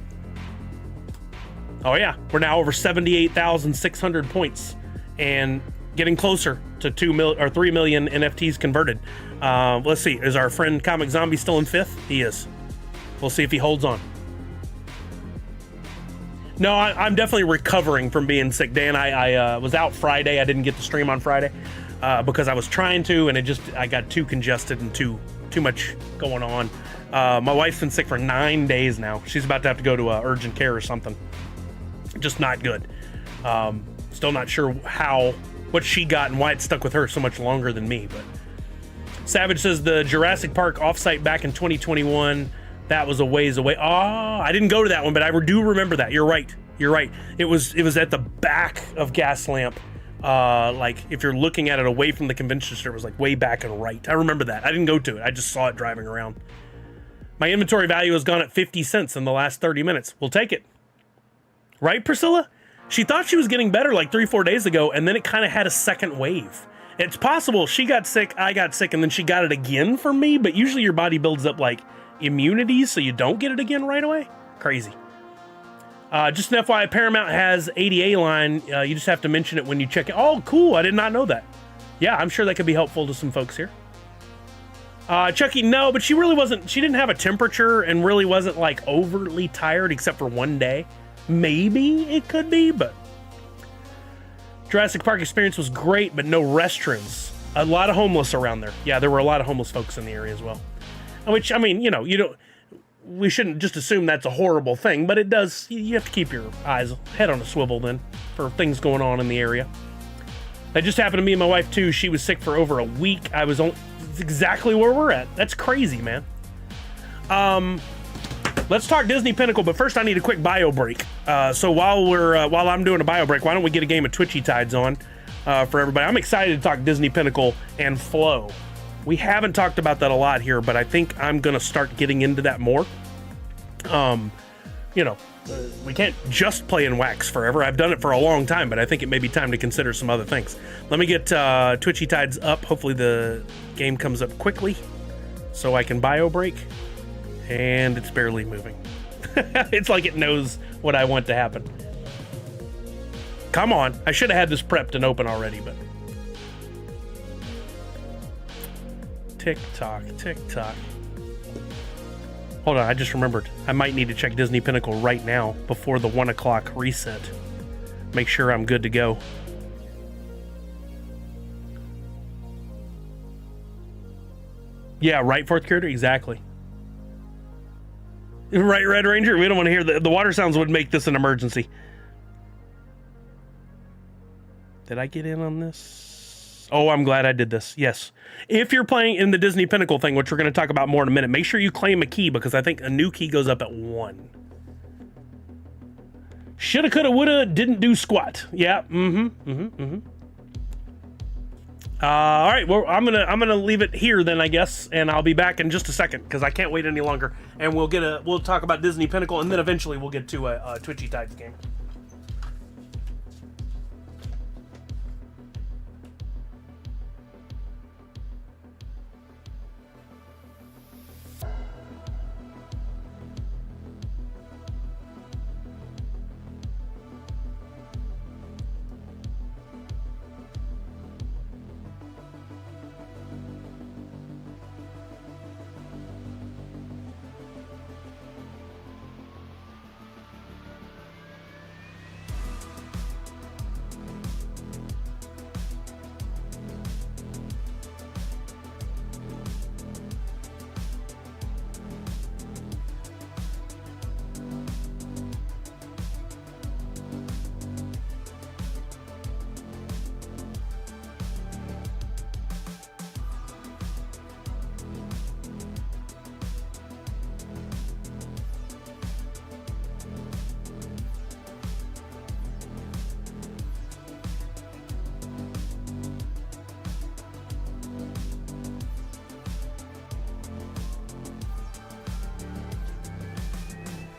Oh yeah, we're now over 78,600 points and getting closer to 3 million NFTs converted. Let's see, is our friend Comic Zombie still in 5th? He is. We'll see if he holds on. No, I'm definitely recovering from being sick, Dan. I was out Friday. I didn't get to stream on Friday because I was trying to, and I got too congested and too much going on. My wife's been sick for 9 days now. She's about to have to go to urgent care or something. Just not good. Still not sure what she got and why it stuck with her so much longer than me. But Savage says the Jurassic Park offsite back in 2021, that was a ways away. Oh, I didn't go to that one, but I do remember that. You're right. It was at the back of Gaslamp. Like if you're looking at it away from the convention center, it was like way back and right. I remember that. I didn't go to it. I just saw it driving around. My inventory value has gone at 50 cents in the last 30 minutes. We'll take it. Right, Priscilla? She thought she was getting better like 3-4 days ago, and then it kind of had a second wave. It's possible she got sick, I got sick, and then she got it again from me, but usually your body builds up like immunity so you don't get it again right away. Crazy. Just an FYI, Paramount has ADA line. You just have to mention it when you check it. Oh, cool. I did not know that. Yeah, I'm sure that could be helpful to some folks here. Chucky, no, but she didn't have a temperature and really wasn't like overtly tired except for one day. Maybe it could be, but Jurassic Park experience was great, but no restrooms. A lot of homeless around there. Yeah, there were a lot of homeless folks in the area as well. Which, I mean, we shouldn't just assume that's a horrible thing, but it does, you have to keep your head on a swivel then for things going on in the area. That just happened to me and my wife too. She was sick for over a week. It's exactly where we're at. That's crazy, man. Let's talk Disney Pinnacle, but first I need a quick bio break. So while I'm doing a bio break, why don't we get a game of Twitchy Tides on for everybody? I'm excited to talk Disney Pinnacle and Flow. We haven't talked about that a lot here, but I think I'm gonna start getting into that more. We can't just play in wax forever. I've done it for a long time, but I think it may be time to consider some other things. Let me get Twitchy Tides up. Hopefully the game comes up quickly so I can bio break. And it's barely moving. It's like it knows what I want to happen. Come on. I should have had this prepped and open already, but... Tick tock, tick tock. Hold on, I just remembered. I might need to check Disney Pinnacle right now before the 1 o'clock reset. Make sure I'm good to go. Yeah, right, fourth character, exactly. Right, Red Ranger. We don't want to hear the water sounds would make this an emergency. Did I get in on this? Oh, I'm glad I did this. Yes. If you're playing in the Disney Pinnacle thing, which we're going to talk about more in a minute, make sure you claim a key because I think a new key goes up at 1. Shoulda, coulda, woulda, didn't do squat. Yeah. All right. Well, I'm gonna leave it here then, I guess, and I'll be back in just a second because I can't wait any longer. And we'll talk about Disney Pinnacle, and then eventually we'll get to a Twitchy Tides game.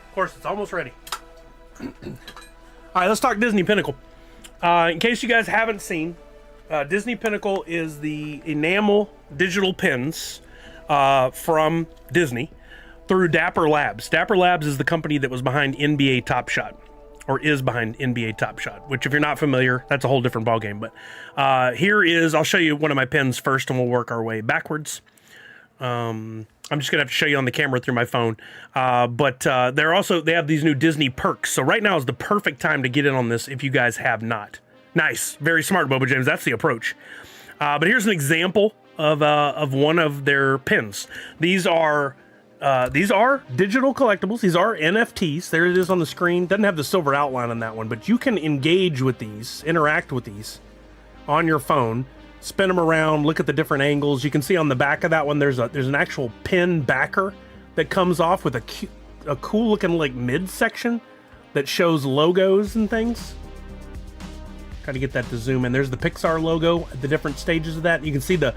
Of course, it's almost ready. All right, let's talk Disney Pinnacle. In case you guys haven't seen, Disney Pinnacle is the enamel digital pins from Disney through Dapper Labs. Dapper Labs is the company that was behind NBA Top Shot, or is behind NBA Top Shot, which if you're not familiar, that's a whole different ballgame. But I'll show you one of my pins first and we'll work our way backwards. I'm just gonna have to show you on the camera through my phone. But they have these new Disney perks. So right now is the perfect time to get in on this if you guys have not. Nice, very smart, Boba James. That's the approach. But here's an example of one of their pins. These are digital collectibles. These are NFTs. There it is on the screen. Doesn't have the silver outline on that one, but you can engage with these, interact with these on your phone. Spin them around, look at the different angles. You can see on the back of that one, there's an actual pin backer that comes off with a cool looking like midsection that shows logos and things. Try to get that to zoom in. There's the Pixar logo at the different stages of that. You can see the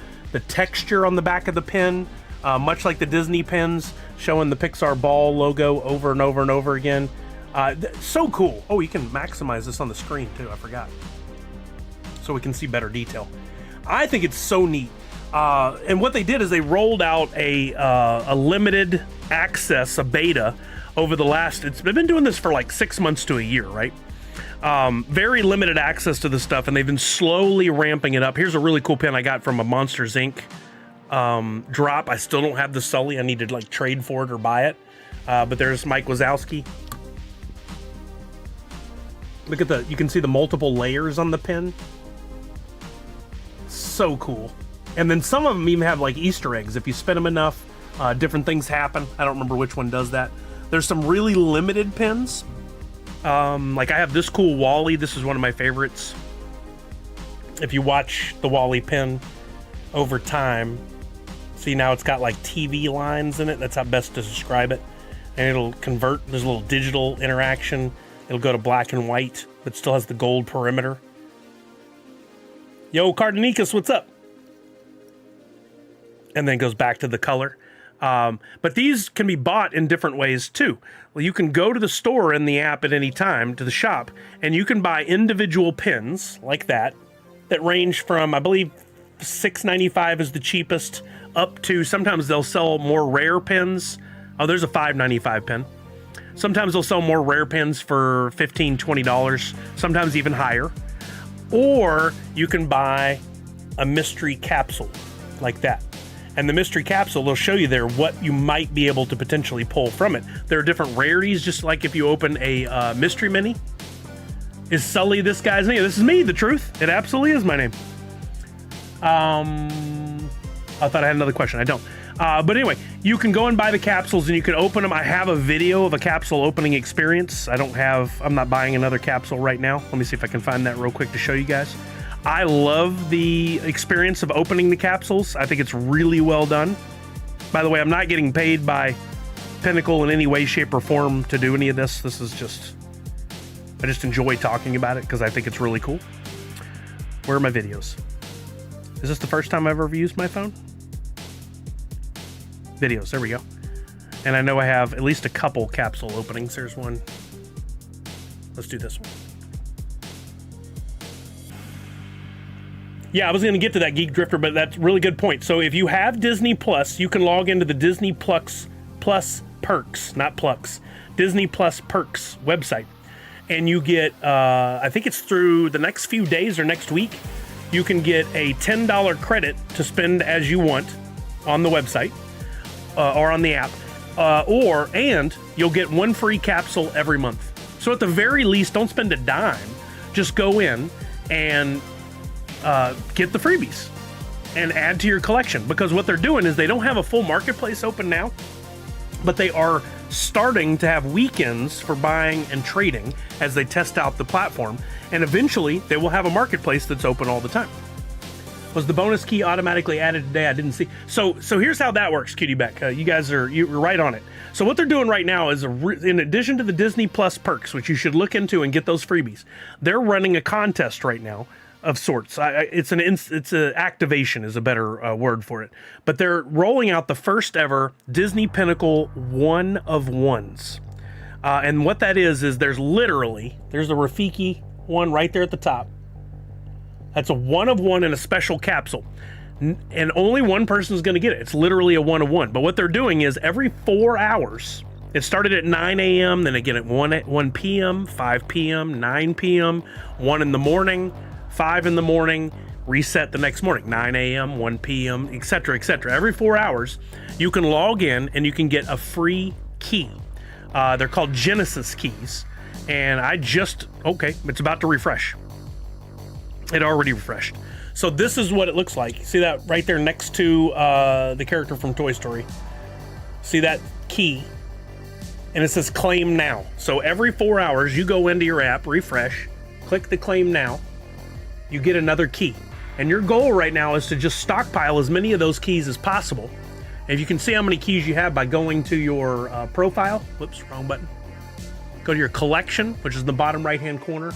texture on the back of the pin, much like the Disney pins, showing the Pixar ball logo over and over and over again. So cool. Oh, you can maximize this on the screen too, I forgot. So we can see better detail. I think it's so neat. And what they did is they rolled out a limited access, a beta, over the last, they've been doing this for like 6 months to a year, right? Very limited access to the stuff, and they've been slowly ramping it up. Here's a really cool pin I got from a Monsters Inc. Drop. I still don't have the Sully. I need to like trade for it or buy it. But there's Mike Wazowski. Look at you can see the multiple layers on the pin. So cool. And then some of them even have like Easter eggs. If you spin them enough, different things happen. I don't remember which one does that. There's some really limited pins. Like I have this cool Wally. This is one of my favorites. If you watch the Wally pin over time, see now it's got like TV lines in it. That's how best to describe it. And it'll convert. There's a little digital interaction. It'll go to black and white, but still has the gold perimeter. Yo, Cardenicus, what's up? And then it goes back to the color. But these can be bought in different ways too. Well, you can go to the store in the app at any time, to the shop, and you can buy individual pins like that range from, I believe, $6.95 is the cheapest, up to, sometimes they'll sell more rare pins. Oh, there's a $5.95 pin. Sometimes they'll sell more rare pins for $15, $20, sometimes even higher. Or you can buy a mystery capsule like that. And the mystery capsule, they'll show you there what you might be able to potentially pull from it. There are different rarities, just like if you open a mystery mini. Is Sully this guy's name? This is me, the truth. It absolutely is my name. I thought I had another question. I don't. But anyway, you can go and buy the capsules and you can open them. I have a video of a capsule opening experience. I'm not buying another capsule right now. Let me see if I can find that real quick to show you guys. I love the experience of opening the capsules. I think it's really well done. By the way, I'm not getting paid by Pinnacle in any way, shape, or form to do any of this. This is just, I just enjoy talking about it because I think it's really cool. Where are my videos? Is this the first time I've ever used my phone? Videos, there we go. And I know I have at least a couple capsule openings. There's one. Let's do this one. Yeah, I was going to get to that, Geek Drifter, but that's a really good point. So if you have Disney Plus, you can log into the Disney Plus Perks, not Plux, Disney Plus Perks website. And you get, I think it's through the next few days or next week, you can get a $10 credit to spend as you want on the website or on the app. And you'll get one free capsule every month. So at the very least, don't spend a dime. Just go in and get the freebies and add to your collection, because what they're doing is they don't have a full marketplace open now, but they are starting to have weekends for buying and trading as they test out the platform, and eventually they will have a marketplace that's open all the time. Was the bonus key automatically added today? I didn't see. So here's how that works, Cutie Beck. You're right on it. So what they're doing right now is, in addition to the Disney Plus perks, which you should look into and get those freebies, they're running a contest right now of sorts. It's a activation is a better word for it. But they're rolling out the first ever Disney Pinnacle 1 of 1s. And what that is there's the Rafiki one right there at the top. That's a 1 of 1 in a special capsule. And only one person is going to get it. It's literally a 1 of 1. But what they're doing is every 4 hours, it started at 9 a.m., then again at 1 p.m., 5 p.m., 9 p.m., 1 in the morning, 5 in the morning, reset the next morning, 9 a.m., 1 p.m., etc., etc. Every 4 hours, you can log in and you can get a free key. They're called Genesis keys. And it's about to refresh. It already refreshed. So this is what it looks like. See that right there next to the character from Toy Story? See that key? And it says claim now. So every 4 hours, you go into your app, refresh, click the claim now, you get another key. And your goal right now is to just stockpile as many of those keys as possible. And you can see how many keys you have by going to your profile. Whoops, wrong button. Go to your collection, which is in the bottom right-hand corner.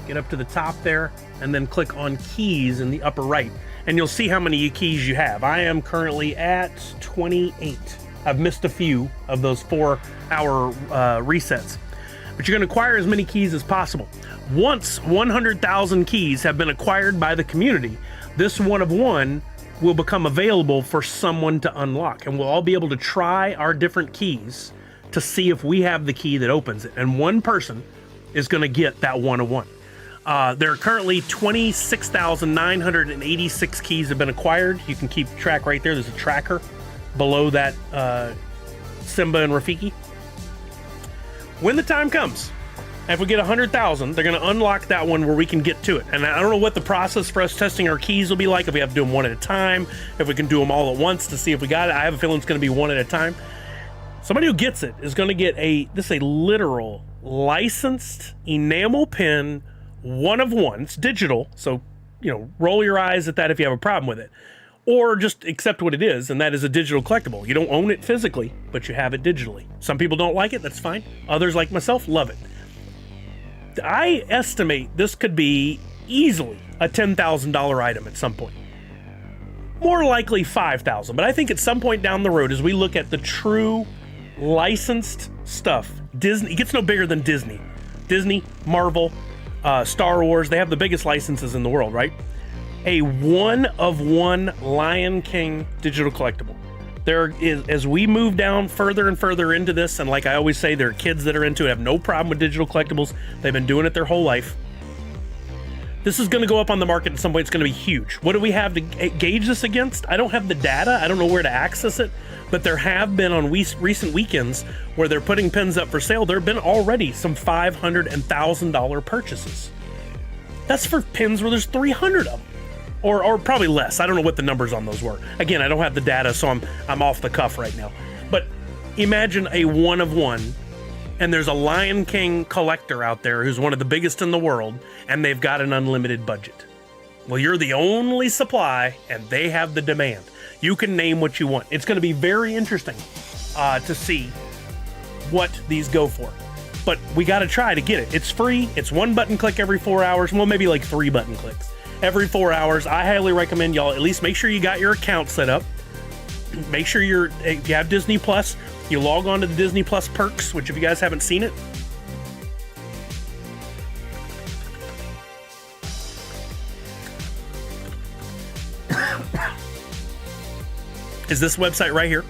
Get up to the top there, and then click on keys in the upper right. And you'll see how many keys you have. I am currently at 28. I've missed a few of those 4-hour resets. But you're going to acquire as many keys as possible. Once 100,000 keys have been acquired by the community, this 1 of 1 will become available for someone to unlock. And we'll all be able to try our different keys to see if we have the key that opens it. And one person is going to get that 1 of 1. There are currently 26,986 keys have been acquired. You can keep track right there. There's a tracker below that Simba and Rafiki. When the time comes, if we get 100,000, they're going to unlock that one where we can get to it. And I don't know what the process for us testing our keys will be like, if we have to do them one at a time, if we can do them all at once to see if we got it. I have a feeling it's going to be one at a time. Somebody who gets it is going to get a literal licensed enamel pin 1 of 1. It's digital, so roll your eyes at that if you have a problem with it, or just accept what it is, and that is a digital collectible. You don't own it physically, but you have it digitally. Some people don't like it, that's fine. Others, like myself, love it. I estimate this could be easily a $10,000 item at some point. More likely $5,000, but I think at some point down the road, as we look at the true licensed stuff, Disney, it gets no bigger than Disney. Disney, Marvel, Star Wars, they have the biggest licenses in the world, right? A 1 of 1 Lion King digital collectible. There is, as we move down further and further into this, and like I always say, there are kids that are into it, have no problem with digital collectibles. They've been doing it their whole life. This is going to go up on the market at some point. It's going to be huge. What do we have to gauge this against? I don't have the data. I don't know where to access it, but there have been on recent weekends where they're putting pins up for sale. There have been already some $500 and $1,000 purchases. That's for pins where there's 300 of them. or probably less. I don't know what the numbers on those were. Again, I don't have the data, so I'm off the cuff right now. But imagine a one of one, and there's a Lion King collector out there who's one of the biggest in the world, and they've got an unlimited budget. Well, you're the only supply, and they have the demand. You can name what you want. It's going to be very interesting to see what these go for. But we got to try to get it. It's free. It's one button click every 4 hours. Well, maybe like 3 button clicks every 4 hours. I highly recommend y'all at least make sure you got your account set up. Make sure if you have Disney Plus, you log on to the Disney Plus perks, which if you guys haven't seen it, is this website right here.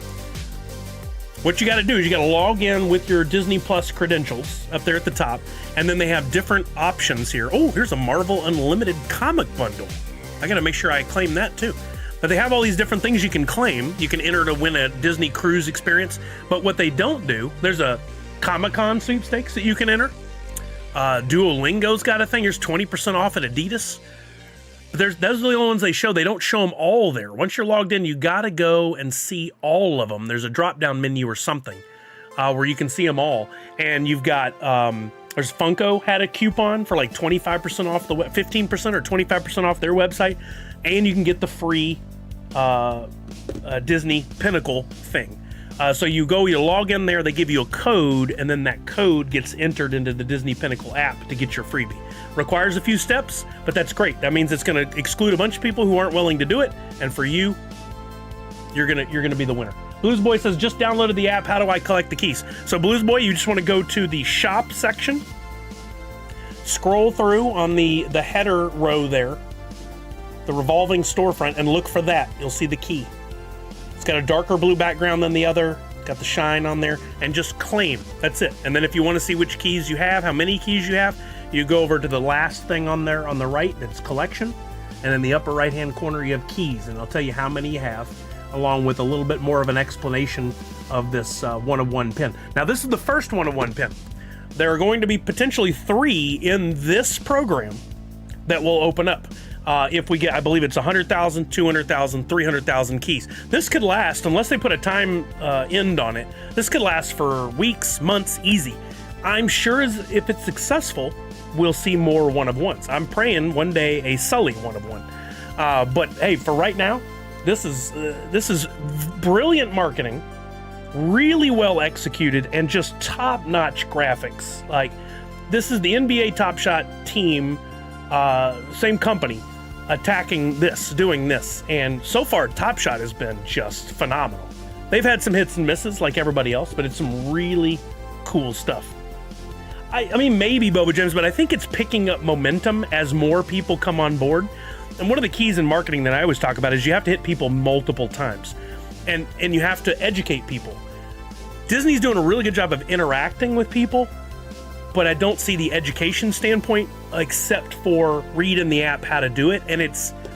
What you got to do is you got to log in with your Disney Plus credentials up there at the top, and then they have different options here. Oh, here's a Marvel Unlimited comic bundle. I got to make sure I claim that too. But they have all these different things you can claim. You can enter to win a Disney cruise experience. But what they don't do, there's a Comic-Con sweepstakes that you can enter. Duolingo's got a thing. There's 20% off at Adidas. But those are the only ones they show. They don't show them all there. Once you're logged in, you got to go and see all of them. There's a drop-down menu or something where you can see them all. And you've got, there's Funko had a coupon for like 25% off 15% or 25% off their website. And you can get the free Disney Pinnacle thing. So you log in there, they give you a code, and then that code gets entered into the Disney Pinnacle app to get your freebie. Requires a few steps, but that's great. That means it's going to exclude a bunch of people who aren't willing to do it, and for you, you're gonna be the winner. Blues Boy says, just downloaded the app. How do I collect the keys? So Blues Boy, you just want to go to the shop section, scroll through on the header row there, the revolving storefront, and look for that. You'll see the key. It's got a darker blue background than the other, got the shine on there, and just claim. That's it. And then if you want to see which keys you have, how many keys you have, you go over to the last thing on there on the right, that's collection, and in the upper right hand corner you have keys, and I'll tell you how many you have, along with a little bit more of an explanation of this one-of-one pin. Now this is the first one-of-one pin. There are going to be potentially 3 in this program that will open up. If we get, I believe it's 100,000, 200,000, 300,000 keys. This could last, unless they put a time end on it, this could last for weeks, months, easy. I'm sure if it's successful, we'll see more one-of-ones. I'm praying one day a Sully one-of-one. But hey, for right now, this is brilliant marketing, really well executed, and just top-notch graphics. Like, this is the NBA Top Shot team, same company, attacking this, doing this, and so far Top Shot has been just phenomenal. They've had some hits and misses like everybody else, but it's some really cool stuff. I mean, maybe Boba Gems, but I think it's picking up momentum as more people come on board. And one of the keys in marketing that I always talk about is you have to hit people multiple times, and you have to educate people. Disney's doing a really good job of interacting with people, but I don't see the education standpoint except for read in the app how to do it, and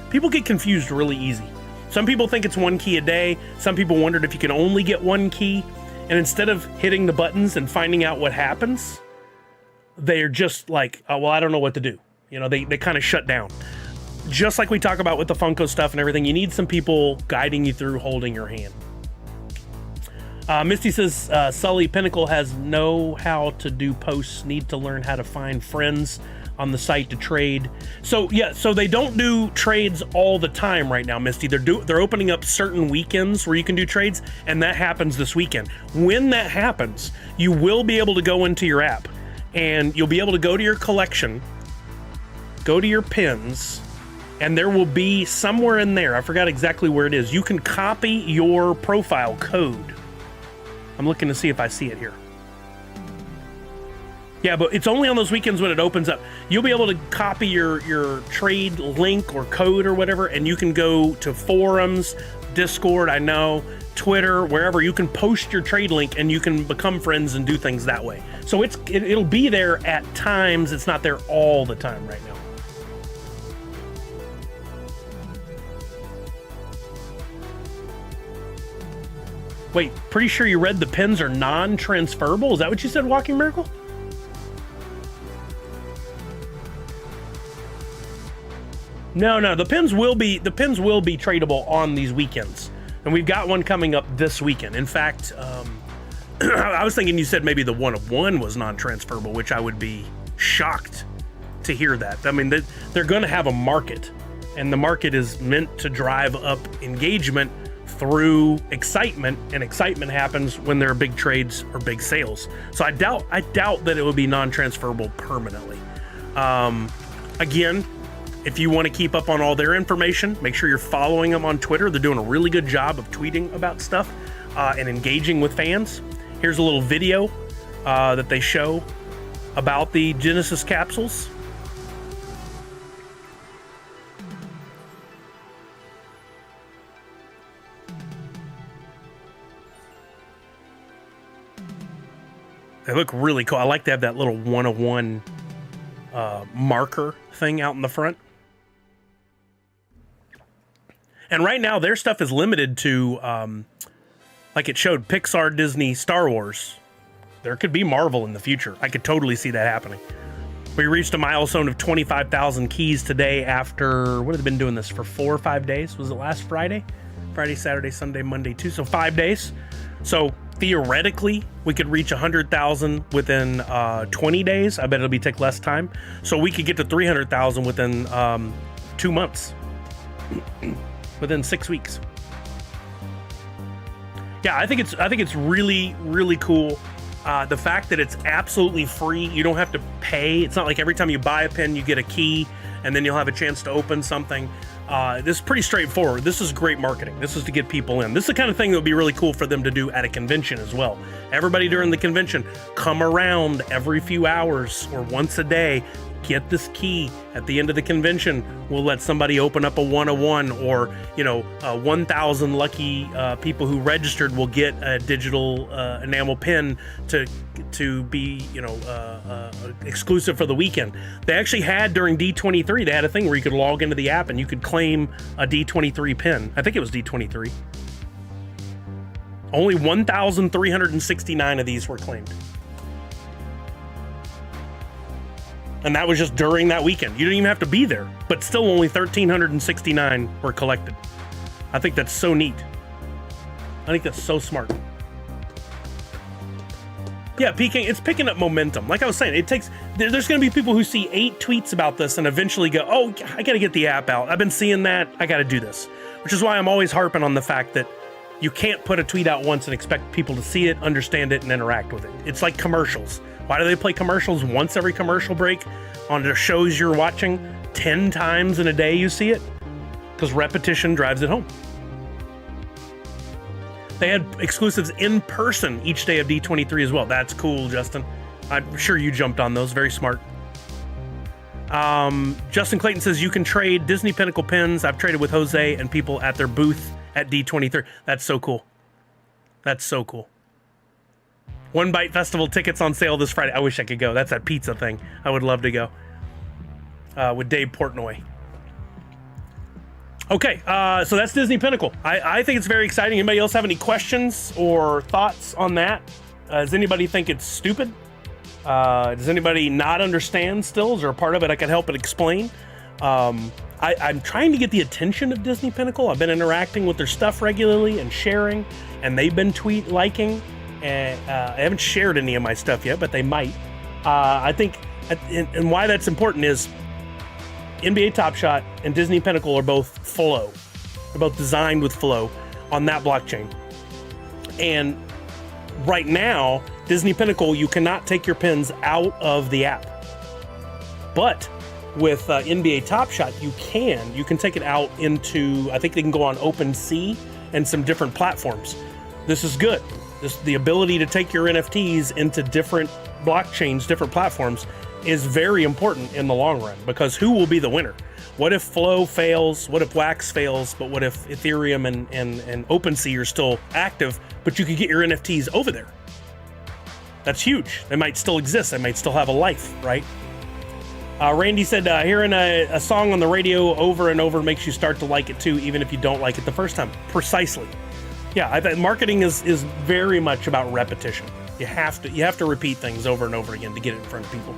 people get confused really easy. Some people think it's 1 key a day. Some people wondered if you can only get 1 key, and instead of hitting the buttons and finding out what happens, they're just like, oh, well, I don't know what to do. You know, they kind of shut down. Just like we talk about with the Funko stuff and everything, you need some people guiding you through, holding your hand. Misty says, Sully, Pinnacle has know how to do posts, need to learn how to find friends on the site to trade. So yeah, so they don't do trades all the time right now, Misty. They're opening up certain weekends where you can do trades, and that happens this weekend. When that happens, you will be able to go into your app, and you'll be able to go to your collection, go to your pins, and there will be somewhere in there, I forgot exactly where it is, you can copy your profile code. I'm looking to see if I see it here. Yeah, but it's only on those weekends when it opens up. You'll be able to copy your trade link or code or whatever, and you can go to forums, Discord, I know, Twitter, wherever. You can post your trade link and you can become friends and do things that way. So it'll be there at times. It's not there all the time right now. Wait, pretty sure you read the pins are non-transferable? Is that what you said, Walking Miracle? No. The pins will be tradable on these weekends, and we've got one coming up this weekend. In fact, I was thinking you said maybe the 1-of-1 was non-transferable, which I would be shocked to hear that. I mean, they're going to have a market, and the market is meant to drive up engagement through excitement, and excitement happens when there are big trades or big sales. So I doubt that it would be non-transferable permanently. Again, if you want to keep up on all their information, make sure you're following them on Twitter. They're doing a really good job of tweeting about stuff and engaging with fans. Here's a little video that they show about the Genesis capsules. They look really cool. I like to have that little 1-of-1 marker thing out in the front. And right now, their stuff is limited to, like it showed Pixar, Disney, Star Wars. There could be Marvel in the future. I could totally see that happening. We reached a milestone of 25,000 keys today after, what have they been doing this for 4 or 5 days? Was it last Friday? Friday, Saturday, Sunday, Monday, Tuesday. So 5 days. So theoretically, we could reach 100,000 within 20 days. I bet it'll take less time. So we could get to 300,000 within 2 months. Within 6 weeks. Yeah, I think it's really, really cool. The fact that it's absolutely free, you don't have to pay. It's not like every time you buy a pin, you get a key, and then you'll have a chance to open something. This is pretty straightforward. This is great marketing. This is to get people in. This is the kind of thing that would be really cool for them to do at a convention as well. Everybody during the convention, come around every few hours or once a day, get this key. At the end of the convention, we'll let somebody open up a 1-of-1, or 1,000 lucky people who registered will get a digital enamel pin to be exclusive for the weekend. They actually had during D23, they had a thing where you could log into the app and you could claim a D23 pin. I think it was D23. Only 1,369 of these were claimed. And that was just during that weekend. You didn't even have to be there, but still only 1,369 were collected. I think that's so neat. I think that's so smart. Yeah, it's picking up momentum. Like I was saying, there's going to be people who see 8 tweets about this and eventually go, oh, I got to get the app out. I've been seeing that. I got to do this. Which is why I'm always harping on the fact that you can't put a tweet out once and expect people to see it, understand it, and interact with it. It's like commercials. Why do they play commercials once every commercial break on the shows you're watching? 10 times in a day you see it? Because repetition drives it home. They had exclusives in person each day of D23 as well. That's cool, Justin. I'm sure you jumped on those. Very smart. Justin Clayton says you can trade Disney Pinnacle pins. I've traded with Jose and people at their booth at D23. That's so cool. That's so cool. One Bite Festival tickets on sale this Friday. I wish I could go. That's that pizza thing. I would love to go. With Dave Portnoy. Okay, so that's Disney Pinnacle. I think it's very exciting. Anybody else have any questions or thoughts on that? Does anybody think it's stupid? Does anybody not understand still? Is there a part of it I can help and explain? I'm trying to get the attention of Disney Pinnacle. I've been interacting with their stuff regularly and sharing, and they've been liking. And I haven't shared any of my stuff yet, but they might. I think, and why that's important is NBA Top Shot and Disney Pinnacle are both Flow. They're both designed with Flow on that blockchain. And right now, Disney Pinnacle, you cannot take your pins out of the app. But with NBA Top Shot, you can. You can take it out into, I think they can go on OpenSea and some different platforms. This is good. The ability to take your NFTs into different blockchains, different platforms, is very important in the long run, because who will be the winner? What if Flow fails? What if Wax fails? But what if Ethereum and OpenSea are still active, but you could get your NFTs over there? That's huge. They might still exist. They might still have a life, right? Randy said, hearing a song on the radio over and over makes you start to like it too, even if you don't like it the first time. Precisely. Yeah, I think marketing is very much about repetition. You have to repeat things over and over again to get it in front of people.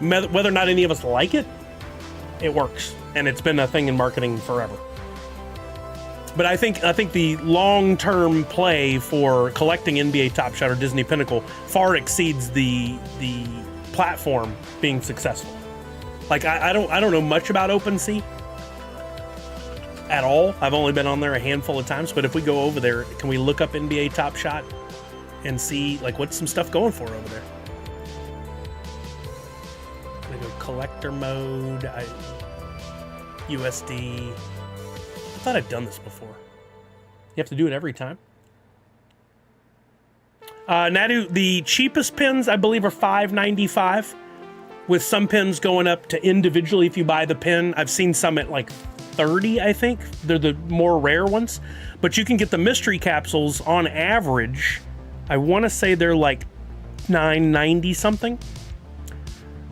Whether or not any of us like it, It works, and it's been a thing in marketing forever. But I think the long-term play for collecting NBA Top Shot or Disney Pinnacle far exceeds the platform being successful. Like I don't know much about OpenSea at all. I've only been on there a handful of times, but if we go over there, can we look up NBA Top Shot and see like what's some stuff going for over there? Can I go collector mode? USD. I thought I'd done this before. You have to do it every time. Nadu, the cheapest pins I believe are $5.95, with some pins going up to individually if you buy the pin. I've seen some at like $30, I think. They're the more rare ones. But you can get the mystery capsules on average. I want to say they're like $9.90 something.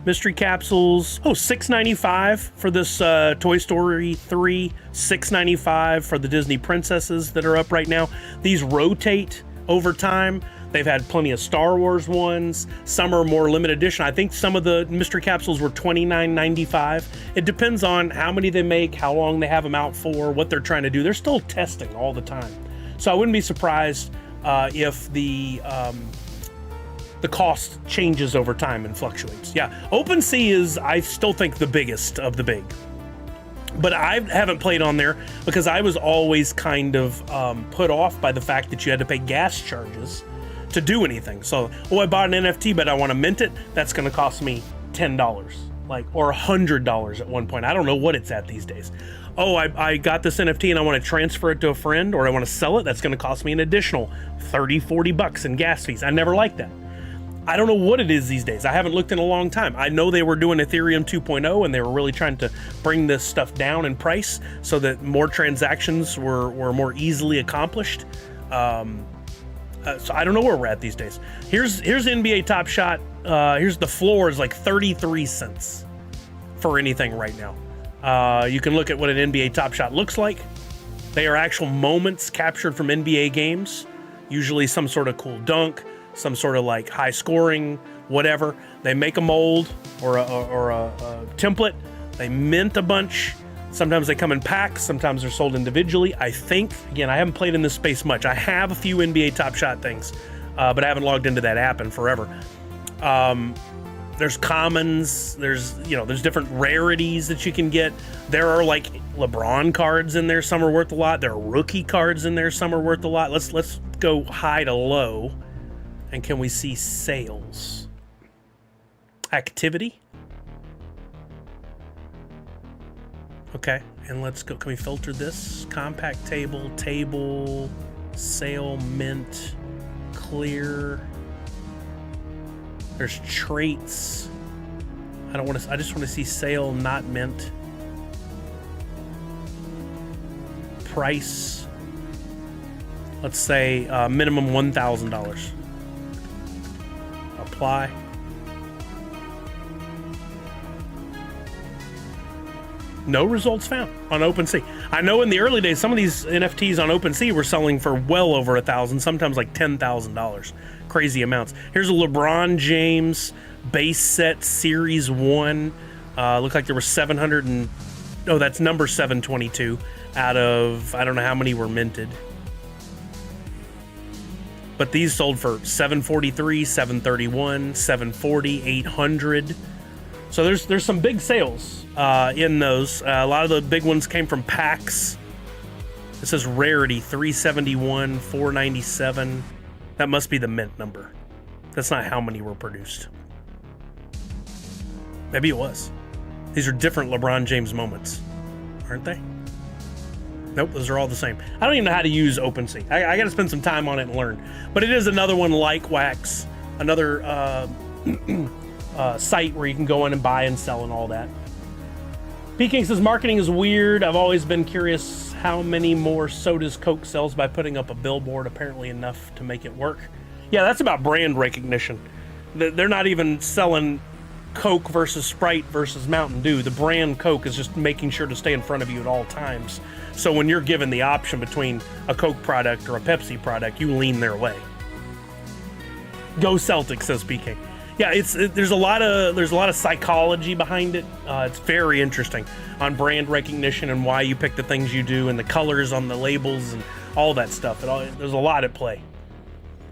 Mystery capsules, $6.95 for this Toy Story 3, $6.95 for the Disney princesses that are up right now. These rotate over time. They've had plenty of Star Wars ones. Some are more limited edition. I think some of the mystery capsules were $29.95. It depends on how many they make, how long they have them out for, what they're trying to do. They're still testing all the time. So I wouldn't be surprised if the cost changes over time and fluctuates. Yeah, OpenSea is, I still think, the biggest of the big. But I haven't played on there because I was always kind of put off by the fact that you had to pay gas charges to do anything. So, I bought an NFT, but I want to mint it. That's going to cost me $10, or $100 at one point. I don't know what it's at these days. I got this NFT and I want to transfer it to a friend, or I want to sell it. That's going to cost me an additional $30-40 in gas fees. I never liked that. I don't know what it is these days. I haven't looked in a long time. I know they were doing Ethereum 2.0 and they were really trying to bring this stuff down in price so that more transactions were more easily accomplished. So I don't know where we're at these days. Here's NBA Top Shot. Here's the floor is like 33 cents for anything right now. You can look at what an NBA Top Shot looks like. They are actual moments captured from NBA games, usually some sort of cool dunk, some sort of like high scoring, whatever. They make a mold or a template. They mint a bunch. Sometimes they come in packs. Sometimes they're sold individually. I think, again, I haven't played in this space much. I have a few NBA Top Shot things, but I haven't logged into that app in forever. There's commons. There's different rarities that you can get. There are like LeBron cards in there. Some are worth a lot. There are rookie cards in there. Some are worth a lot. Let's go high to low. And can we see sales? Activity? Okay, and let's go. Can we filter this? Compact table, sale, mint, clear. There's traits. I just want to see sale, not mint. Price. Let's say minimum $1,000. Apply. No results found on OpenSea. I know in the early days, some of these NFTs on OpenSea were selling for well over $1,000, sometimes like $10,000. Crazy amounts. Here's a LeBron James base set Series 1. Looked like there were 700 and... Oh, that's number 722 out of... I don't know how many were minted. But these sold for $743, $731, $740, $800. So there's some big sales in those. A lot of the big ones came from packs. It says rarity, 371, 497. That must be the mint number. That's not how many were produced. Maybe it was. These are different LeBron James moments, aren't they? Nope, those are all the same. I don't even know how to use OpenSea. I got to spend some time on it and learn. But it is another one like Wax, another site where you can go in and buy and sell and all that. P-King says, marketing is weird. I've always been curious how many more sodas Coke sells by putting up a billboard, apparently enough to make it work. Yeah, that's about brand recognition. They're not even selling Coke versus Sprite versus Mountain Dew. The brand Coke is just making sure to stay in front of you at all times. So when you're given the option between a Coke product or a Pepsi product, you lean their way. Go Celtics, says PK. yeah, there's a lot of psychology behind it. It's very interesting on brand recognition and why you pick the things you do and the colors on the labels and all that stuff. There's a lot at play.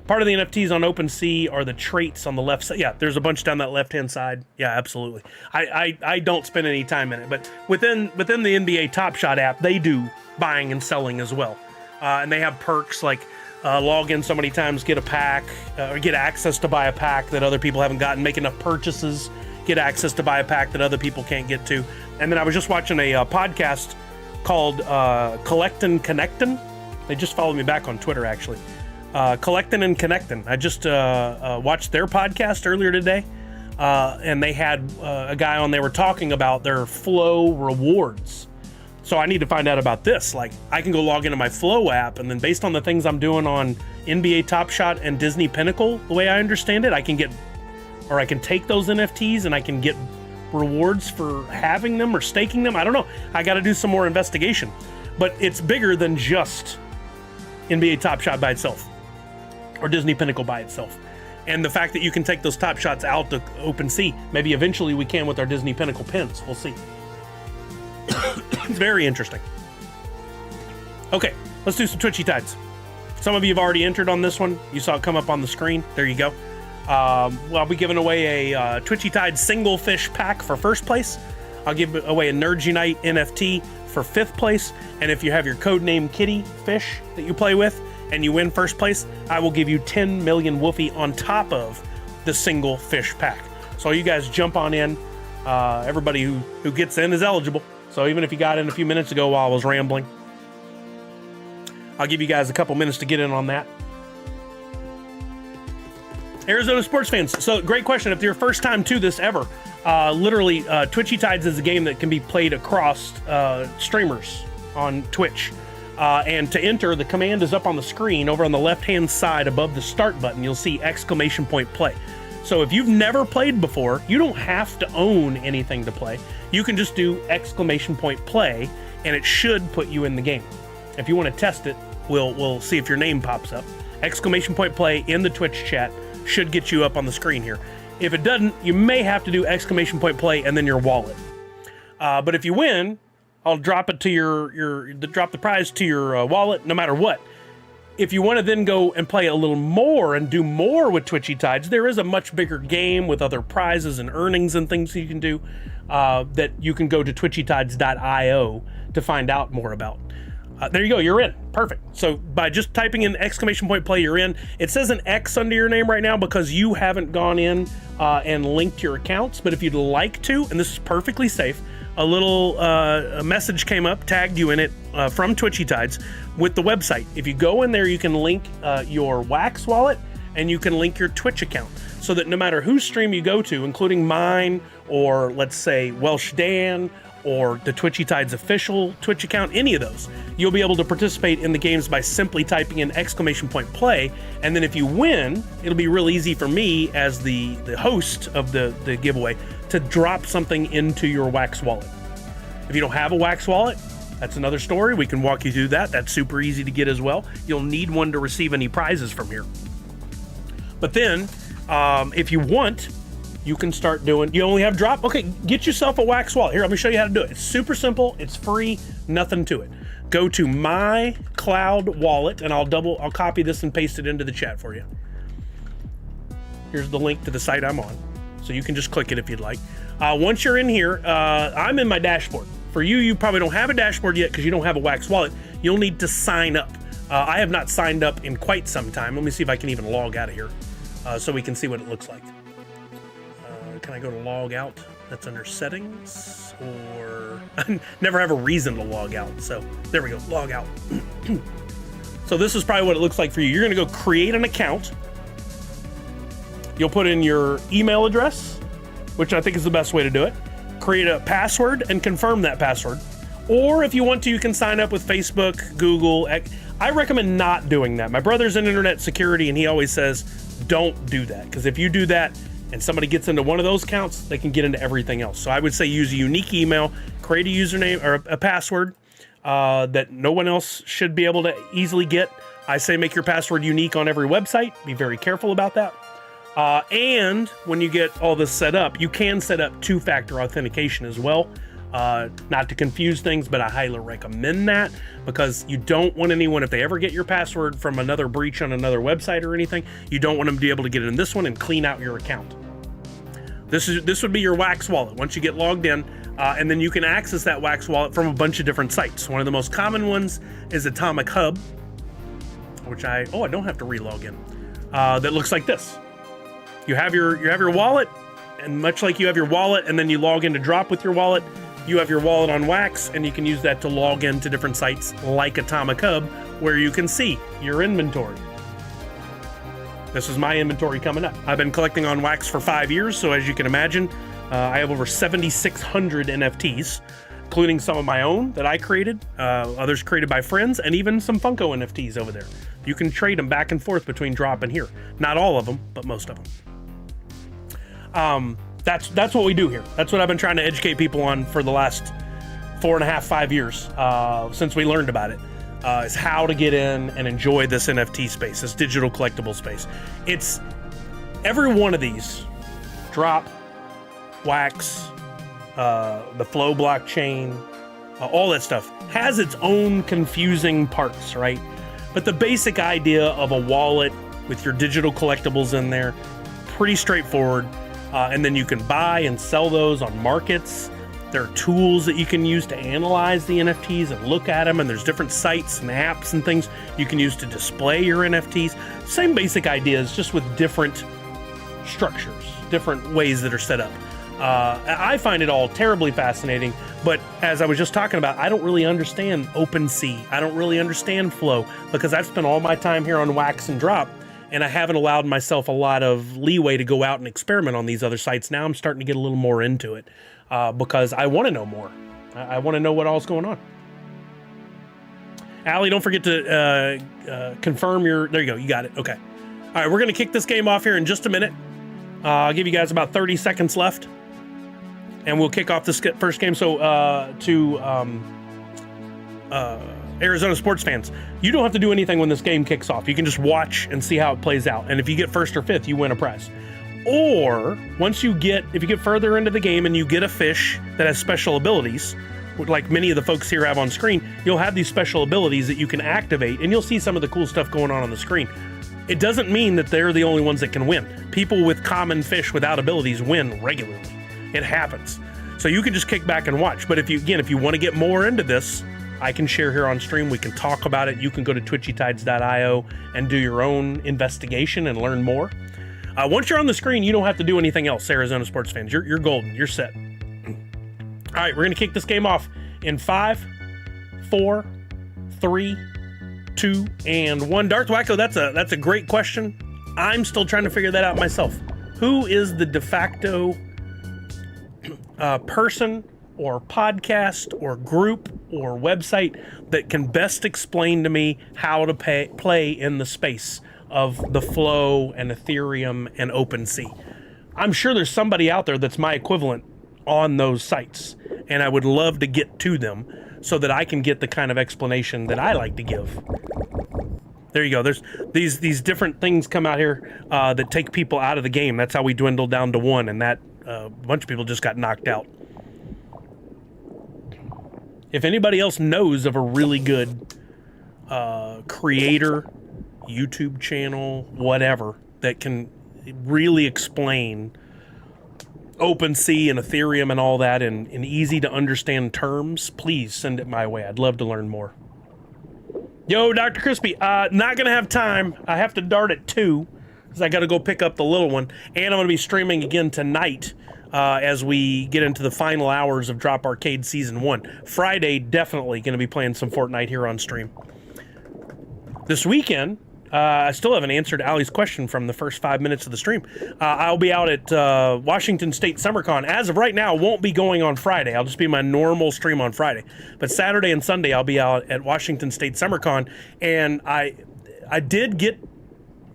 Part of the NFTs on OpenSea are the traits on the left side. Yeah, there's a bunch down that left-hand side. Yeah, absolutely. I don't spend any time in it, but within the NBA Top Shot app, they do buying and selling as well. And they have perks like log in so many times, get a pack, or get access to buy a pack that other people haven't gotten, make enough purchases, get access to buy a pack that other people can't get to. And then I was just watching a podcast called Collectin' Connectin'. They just followed me back on Twitter, actually. Collectin' and Connectin'. I just watched their podcast earlier today, and they had a guy on. They were talking about their Flow rewards. So I need to find out about this. Like, I can go log into my Flow app, and then based on the things I'm doing on NBA Top Shot and Disney Pinnacle, the way I understand it, I can take those NFTs and I can get rewards for having them or staking them. I don't know. I got to do some more investigation. But it's bigger than just NBA Top Shot by itself or Disney Pinnacle by itself. And the fact that you can take those Top Shots out to OpenSea, maybe eventually we can with our Disney Pinnacle pins. We'll see. It's very interesting. Okay, let's do some Twitchy Tides. Some of you have already entered on this one. You saw it come up on the screen. There you go. I'll be giving away a Twitchy Tide single fish pack for first place. I'll give away a Nerds Unite NFT for fifth place. And if you have your codename Kitty Fish that you play with and you win first place, I will give you 10 million Woofy on top of the single fish pack. So you guys jump on in. Everybody who gets in is eligible. So even if you got in a few minutes ago while I was rambling, I'll give you guys a couple minutes to get in on that. Arizona sports fans. So great question. If you're first time to this ever, literally Twitchy Tides is a game that can be played across streamers on Twitch. And to enter, the command is up on the screen over on the left-hand side above the start button. You'll see !play. So if you've never played before, you don't have to own anything to play. You can just do !play, and it should put you in the game. If you want to test it, we'll see if your name pops up. !play in the Twitch chat should get you up on the screen here. If it doesn't, you may have to do !play and then your wallet. But if you win, I'll drop it to drop the prize to your wallet no matter what. If you want to then go and play a little more and do more with Twitchy Tides, there is a much bigger game with other prizes and earnings and things you can do that you can go to twitchytides.io to find out more about. There you go, you're in. Perfect. So by just typing in !play, you're in. It says an X under your name right now because you haven't gone in and linked your accounts. But if you'd like to, and this is perfectly safe, a little a message came up, tagged you in it from Twitchy Tides with the website. If you go in there, you can link your Wax wallet and you can link your Twitch account so that no matter whose stream you go to, including mine or let's say Welsh Dan or the Twitchy Tides official Twitch account, any of those, you'll be able to participate in the games by simply typing in !play. And then if you win, it'll be real easy for me as the host of the giveaway to drop something into your Wax wallet. If you don't have a Wax wallet, that's another story. We can walk you through that. That's super easy to get as well. You'll need one to receive any prizes from here. But then, if you want, you can start doing, you only have Droppp? Okay, get yourself a Wax wallet. Here, let me show you how to do it. It's super simple. It's free, nothing to it. Go to my cloud wallet and I'll copy this and paste it into the chat for you. Here's the link to the site I'm on. So you can just click it if you'd like. Once you're in here, I'm in my dashboard. For you probably don't have a dashboard yet because you don't have a Wax wallet. You'll need to sign up. I have not signed up in quite some time. Let me see if I can even log out of here so we can see what it looks like. Can I go to log out? That's under settings, or I never have a reason to log out. So there we go, log out. So this is probably what it looks like for you. You're gonna go create an account. You'll put in your email address, which I think is the best way to do it. Create a password and confirm that password. Or if you want to, you can sign up with Facebook, Google. I recommend not doing that. My brother's in internet security and he always says, don't do that. Because if you do that and somebody gets into one of those accounts, they can get into everything else. So I would say use a unique email, create a username or a password that no one else should be able to easily get. I say make your password unique on every website. Be very careful about that. And when you get all this set up, you can set up two-factor authentication as well. Not to confuse things, but I highly recommend that because you don't want anyone, if they ever get your password from another breach on another website or anything, you don't want them to be able to get in this one and clean out your account. This would be your Wax wallet once you get logged in, and then you can access that Wax wallet from a bunch of different sites. One of the most common ones is Atomic Hub, which I don't have to re-log in. That looks like this. You have your wallet, and much like you have your wallet, and then you log into Droppp with your wallet, you have your wallet on Wax, and you can use that to log into different sites like Atomic Hub, where you can see your inventory. This is my inventory coming up. I've been collecting on Wax for 5 years, so as you can imagine, I have over 7,600 NFTs, including some of my own that I created, others created by friends, and even some Funko NFTs over there. You can trade them back and forth between Droppp and here. Not all of them, but most of them. That's what we do here. That's what I've been trying to educate people on for the last 4.5, 5 years since we learned about it. Is how to get in and enjoy this NFT space, this digital collectible space. It's every one of these, Droppp, Wax, the Flow blockchain, all that stuff has its own confusing parts, right? But the basic idea of a wallet with your digital collectibles in there, pretty straightforward. And then you can buy and sell those on markets. There are tools that you can use to analyze the NFTs and look at them, and there's different sites and apps and things you can use to display your NFTs. Same basic ideas, just with different structures, different ways that are set up. I find it all terribly fascinating, but as I was just talking about, I don't really understand OpenSea. I don't really understand Flow because I've spent all my time here on Wax and Droppp, and I haven't allowed myself a lot of leeway to go out and experiment on these other sites. Now I'm starting to get a little more into it. Because I want to know more. I want to know what all's going on. Allie, don't forget to confirm your... There you go. You got it. Okay. All right, we're going to kick this game off here in just a minute. I'll give you guys about 30 seconds left. And we'll kick off this first game. So to Arizona sports fans, you don't have to do anything when this game kicks off. You can just watch and see how it plays out. And if you get first or fifth, you win a prize. Or if you get further into the game and you get a fish that has special abilities, like many of the folks here have on screen, you'll have these special abilities that you can activate, and you'll see some of the cool stuff going on the screen. It doesn't mean that they're the only ones that can win. People with common fish without abilities win regularly. It happens. So you can just kick back and watch. But if you want to get more into this, I can share here on stream. We can talk about it. You can go to twitchytides.io and do your own investigation and learn more. Once you're on the screen, you don't have to do anything else, Arizona sports fans. You're golden. You're set. All right, we're going to kick this game off in 5, 4, 3, 2, and 1. Darth Wacko, that's a great question. I'm still trying to figure that out myself. Who is the de facto person or podcast or group or website that can best explain to me how to play in the space of the Flow and Ethereum and OpenSea? I'm sure there's somebody out there that's my equivalent on those sites, and I would love to get to them so that I can get the kind of explanation that I like to give. There you go. There's these different things come out here that take people out of the game. That's how we dwindled down to one, and that a bunch of people just got knocked out. If anybody else knows of a really good creator, YouTube channel, whatever, that can really explain OpenSea and Ethereum and all that in easy to understand terms, please send it my way. I'd love to learn more. Yo, Dr. Crispy, not gonna have time. I have to dart at 2 because I gotta go pick up the little one, and I'm gonna be streaming again tonight as we get into the final hours of Droppp Arcade Season 1. Friday, definitely gonna be playing some Fortnite here on stream. This weekend, I still haven't answered Allie's question from the first 5 minutes of the stream. I'll be out at Washington State SummerCon. As of right now, won't be going on Friday. I'll just be my normal stream on Friday. But Saturday and Sunday, I'll be out at Washington State SummerCon. And I did get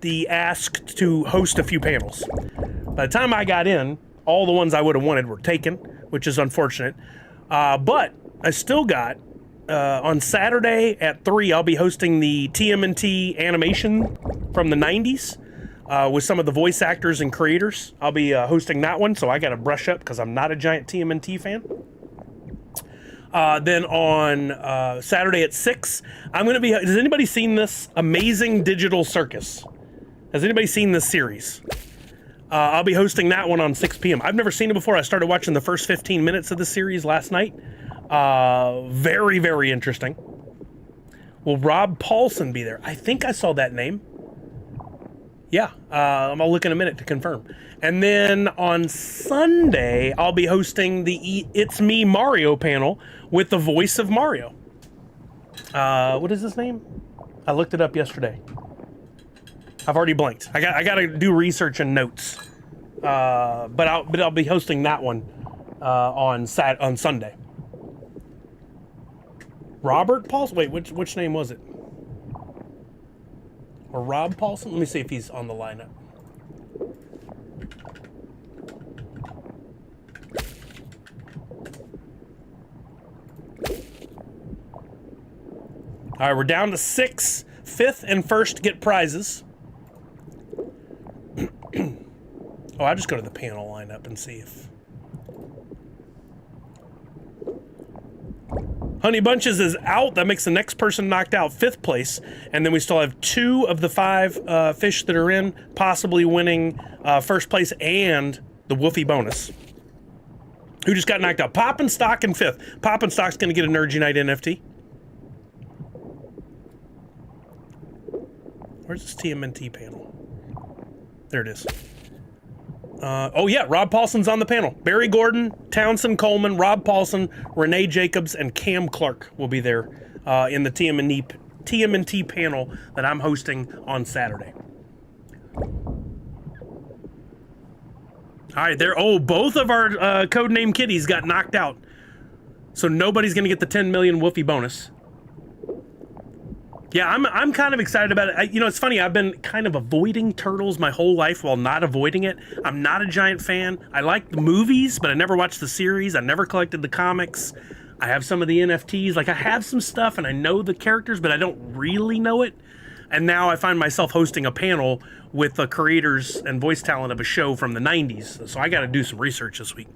the ask to host a few panels. By the time I got in, all the ones I would have wanted were taken, which is unfortunate. But I still got... on Saturday at 3, I'll be hosting the TMNT animation from the 90s. with some of the voice actors and creators. I'll be hosting that one, so I got to brush up because I'm not a giant TMNT fan. Then on Saturday at 6, I'm going to be... Has anybody seen this Amazing Digital Circus? Has anybody seen this series? I'll be hosting that one on 6 p.m. I've never seen it before. I started watching the first 15 minutes of the series last night. Very, very interesting. Will Rob Paulson be there? I think I saw that name. Yeah, I'll look in a minute to confirm. And then on Sunday, I'll be hosting the It's Me Mario panel with the voice of Mario. What is his name? I looked it up yesterday. I've already blanked. I got to do research and notes. But I'll be hosting that one on Sunday. Robert Paulson? Wait, which name was it? Or Rob Paulson? Let me see if he's on the lineup. All right, we're down to 6. 5th and 1st get prizes. Oh, I'll just go to the panel lineup and see if... Honey Bunches is out. That makes the next person knocked out 5th place. And then we still have 2 of the 5 fish that are in, possibly winning 1st place and the Woofy bonus. Who just got knocked out? Pop and Stock in 5th. Pop and Stock's going to get a Nerd Unite NFT. Where's this TMNT panel? There it is. Oh yeah, Rob Paulson's on the panel. Barry Gordon, Townsend Coleman, Rob Paulson, Renee Jacobs, and Cam Clark will be there in the TMNT panel that I'm hosting on Saturday. All right, there. Oh, both of our codename kitties got knocked out, so nobody's gonna get the 10 million Woofy bonus. Yeah, I'm kind of excited about it. You know, it's funny. I've been kind of avoiding turtles my whole life while not avoiding it. I'm not a giant fan. I like the movies, but I never watched the series. I never collected the comics. I have some of the NFTs. Like, I have some stuff, and I know the characters, but I don't really know it. And now I find myself hosting a panel with the creators and voice talent of a show from the 90s. So I got to do some research this week.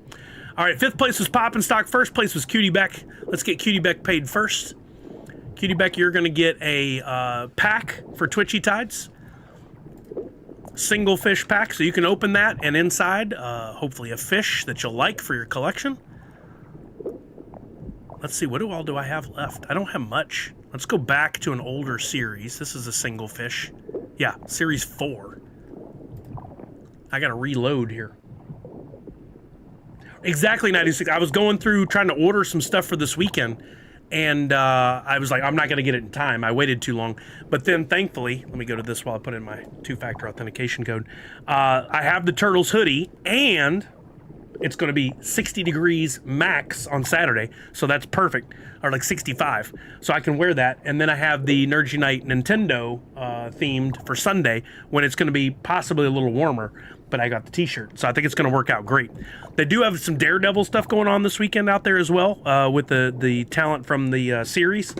All right, 5th place was Pop and Stock. 1st place was Cutie Beck. Let's get Cutie Beck paid first. Cutie Beck, you're going to get a pack for Twitchy Tides. Single fish pack, so you can open that, and inside, hopefully a fish that you'll like for your collection. Let's see, what all do I have left? I don't have much. Let's go back to an older series. This is a single fish. Yeah, series 4. I got to reload here. Exactly 96. I was going through trying to order some stuff for this weekend. And I was like, I'm not going to get it in time. I waited too long. But then, thankfully, let me go to this while I put in my 2-factor authentication code. I have the Turtles hoodie, and it's going to be 60 degrees max on Saturday. So that's perfect. Or like 65. So I can wear that. And then I have the Nerd Unite Nintendo themed for Sunday, when it's going to be possibly a little warmer. But I got the t-shirt, so I think it's going to work out great. They do have some Daredevil stuff going on this weekend out there as well, with the talent from the series.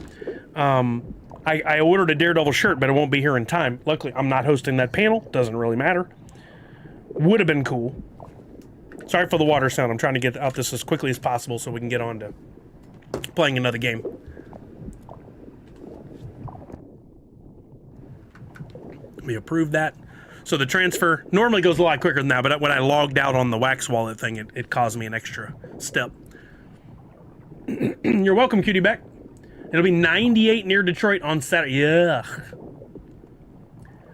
I ordered a Daredevil shirt, but it won't be here in time. Luckily, I'm not hosting that panel. Doesn't really matter. Would have been cool. Sorry for the water sound. I'm trying to get out this as quickly as possible so we can get on to playing another game. Let me approve that. So the transfer normally goes a lot quicker than that, but when I logged out on the Wax Wallet thing, it caused me an extra step. You're welcome, Cutie Beck. It'll be 98 near Detroit on Saturday. Yeah.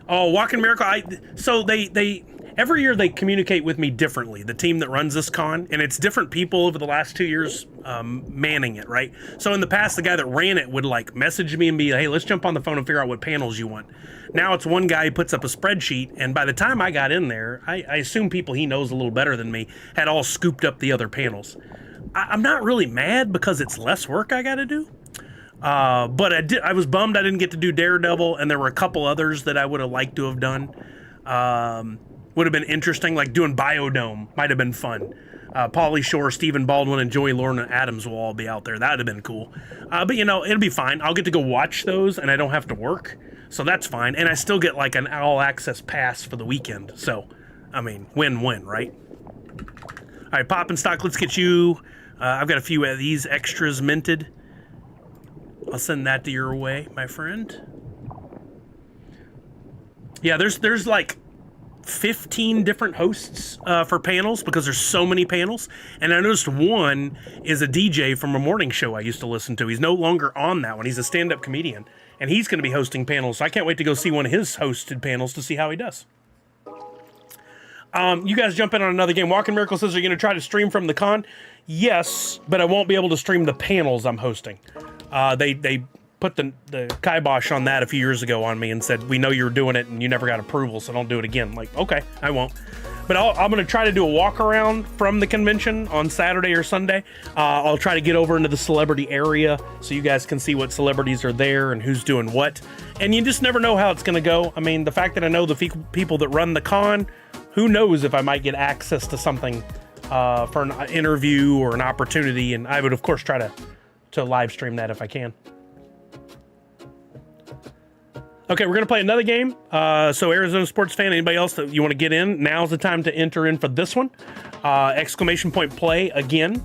Oh, Walking Miracle. So they every year they communicate with me differently, the team that runs this con, and it's different people over the last 2 years manning it, right? So in the past, the guy that ran it would like message me and be, hey, let's jump on the phone and figure out what panels you want. Now it's one guy who puts up a spreadsheet, and by the time I got in there, I assume people he knows a little better than me had all scooped up the other panels. I'm not really mad because it's less work I got to do. But I was bummed I didn't get to do Daredevil, and there were a couple others that I would have liked to have done. Would have been interesting, like doing Biodome might have been fun. Pauly Shore, Stephen Baldwin, and Joey Lorna Adams will all be out there. That would have been cool. But, you know, it'll be fine. I'll get to go watch those, and I don't have to work. So that's fine. And I still get, like, an all-access pass for the weekend. So, I mean, win-win, right? All right, Pop and Stock, let's get you. I've got a few of these extras minted. I'll send that to your way, my friend. Yeah, there's like 15 different hosts for panels because there's so many panels. And I noticed one is a DJ from a morning show I used to listen to. He's no longer on that one. He's a stand-up comedian. And he's going to be hosting panels. So I can't wait to go see one of his hosted panels to see how he does. You guys jump in on another game. Walking Miracle says, are you going to try to stream from the con? Yes, but I won't be able to stream the panels I'm hosting. They put the kibosh on that a few years ago on me and said, we know you were doing it and you never got approval, so don't do it again. Like, okay, I won't. But I'm going to try to do a walk around from the convention on Saturday or Sunday. I'll try to get over into the celebrity area so you guys can see what celebrities are there and who's doing what. And you just never know how it's going to go. I mean, the fact that I know the people that run the con, who knows if I might get access to something for an interview or an opportunity. And I would, of course, try to live stream that if I can. Okay, we're going to play another game. So Arizona sports fan, anybody else that you want to get in, now's the time to enter in for this one. Exclamation point play again.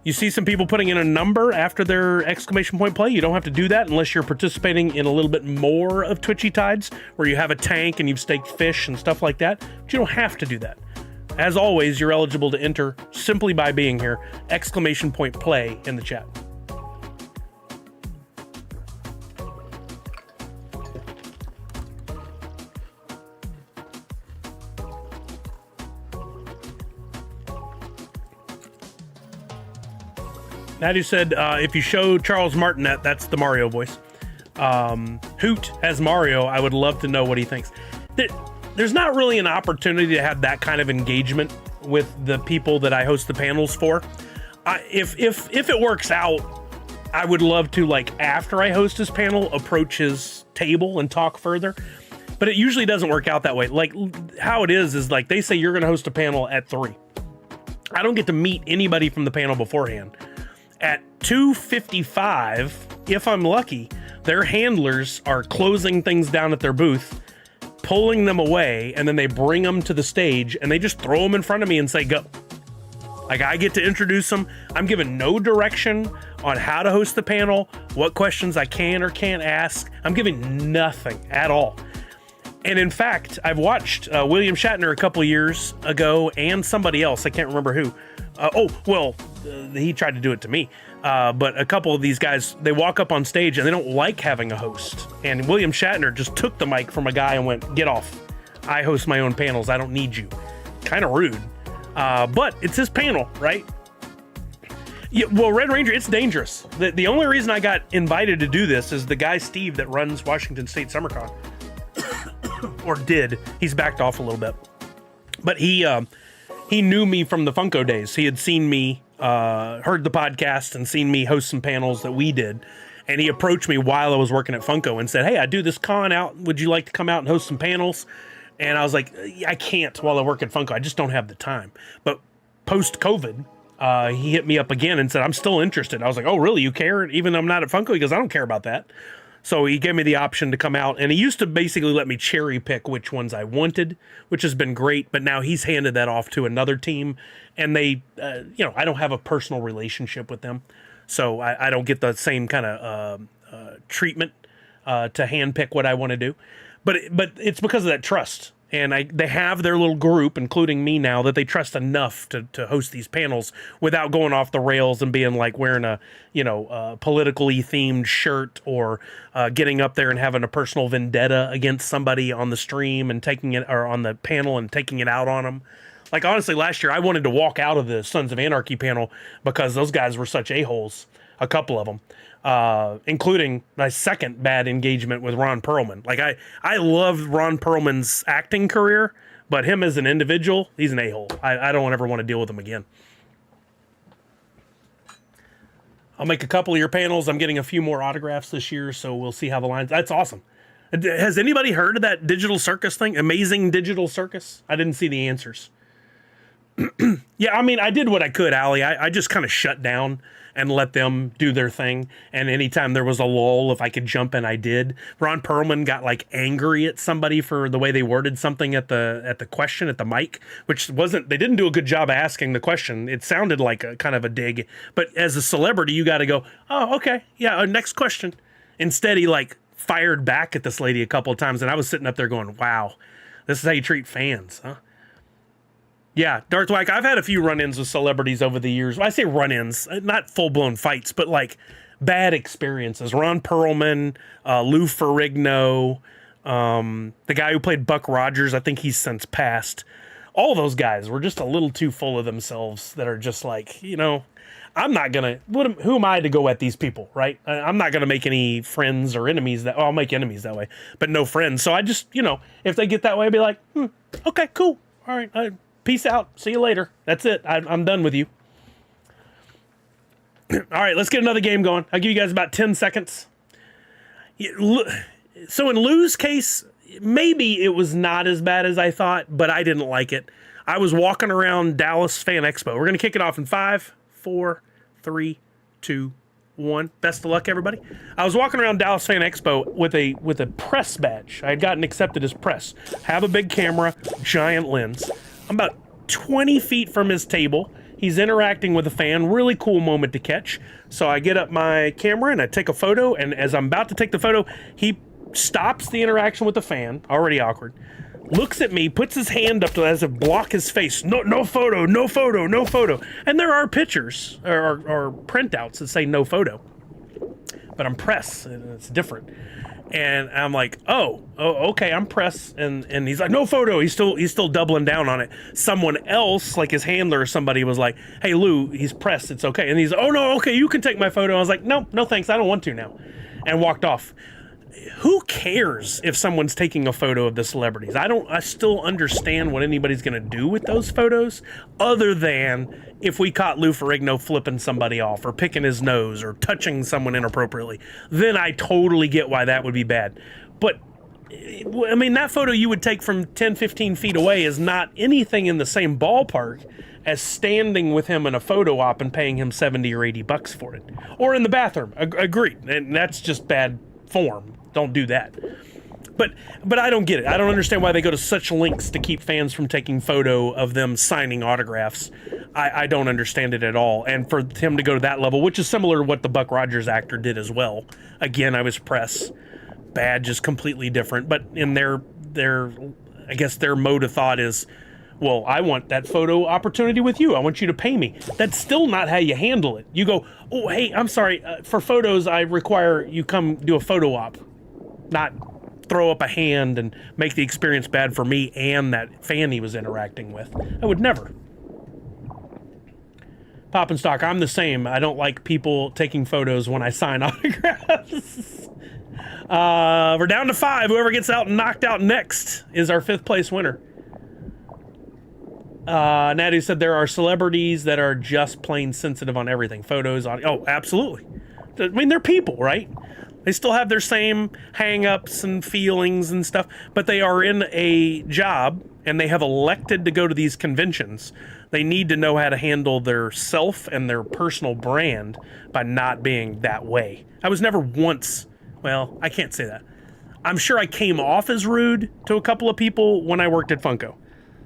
You see some people putting in a number after their exclamation point play. You don't have to do that unless you're participating in a little bit more of Twitchy Tides, where you have a tank and you've staked fish and stuff like that. But you don't have to do that. As always, you're eligible to enter simply by being here. Exclamation point play in the chat. Natty said, if you show Charles Martinet, that's the Mario voice. Hoot as Mario, I would love to know what he thinks. There's not really an opportunity to have that kind of engagement with the people that I host the panels for. If it works out, I would love to, like, after I host his panel, approach his table and talk further. But it usually doesn't work out that way. Like, how it is like they say you're going to host a panel at 3. I don't get to meet anybody from the panel beforehand. At 2:55, if I'm lucky, their handlers are closing things down at their booth, pulling them away, and then they bring them to the stage, and they just throw them in front of me and say, go. Like, I get to introduce them. I'm given no direction on how to host the panel, what questions I can or can't ask. I'm giving nothing at all. And in fact, I've watched William Shatner a couple years ago and somebody else. I can't remember who. He tried to do it to me. But a couple of these guys, they walk up on stage and they don't like having a host. And William Shatner just took the mic from a guy and went, get off. I host my own panels. I don't need you. Kind of rude. But it's his panel, right? Yeah, well, Red Ranger, it's dangerous. The only reason I got invited to do this is the guy, Steve, that runs Washington State SummerCon. Or did. He's backed off a little bit. But he knew me from the Funko days. He had seen me, heard the podcast and seen me host some panels that we did. And he approached me while I was working at Funko and said, hey, I do this con out. Would you like to come out and host some panels? And I was like, I can't while I work at Funko. I just don't have the time. But post-COVID, he hit me up again and said, I'm still interested. I was like, oh, really? You care? Even though I'm not at Funko? He goes, I don't care about that. So he gave me the option to come out, and he used to basically let me cherry pick which ones I wanted, which has been great. But now he's handed that off to another team, and they, I don't have a personal relationship with them, so I don't get the same kind of treatment to hand pick what I want to do. But it's because of that trust. And they have their little group, including me now, that they trust enough to host these panels without going off the rails and being like wearing a politically themed shirt or getting up there and having a personal vendetta against somebody on the stream and taking it, or on the panel and taking it out on them. Like, honestly, last year I wanted to walk out of the Sons of Anarchy panel because those guys were such a-holes, a couple of them. Including my second bad engagement with Ron Perlman. Like, I loved Ron Perlman's acting career, but him as an individual, he's an a-hole. I don't ever want to deal with him again. I'll make a couple of your panels. I'm getting a few more autographs this year, so we'll see how the lines... That's awesome. Has anybody heard of that Digital Circus thing? Amazing Digital Circus? I didn't see the answers. Yeah, I mean, I did what I could, Allie. I just kind of shut down and let them do their thing. And anytime there was a lull, if I could jump in, I did. Ron Perlman got like angry at somebody for the way they worded something at the question at the mic, which wasn't. They didn't do a good job of asking the question. It sounded like a kind of a dig. But as a celebrity, you got to go, oh, okay, yeah, next question. Instead, he like fired back at this lady a couple of times, and I was sitting up there going, wow, this is how you treat fans, huh? Yeah, Darth Wack, I've had a few run-ins with celebrities over the years. Well, I say run-ins, not full-blown fights, but like bad experiences. Ron Perlman, Lou Ferrigno, the guy who played Buck Rogers, I think he's since passed. All those guys were just a little too full of themselves that are just like, you know, I'm not going to, who am I to go at these people, right? I'm not going to make any friends or enemies I'll make enemies that way, but no friends. So I just, you know, if they get that way, I'd be like, okay, cool. All right, peace out. See you later. That's it. I'm done with you. All right, let's get another game going. I'll give you guys about 10 seconds. So in Lou's case, maybe it was not as bad as I thought, but I didn't like it. I was walking around Dallas Fan Expo. We're going to kick it off in 5, 4, 3, 2, 1. Best of luck, everybody. I was walking around Dallas Fan Expo with a press badge. I had gotten accepted as press. Have a big camera, giant lens. I'm about 20 feet from his table. He's interacting with a fan. Really cool moment to catch. So I get up my camera and I take a photo. And as I'm about to take the photo, he stops the interaction with the fan. Already awkward. Looks at me, puts his hand up to as if block his face. No photo, no photo, no photo. And there are pictures or printouts that say no photo. But I'm press. And it's different. And I'm like, oh, okay, I'm press, and he's like, no photo. He's still doubling down on it. Someone else, like his handler or somebody, was like, hey Lou, he's pressed, it's okay. And he's, oh no, okay, you can take my photo. I was like, no thanks, I don't want to now, and walked off. Who cares if someone's taking a photo of the celebrities? I still understand what anybody's gonna do with those photos, other than if we caught Lou Ferrigno flipping somebody off or picking his nose or touching someone inappropriately, then I totally get why that would be bad. But I mean, that photo you would take from 10, 15 feet away is not anything in the same ballpark as standing with him in a photo op and paying him $70 or $80 for it. Or in the bathroom, agreed, and that's just bad form. Don't do that. But I don't get it. I don't understand why they go to such lengths to keep fans from taking photo of them signing autographs. I don't understand it at all. And for him to go to that level, which is similar to what the Buck Rogers actor did as well. Again, I was press. Badge is completely different. But in their I guess their mode of thought is, well, I want that photo opportunity with you. I want you to pay me. That's still not how you handle it. You go, oh, hey, I'm sorry. For photos, I require you come do a photo op. Not throw up a hand and make the experience bad for me and that fan he was interacting with. I would never. Pop and Stock, I'm the same. I don't like people taking photos when I sign autographs. We're down to 5. Whoever gets out and knocked out next is our 5th place winner. Natty said there are celebrities that are just plain sensitive on everything. Photos, audio. Oh, absolutely. I mean, they're people, right? They still have their same hang-ups and feelings and stuff, but they are in a job and they have elected to go to these conventions. They need to know how to handle their self and their personal brand by not being that way. I was never once, well, I can't say that. I'm sure I came off as rude to a couple of people when I worked at Funko.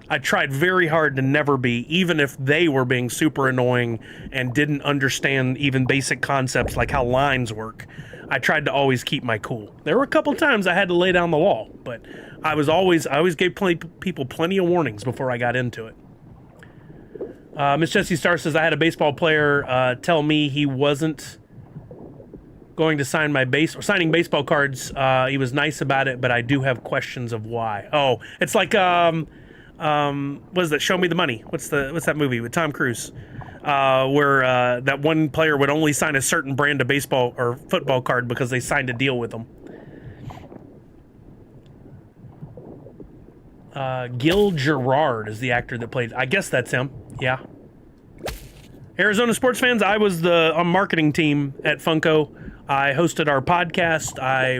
I tried very hard to never be, even if they were being super annoying and didn't understand even basic concepts like how lines work. I tried to always keep my cool. There were a couple times I had to lay down the law, but I always gave people plenty of warnings before I got into it. Miss Jessie Star says, I had a baseball player tell me he wasn't going to sign signing baseball cards. He was nice about it, but I do have questions of why. Oh, it's like, what is that? Show Me the Money. What's that movie with Tom Cruise? Where that one player would only sign a certain brand of baseball or football card because they signed a deal with them. Gil Gerard is the actor that played. I guess that's him. Yeah. Arizona sports fans, I was on marketing team at Funko. I hosted our podcast. I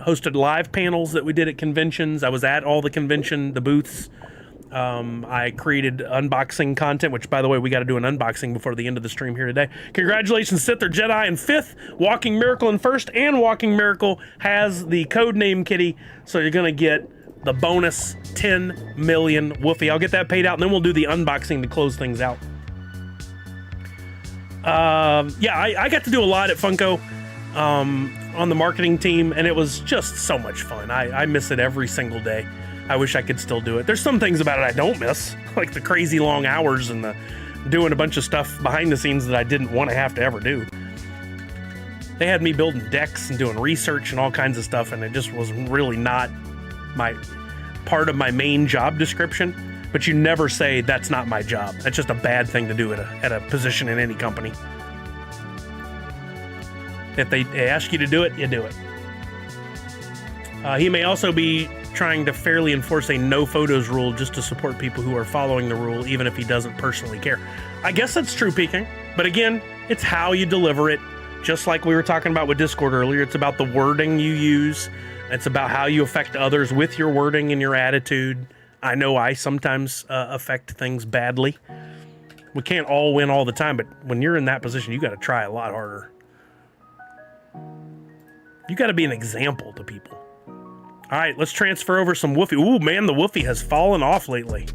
hosted live panels that we did at conventions. I was at all the booths. I created unboxing content, which, by the way, we got to do an unboxing before the end of the stream here today. Congratulations, Sith or Jedi in 5th, Walking Miracle in 1st, and Walking Miracle has the code name Kitty, so you're going to get the bonus 10 million Woofy. I'll get that paid out, and then we'll do the unboxing to close things out. Yeah, I got to do a lot at Funko on the marketing team, and it was just so much fun. I miss it every single day. I wish I could still do it. There's some things about it I don't miss, like the crazy long hours and the doing a bunch of stuff behind the scenes that I didn't want to have to ever do. They had me building decks and doing research and all kinds of stuff, and it just was really not my part of my main job description. But you never say that's not my job. That's just a bad thing to do at a position in any company. If they ask you to do it, you do it. He may also be trying to fairly enforce a no photos rule just to support people who are following the rule, even if he doesn't personally care. I guess that's true, Peking. But again, it's how you deliver it. Just like we were talking about with Discord earlier, it's about the wording you use. It's about how you affect others with your wording and your attitude. I know I sometimes affect things badly. We can't all win all the time, but when you're in that position, you got to try a lot harder. You got to be an example to people. All right, let's transfer over some Woofy. Ooh, man, the Woofy has fallen off lately.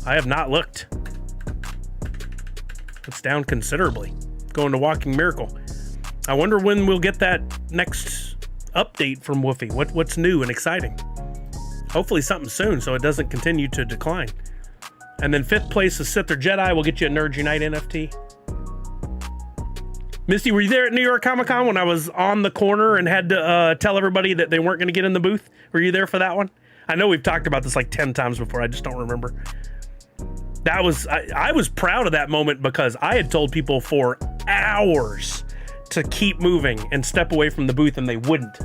I have not looked. It's down considerably. Going to Walking Miracle. I wonder when we'll get that next update from Woofy. What's new and exciting? Hopefully something soon so it doesn't continue to decline. And then 5th place is Sith or Jedi. We'll get you a Nerds Unite NFT. Misty, were you there at New York Comic Con when I was on the corner and had to tell everybody that they weren't going to get in the booth? Were you there for that one? I know we've talked about this like 10 times before. I just don't remember. That was I was proud of that moment because I had told people for hours to keep moving and step away from the booth, and they wouldn't.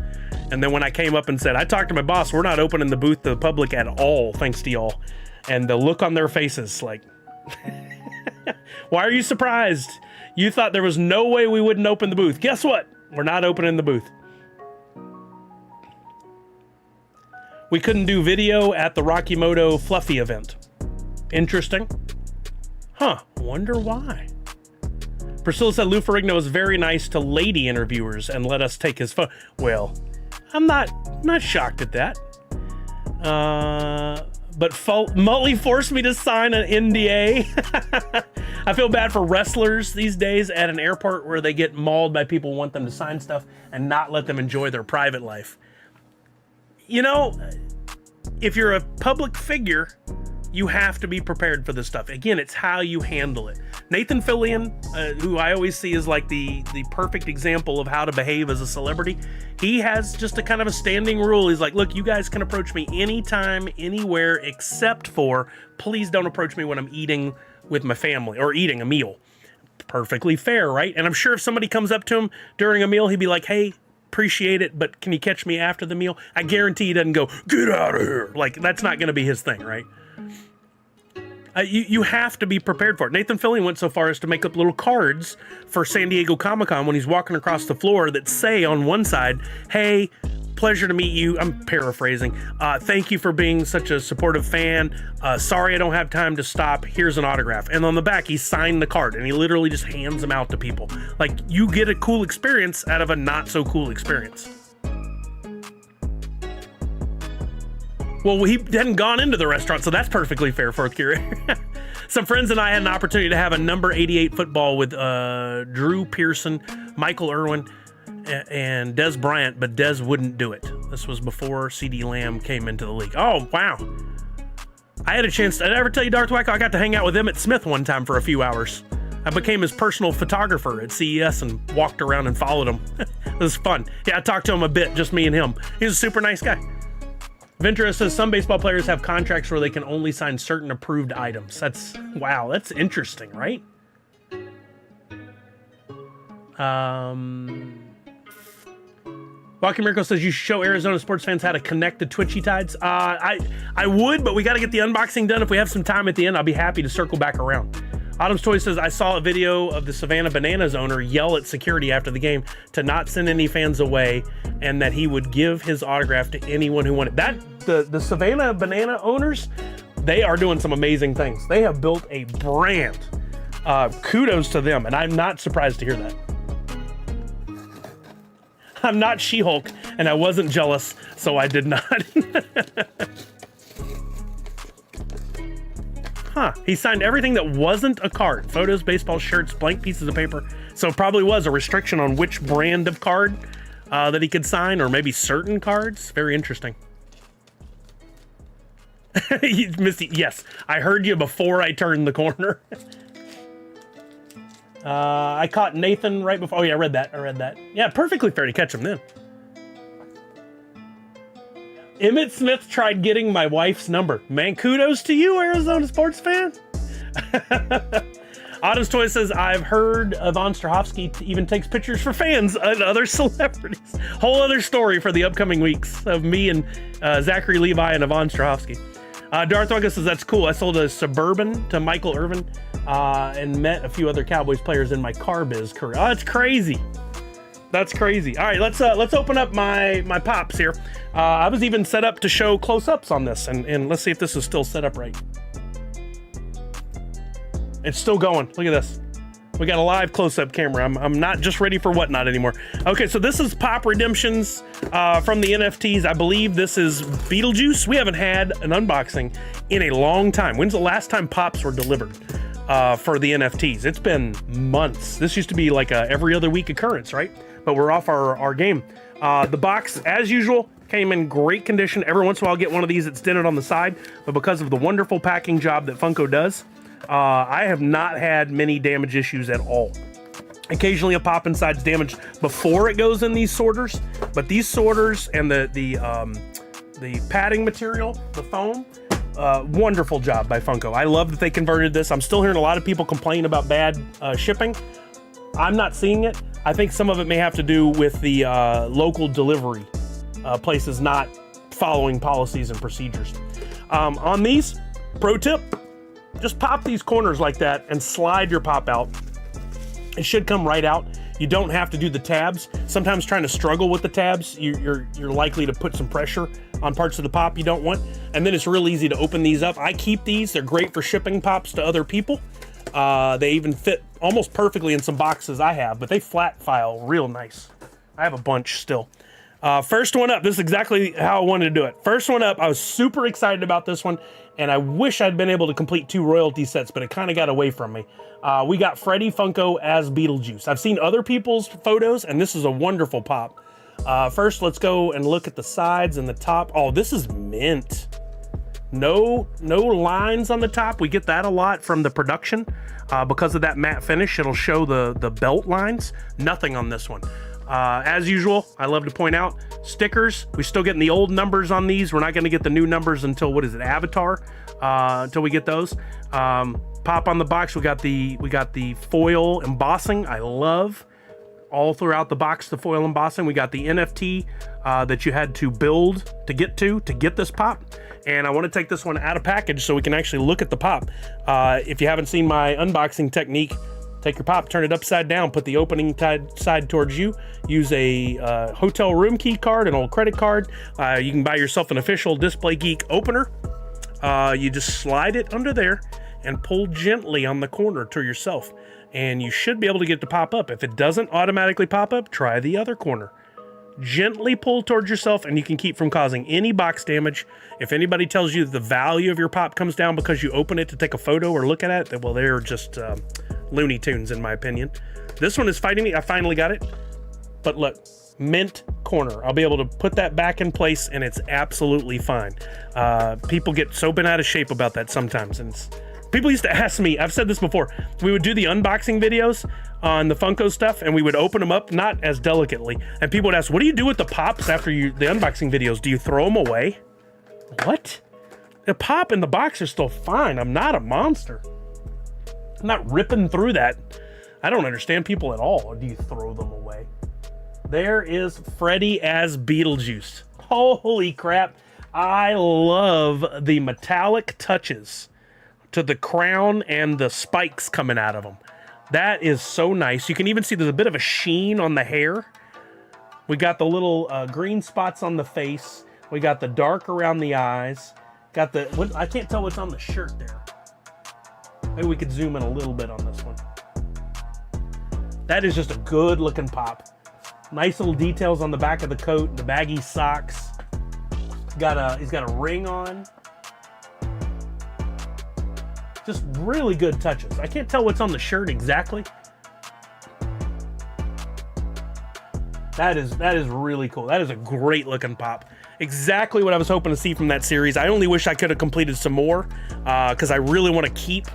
And then when I came up and said, I talked to my boss, we're not opening the booth to the public at all, thanks to y'all. And the look on their faces, like, why are you surprised? You thought there was no way we wouldn't open the booth. Guess what? We're not opening the booth. We couldn't do video at the Rocky Moto Fluffy event. Interesting. Huh, wonder why. Priscilla said Lou Ferrigno was very nice to lady interviewers and let us take his phone. Well, I'm not shocked at that. But Mully forced me to sign an NDA. I feel bad for wrestlers these days at an airport where they get mauled by people who want them to sign stuff and not let them enjoy their private life. You know, if you're a public figure, you have to be prepared for this stuff. Again, it's how you handle it. Nathan Fillion, who I always see as like the perfect example of how to behave as a celebrity, he has just a kind of a standing rule. He's like, look, you guys can approach me anytime, anywhere, except for please don't approach me when I'm eating with my family or eating a meal. Perfectly fair, right? And I'm sure if somebody comes up to him during a meal, he'd be like, hey, appreciate it, but can you catch me after the meal? I guarantee he doesn't go, get out of here. Like, that's not going to be his thing, right? You have to be prepared for it. Nathan Fillion went so far as to make up little cards for San Diego Comic-Con when he's walking across the floor that say on one side, hey, pleasure to meet you. I'm paraphrasing. Thank you for being such a supportive fan. Sorry I don't have time to stop. Here's an autograph. And on the back, he signed the card, and he literally just hands them out to people. Like, you get a cool experience out of a not-so-cool experience. Well, he hadn't gone into the restaurant, so that's perfectly fair, Fourth Curator. Some friends and I had an opportunity to have a number 88 football with Drew Pearson, Michael Irwin, and Des Bryant, but Des wouldn't do it. This was before CeeDee Lamb came into the league. Oh, wow. I had a chance. Did I ever tell you, Darth Wacko? I got to hang out with Emmett Smith one time for a few hours. I became his personal photographer at CES and walked around and followed him. It was fun. Yeah, I talked to him a bit, just me and him. He's a super nice guy. Ventura says some baseball players have contracts where they can only sign certain approved items. Wow, that's interesting, right? Walking Miracle says you should show Arizona sports fans how to connect the Twitchy tides. I would, but we got to get the unboxing done. If we have some time at the end, I'll be happy to circle back around. Autumn's Toy says, I saw a video of the Savannah Bananas owner yell at security after the game to not send any fans away and that he would give his autograph to anyone who wanted. The Savannah Banana owners, They are doing some amazing things. They have built a brand. Kudos to them, and I'm not surprised to hear that. I'm not She-Hulk, and I wasn't jealous, so I did not. Huh, he signed everything that wasn't a card. Photos, baseball shirts, blank pieces of paper. So it probably was a restriction on which brand of card that he could sign, or maybe certain cards. Very interesting. Missy, yes, I heard you before I turned the corner. I caught Nathan right before. Oh yeah, I read that. Yeah, perfectly fair to catch him then. Emmett Smith tried getting my wife's number. Man, kudos to you, Arizona sports fan. Otto's Toy says, I've heard Von Strahovski even takes pictures for fans and other celebrities. Whole other story for the upcoming weeks of me and Zachary Levi and Von Strahovski. Darth Wugga says, that's cool. I sold a Suburban to Michael Irvin and met a few other Cowboys players in my car biz career. Oh, that's crazy. That's crazy. All right, let's open up my pops here. I was even set up to show close-ups on this, and let's see if this is still set up right. It's still going. Look at this. We got a live close-up camera. I'm not just ready for whatnot anymore. Okay, so this is Pop Redemptions from the NFTs. I believe this is Beetlejuice. We haven't had an unboxing in a long time. When's the last time Pops were delivered for the NFTs? It's been months. This used to be like a every other week occurrence, right? But we're off our game. The box, as usual, came in great condition. Every once in a while I'll get one of these that's dented on the side, but because of the wonderful packing job that Funko does, I have not had many damage issues at all. Occasionally a pop inside's damaged before it goes in these sorters, but these sorters and the padding material, the foam, wonderful job by Funko. I love that they converted this. I'm still hearing a lot of people complain about bad shipping. I'm not seeing it. I think some of it may have to do with the local delivery places not following policies and procedures. On these, pro tip, just pop these corners like that and slide your pop out. It should come right out. You don't have to do the tabs. Sometimes trying to struggle with the tabs, you're likely to put some pressure on parts of the pop you don't want. And then it's real easy to open these up. I keep these. They're great for shipping pops to other people. They even fit almost perfectly in some boxes I have, but they flat file real nice. I have a bunch still. First one up, this is exactly how I wanted to do it. First one up, I was super excited about this one, and I wish I'd been able to complete 2 royalty sets, but it kind of got away from me. We got Freddy Funko as Beetlejuice. I've seen other people's photos, and this is a wonderful pop. First, let's go and look at the sides and the top. Oh, this is mint. No lines on the top. We get that a lot from the production. Because of that matte finish, it'll show the belt lines. Nothing on this one. As usual, I love to point out, stickers. We're still getting the old numbers on these. We're not going to get the new numbers until, what is it, Avatar, until we get those. Pop on the box, we got the foil embossing. I love all throughout the box the foil embossing. We got the NFT that you had to build to get this pop. And I want to take this one out of package so we can actually look at the pop. If you haven't seen my unboxing technique, take your pop, turn it upside down, put the opening side towards you, use a hotel room key card, an old credit card. You can buy yourself an official Display Geek opener. You just slide it under there and pull gently on the corner to yourself. And you should be able to get it to pop up. If it doesn't automatically pop up, try the other corner. Gently pull towards yourself and you can keep from causing any box damage. If anybody tells you the value of your pop comes down because you open it to take a photo or look at it, well, they're just Looney Tunes in my opinion. This one is fighting me. I finally got it. But look, mint corner. I'll be able to put that back in place and it's absolutely fine. People get so bent out of shape about that sometimes. And people used to ask me, I've said this before, we would do the unboxing videos on the Funko stuff and we would open them up, not as delicately. And people would ask, what do you do with the pops after the unboxing videos? Do you throw them away? What? The pop and the box are still fine. I'm not a monster. I'm not ripping through that. I don't understand people at all. Or do you throw them away? There is Freddy as Beetlejuice. Holy crap. I love the metallic touches to the crown and the spikes coming out of them. That is so nice. You can even see there's a bit of a sheen on the hair. We got the little green spots on the face. We got the dark around the eyes. Got the, what, I can't tell what's on the shirt there. Maybe we could zoom in a little bit on this one. That is just a good looking pop. Nice little details on the back of the coat, the baggy socks. He's got a ring on. Just really good touches. I can't tell what's on the shirt exactly. That is really cool. That is a great looking pop. Exactly what I was hoping to see from that series. I only wish I could have completed some more because I really want to keep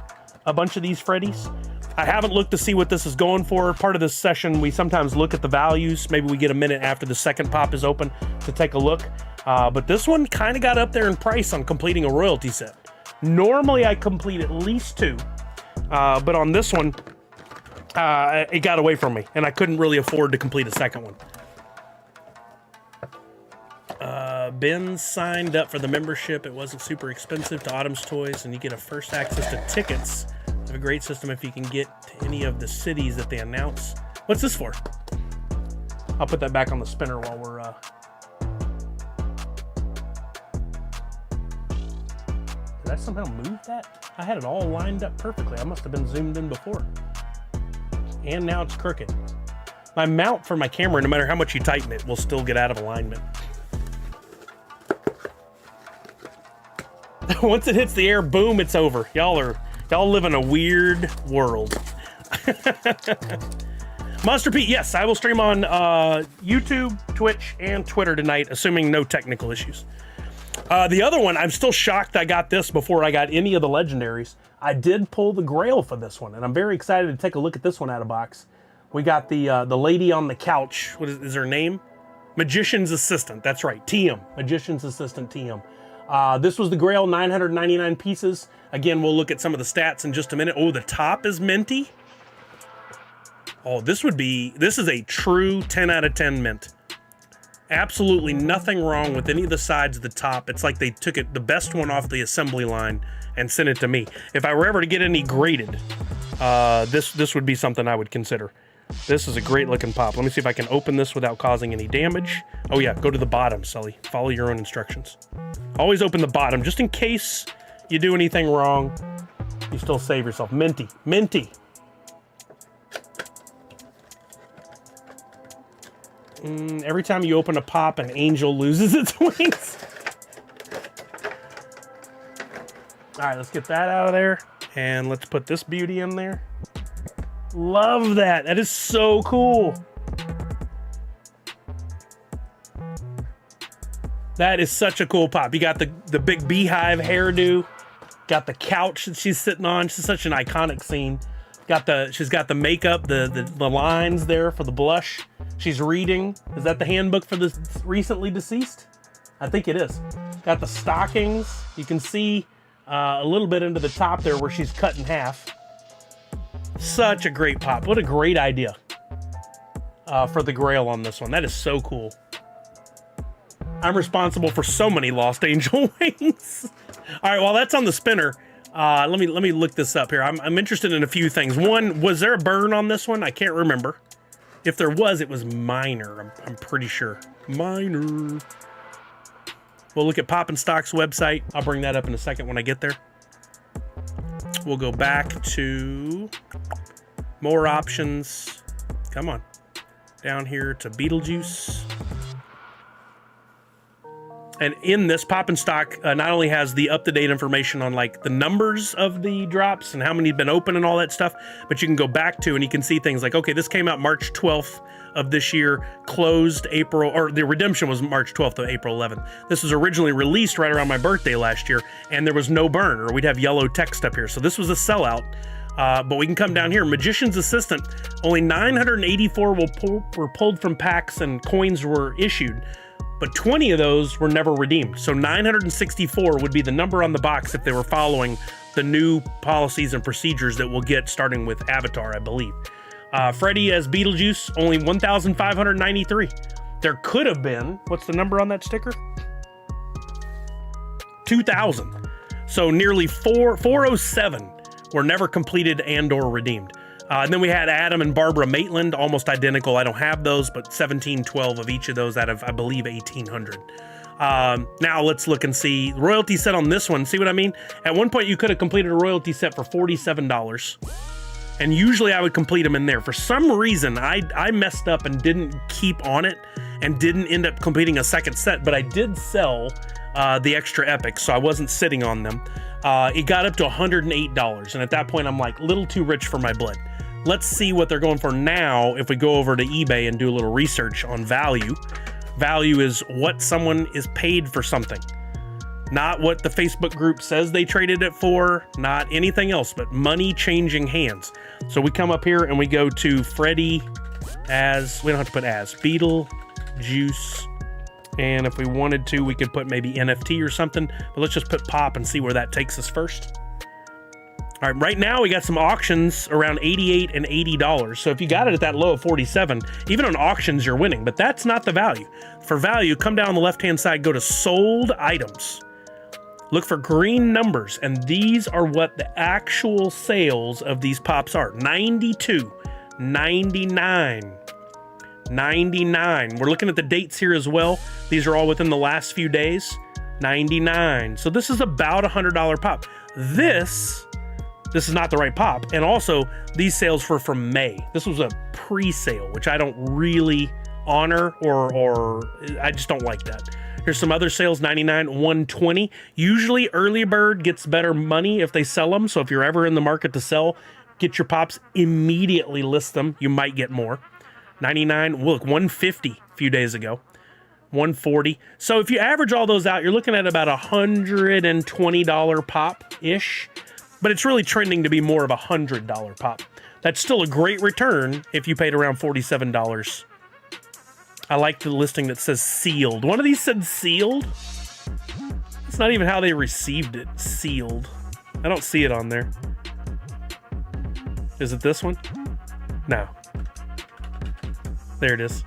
a bunch of these Freddies. I haven't looked to see what this is going for. Part of this session, we sometimes look at the values. Maybe we get a minute after the second pop is open to take a look. But this one kind of got up there in price on completing a royalty set. Normally, I complete at least 2. But on this one, it got away from me, and I couldn't really afford to complete a second one. Ben signed up for the membership. It wasn't super expensive to Autumn's Toys, and you get a first access to tickets. It's a great system if you can get to any of the cities that they announce. What's this for? I'll put that back on the spinner while we're... Did I somehow move that? I had it all lined up perfectly. I must have been zoomed in before. And now it's crooked. My mount for my camera, no matter how much you tighten it, will still get out of alignment. Once it hits the air, boom, it's over. Y'all live in a weird world. Monster Pete, yes, I will stream on YouTube, Twitch, and Twitter tonight, assuming no technical issues. The other one, I'm still shocked I got this before I got any of the legendaries. I did pull the Grail for this one, and I'm very excited to take a look at this one out of box. We got the lady on the couch. What is her name? Magician's Assistant. That's right, TM. Magician's Assistant TM. This was the Grail, 999 pieces. Again, we'll look at some of the stats in just a minute. Oh, the top is minty. Oh, this is a true 10 out of 10 mint. Absolutely nothing wrong with any of the sides of the top. It's like they took the best one off the assembly line and sent it to me. If I were ever to get any graded, this would be something I would consider. This is a great looking pop. Let me see if I can open this without causing any damage. Oh yeah, go to the bottom, Sully. Follow your own instructions. Always open the bottom, just in case you do anything wrong. You still save yourself. Minty, minty. Every time you open a pop, an angel loses its wings. All right, let's get that out of there. And let's put this beauty in there. Love that. That is so cool. That is such a cool pop. You got the big beehive hairdo. Got the couch that she's sitting on. She's such an iconic scene. She's got the makeup, the lines there for the blush. She's reading. Is that the handbook for the recently deceased? I think it is. Got the stockings. You can see a little bit into the top there where she's cut in half. Such a great pop. What a great idea for the Grail on this one. That is so cool. I'm responsible for so many lost angel wings. All right, while that's on the spinner, let me look this up here. I'm interested in a few things. One, was there a burn on this one? I can't remember. If there was, it was minor. I'm pretty sure. Minor. We'll look at Pop and Stock's website. I'll bring that up in a second when I get there. We'll go back to more options. Come on. Down here to Beetlejuice. And in this, Pop and Stock not only has the up-to-date information on like the numbers of the drops and how many have been open and all that stuff, but you can go back to and you can see things like, okay, this came out March 12th of this year, closed April, or the redemption was March 12th of April 11th. This was originally released right around my birthday last year, and there was no burn, or we'd have yellow text up here. So this was a sellout, but we can come down here. Magician's Assistant, only 984 were pulled from packs and coins were issued. But 20 of those were never redeemed. So 964 would be the number on the box if they were following the new policies and procedures that we'll get starting with Avatar, I believe. Freddy as Beetlejuice, only 1,593. There could have been, what's the number on that sticker? 2,000. So nearly 407 were never completed and or redeemed. And then we had Adam and Barbara Maitland, almost identical. I don't have those, but 1712 of each of those out of, I believe, 1,800. Now let's look and see royalty set on this one. See what I mean? At one point you could have completed a royalty set for $47. And usually I would complete them in there. For some reason, I messed up and didn't keep on it and didn't end up completing a second set, but I did sell the extra epics, so I wasn't sitting on them. It got up to $108, and at that point I'm like, little too rich for my blood. Let's see what they're going for now if we go over to eBay and do a little research on value. Value is what someone is paid for something. Not what the Facebook group says they traded it for, not anything else, but money changing hands. So we come up here and we go to Freddy as, we don't have to put as, Beetlejuice. And if we wanted to, we could put maybe NFT or something, but let's just put Pop and see where that takes us first. All right, right now we got some auctions around $88 and $80. So if you got it at that low of 47, even on auctions, you're winning, but that's not the value. For value, come down on the left-hand side, go to sold items. Look for green numbers, and these are what the actual sales of these pops are. 92, 99, 99. We're looking at the dates here as well. These are all within the last few days. 99. So this is about $100 pop. This is not the right pop. And also, these sales were from May. This was a pre-sale, which I don't really honor, or I just don't like that. Here's some other sales, 99, 120. Usually early bird gets better money if they sell them. So if you're ever in the market to sell, get your pops, immediately list them. You might get more. 99, look, 150 a few days ago. 140. So if you average all those out, you're looking at about $120 pop-ish. But it's really trending to be more of $100 pop. That's still a great return if you paid around $47. I like the listing that says sealed. One of these said sealed. It's not even how they received it. Sealed. I don't see it on there. Is it this one? No. There it is.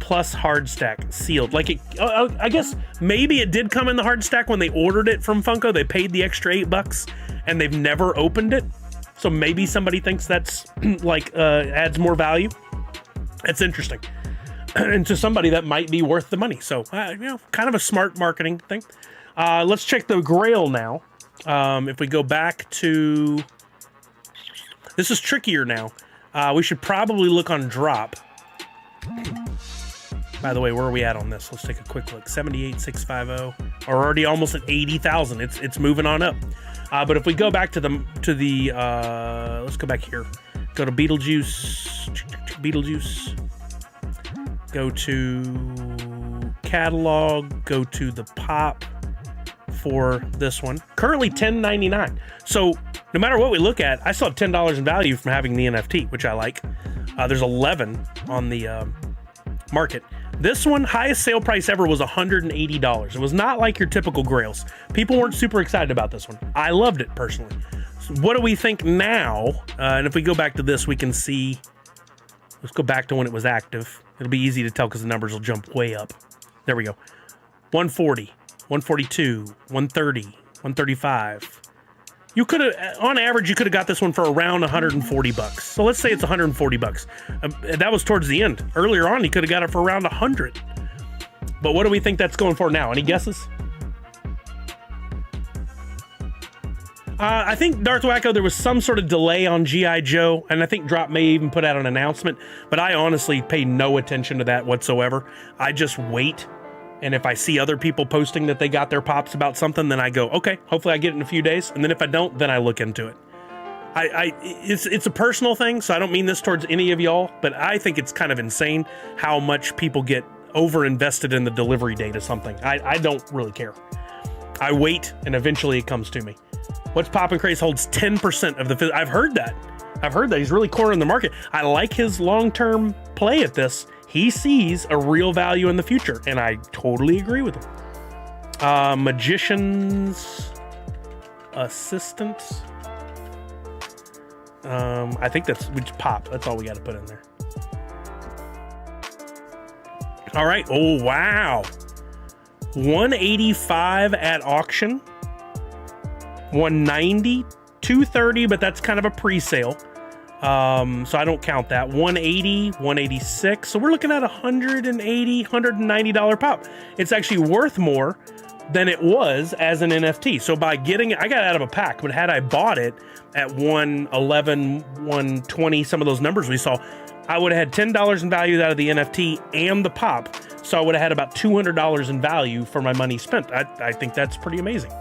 Plus hard stack. Sealed. Like it, I guess maybe it did come in the hard stack when they ordered it from Funko. They paid the extra $8 and they've never opened it. So maybe somebody thinks that's like adds more value. That's interesting. And to somebody that might be worth the money. So, you know, kind of a smart marketing thing. Let's check the Grail now. If we go back to, this is trickier now. We should probably look on Droppp. By the way, where are we at on this? Let's take a quick look. 78,650. We're already almost at 80,000. It's moving on up. But if we go back to the let's go back here. Go to Beetlejuice. Go to catalog, go to the pop for this one. Currently $10.99. So no matter what we look at, I still have $10 in value from having the NFT, which I like. There's 11 on the market. This one, highest sale price ever was $180. It was not like your typical grails. People weren't super excited about this one. I loved it personally. So what do we think now? And if we go back to this, we can see, let's go back to when it was active. It'll be easy to tell because the numbers will jump way up. There we go. 140, 142, 130, 135. You could have, on average, you could have got this one for around $140. So let's say it's $140. That was towards the end. Earlier on, you could have got it for around $100. But what do we think that's going for now? Any guesses? I think Darth Wacko, there was some sort of delay on G.I. Joe, and I think Droppp may even put out an announcement, but I honestly pay no attention to that whatsoever. I just wait, and if I see other people posting that they got their pops about something, then I go, okay, hopefully I get it in a few days, and then if I don't, then I look into it. It's a personal thing, so I don't mean this towards any of y'all, but I think it's kind of insane how much people get over-invested in the delivery date of something. I don't really care. I wait, and eventually it comes to me. What's Poppin' Craze holds 10% of the... I've heard that. He's really cornering the market. I like his long-term play at this. He sees a real value in the future, and I totally agree with him. Magician's Assistant. I think that's which Pop. That's all we got to put in there. All right. Oh, wow. 185 at auction. 190, 230, but that's kind of a pre-sale. So I don't count that. 180, 186. So we're looking at $180, $190 pop. It's actually worth more than it was as an NFT. So by getting it, I got it out of a pack, but had I bought it at 111, 120, some of those numbers we saw, I would have had $10 in value out of the NFT and the pop. So I would have had about $200 in value for my money spent. I think that's pretty amazing.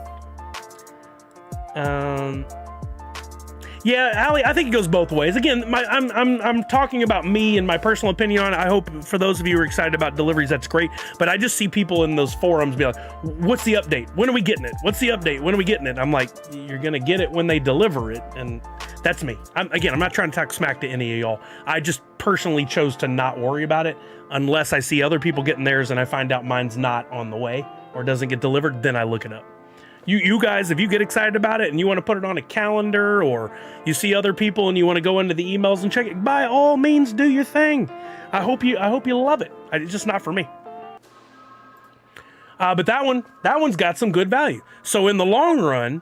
Yeah, Allie, I think it goes both ways. Again, I'm talking about me and my personal opinion on it. I hope for those of you who are excited about deliveries, that's great. But I just see people in those forums be like, what's the update? When are we getting it? What's the update? When are we getting it? I'm like, you're going to get it when they deliver it. And that's me. I'm not trying to talk smack to any of y'all. I just personally chose to not worry about it unless I see other people getting theirs and I find out mine's not on the way or doesn't get delivered, then I look it up. You guys, if you get excited about it and you want to put it on a calendar or you see other people and you want to go into the emails and check it, by all means, do your thing. I hope you love it. It's just not for me. But that one's got some good value. So in the long run,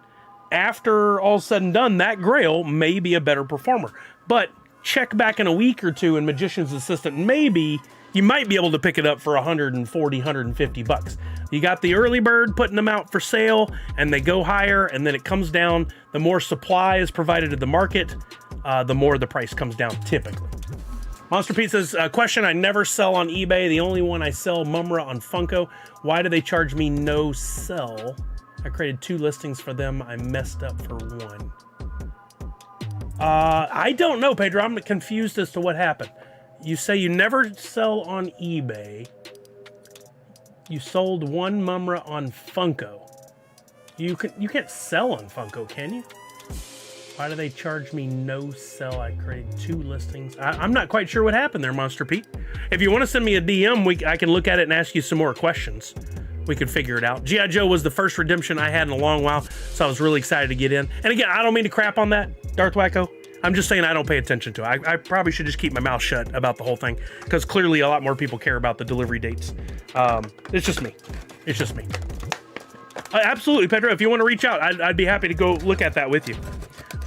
after all's said and done, that Grail may be a better performer. But check back in a week or two in Magician's Assistant, maybe you might be able to pick it up for 140, 150 bucks. You got the early bird putting them out for sale and they go higher and then it comes down. The more supply is provided to the market, the more the price comes down typically. Monster Pete says, question, I never sell on eBay. The only one I sell, Mumra on Funko. Why do they charge me no sell? I created 2 listings for them. I messed up for 1. I don't know, Pedro. I'm confused as to what happened. You say you never sell on eBay. You sold 1 Mumra on Funko. You can't sell on Funko, can you? Why do they charge me no sell? I created 2 listings. I'm not quite sure what happened there, Monster Pete. If you want to send me a DM, I can look at it and ask you some more questions. We could figure it out. G.I. Joe was the first redemption I had in a long while, so I was really excited to get in. And again, I don't mean to crap on that, Darth Wacko. I'm just saying I don't pay attention to it. I probably should just keep my mouth shut about the whole thing because clearly a lot more people care about the delivery dates. It's just me. It's just me. Absolutely, Pedro. If you want to reach out, I'd be happy to go look at that with you.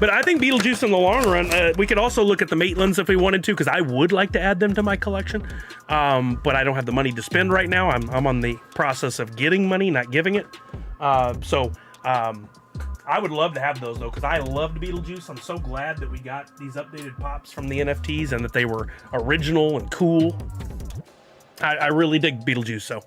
But I think Beetlejuice in the long run, we could also look at the Maitlands if we wanted to because I would like to add them to my collection. But I don't have the money to spend right now. I'm on the process of getting money, not giving it. I would love to have those though, because I loved Beetlejuice. I'm so glad that we got these updated pops from the NFTs and that they were original and cool. I really dig Beetlejuice. So,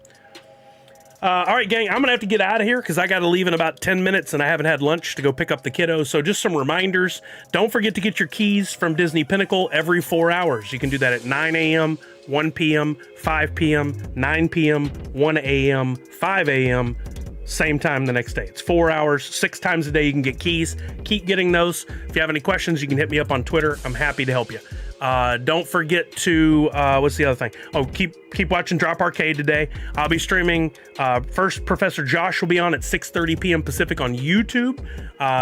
all right, gang, I'm gonna have to get out of here because I got to leave in about 10 minutes and I haven't had lunch to go pick up the kiddos. So just some reminders. Don't forget to get your keys from Disney Pinnacle every 4 hours. You can do that at 9 a.m., 1 p.m., 5 p.m., 9 p.m., 1 a.m., 5 a.m., same time the next day. It's 4 hours, 6 times a day you can get keys. Keep getting those. If you have any questions, you can hit me up on Twitter. I'm happy to help you. Don't forget to, what's the other thing? Oh, keep watching Droppp Arcade today. I'll be streaming, first Professor Josh will be on at 6:30 p.m. Pacific on YouTube.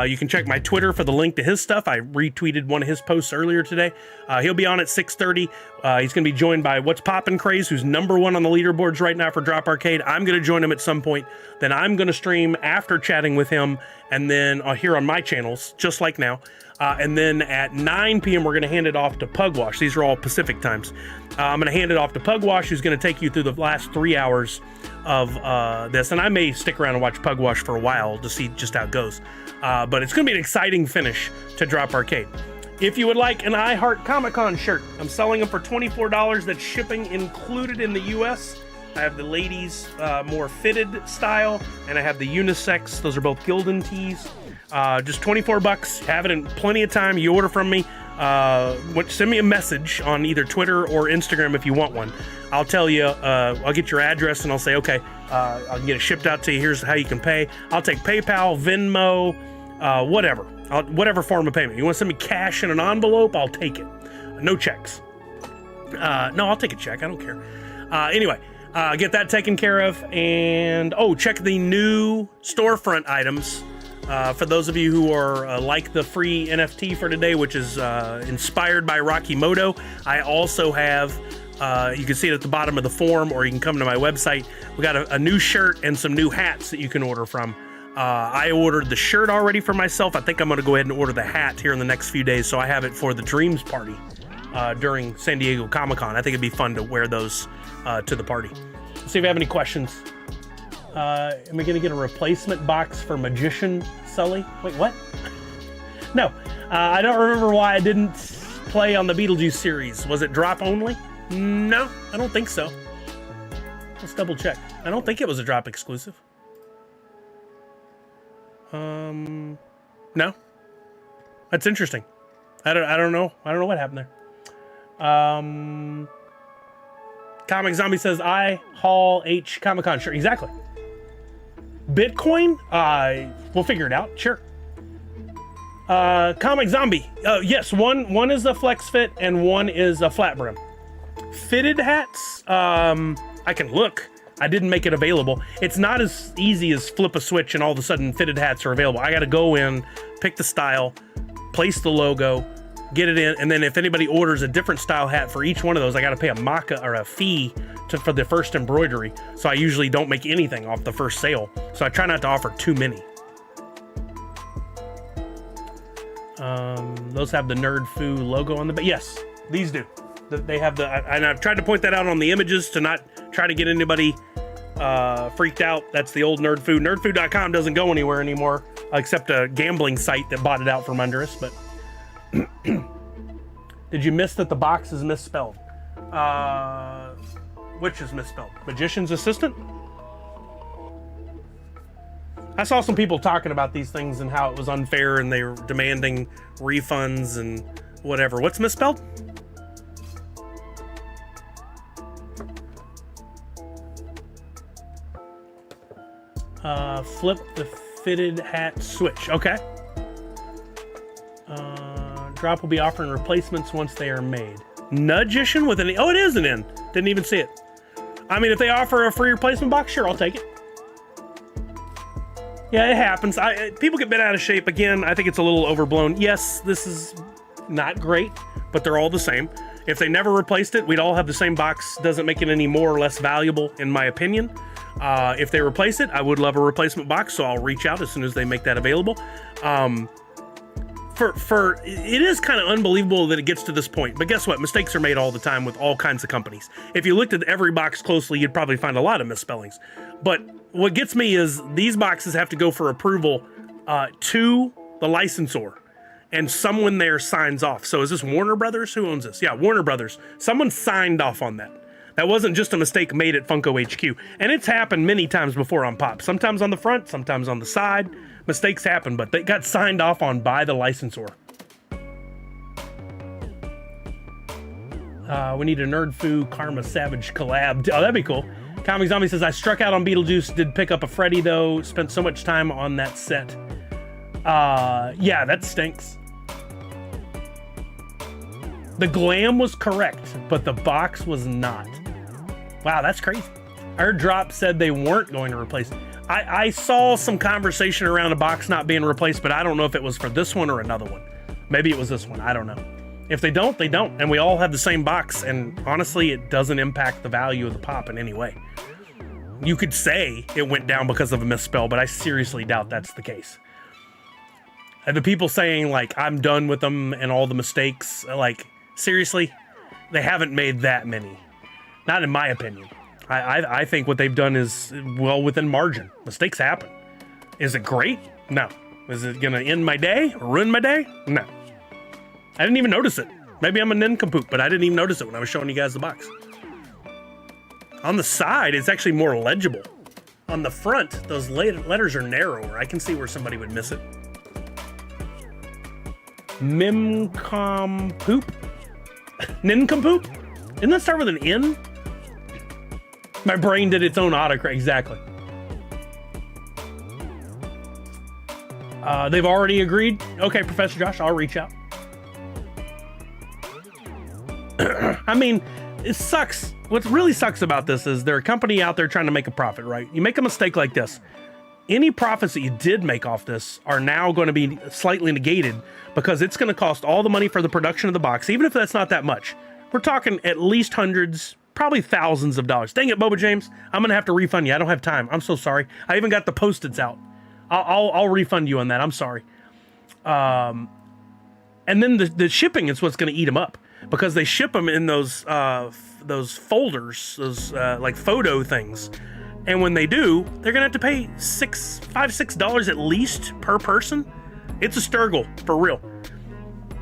You can check my Twitter for the link to his stuff. I retweeted one of his posts earlier today. He'll be on at 6:30. He's going to be joined by What's Poppin' Craze, who's #1 on the leaderboards right now for Droppp Arcade. I'm going to join him at some point. Then I'm going to stream after chatting with him, and then here on my channels, just like now. And then at 9 p.m., we're going to hand it off to Pugwash. These are all Pacific times. I'm going to hand it off to Pugwash, who's going to take you through the last 3 hours of this. And I may stick around and watch Pugwash for a while to see just how it goes. But it's going to be an exciting finish to Droppp Arcade. If you would like an I Heart Comic-Con shirt, I'm selling them for $24. That's shipping included in the U.S. I have the ladies more fitted style, and I have the unisex. Those are both Gildan tees. Just $24. Have it in plenty of time. You order from me. Send me a message on either Twitter or Instagram if you want one. I'll tell you, I'll get your address and I'll say, okay, I can get it shipped out to you. Here's how you can pay. I'll take PayPal, Venmo, whatever. Whatever form of payment. You want to send me cash in an envelope? I'll take it. No checks. No, I'll take a check. I don't care. Anyway, get that taken care of. And, check the new storefront items. For those of you who are like the free NFT for today, which is inspired by Rocky Moto, I also have, you can see it at the bottom of the form, or you can come to my website. We got a new shirt and some new hats that you can order from. I ordered the shirt already for myself. I think I'm going to go ahead and order the hat here in the next few days, so I have it for the Dreams party during San Diego Comic-Con. I think it'd be fun to wear those to the party. Let's see if you have any questions. Am I going to get a replacement box for Magician, Sully? Wait, what? No. I don't remember why I didn't play on the Beetlejuice series. Was it drop only? No, I don't think so. Let's double check. I don't think it was a drop exclusive. No. That's interesting. I don't know. I don't know what happened there. Comic Zombie says, I haul H Comic-Con. Sure, exactly. Bitcoin? We'll figure it out. Sure. Comic Zombie. Yes, one is a flex fit and one is a flat brim. Fitted hats, I can look. I didn't make it available. It's not as easy as flip a switch and all of a sudden fitted hats are available. I got to go in, pick the style, place the logo, get it in, and then if anybody orders a different style hat for each one of those, I got to pay a maca or a fee for the first embroidery. So I usually don't make anything off the first sale. So I try not to offer too many. Those have the Nerd Foo logo on the back. Yes, these do. They have the, and I've tried to point that out on the images to not try to get anybody freaked out. That's the old Nerd Foo. Nerdfoo.com doesn't go anywhere anymore, except a gambling site that bought it out from under us. But did you miss that the box is misspelled? Which is misspelled? Magician's Assistant? I saw some people talking about these things and how it was unfair and they were demanding refunds and whatever. What's misspelled? Flip the fitted hat switch. Okay. Droppp will be offering replacements once they are made. Nudgician with an... Oh, it is an N. Didn't even see it. I mean, if they offer a free replacement box, sure, I'll take it. Yeah, it happens. People get bent out of shape. Again, I think it's a little overblown. Yes, this is not great, but they're all the same. If they never replaced it, we'd all have the same box. Doesn't make it any more or less valuable, in my opinion. If they replace it, I would love a replacement box, so I'll reach out as soon as they make that available. It is kind of unbelievable that it gets to this point, but guess what? Mistakes are made all the time with all kinds of companies. If you looked at every box closely, you'd probably find a lot of misspellings. But what gets me is these boxes have to go for approval to the licensor, and someone there signs off. So is this Warner Brothers? Who owns this? Yeah, Warner Brothers. Someone signed off on that. That wasn't just a mistake made at Funko HQ. And it's happened many times before on Pop. Sometimes on the front, sometimes on the side. Mistakes happen, but they got signed off on by the licensor. We need a Nerd Foo Karma Savage collab. Oh, that'd be cool. Comic Zombie says, I struck out on Beetlejuice, did pick up a Freddy though, spent so much time on that set. Yeah, that stinks. The glam was correct, but the box was not. Wow, that's crazy. I heard Droppp said they weren't going to replace it. I saw some conversation around a box not being replaced, but I don't know if it was for this one or another one. Maybe it was this one. I don't know. If they don't, they don't. And we all have the same box. And honestly, it doesn't impact the value of the pop in any way. You could say it went down because of a misspell, but I seriously doubt that's the case. And the people saying, like, I'm done with them and all the mistakes, like, seriously, they haven't made that many. Not in my opinion. I think what they've done is well within margin. Mistakes happen. Is it great? No. Is it going to end my day or ruin my day? No. I didn't even notice it. Maybe I'm a nincompoop, but I didn't even notice it when I was showing you guys the box. On the side, it's actually more legible. On the front, those letters are narrower. I can see where somebody would miss it. Mimcompoop? Nincompoop? Didn't that start with an N? My brain did its own autocorrect. Exactly. They've already agreed. Okay, Professor Josh, I'll reach out. I mean, it sucks. What really sucks about this is they're a company out there trying to make a profit, right? You make a mistake like this. Any profits that you did make off this are now going to be slightly negated because it's going to cost all the money for the production of the box, even if that's not that much. We're talking at least hundreds, probably thousands of dollars. Dang it, Boba James. I'm going to have to refund you. I don't have time. I'm so sorry. I even got the Post-its out. I'll refund you on that. I'm sorry. And then the shipping is what's going to eat them up, because they ship them in those folders, those like photo things. And when they do, they're gonna have to pay $6 at least per person. It's a struggle, for real.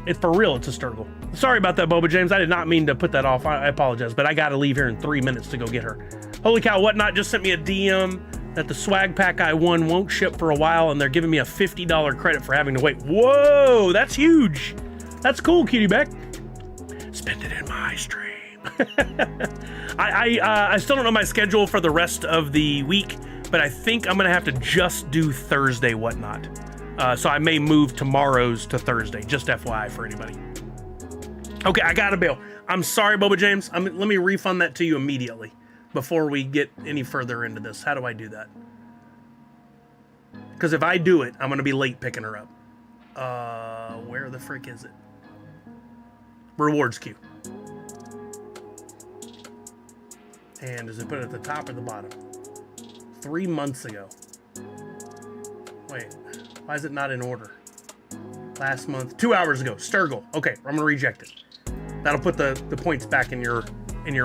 It's for real, it's a struggle. Sorry about that, Boba James. I did not mean to put that off. I apologize, but I gotta leave here in 3 minutes to go get her. Holy cow, Whatnot just sent me a DM that the swag pack I won won't ship for a while, and they're giving me a $50 credit for having to wait. Whoa, that's huge. That's cool, Cutie Beck. Spend it in my stream. I still don't know my schedule for the rest of the week, but I think I'm gonna have to just do Thursday Whatnot. So I may move tomorrow's to Thursday, just FYI for anybody. Okay, I got a bill. I'm sorry, Boba James. Let me refund that to you immediately before we get any further into this. How do I do that? Because if I do it, I'm gonna be late picking her up. Where the frick is it? Rewards queue. And does it put it at the top or the bottom? 3 months ago. Wait, why is it not in order? Last month, 2 hours ago, Sturgill. Okay, I'm gonna reject it. That'll put the points back in your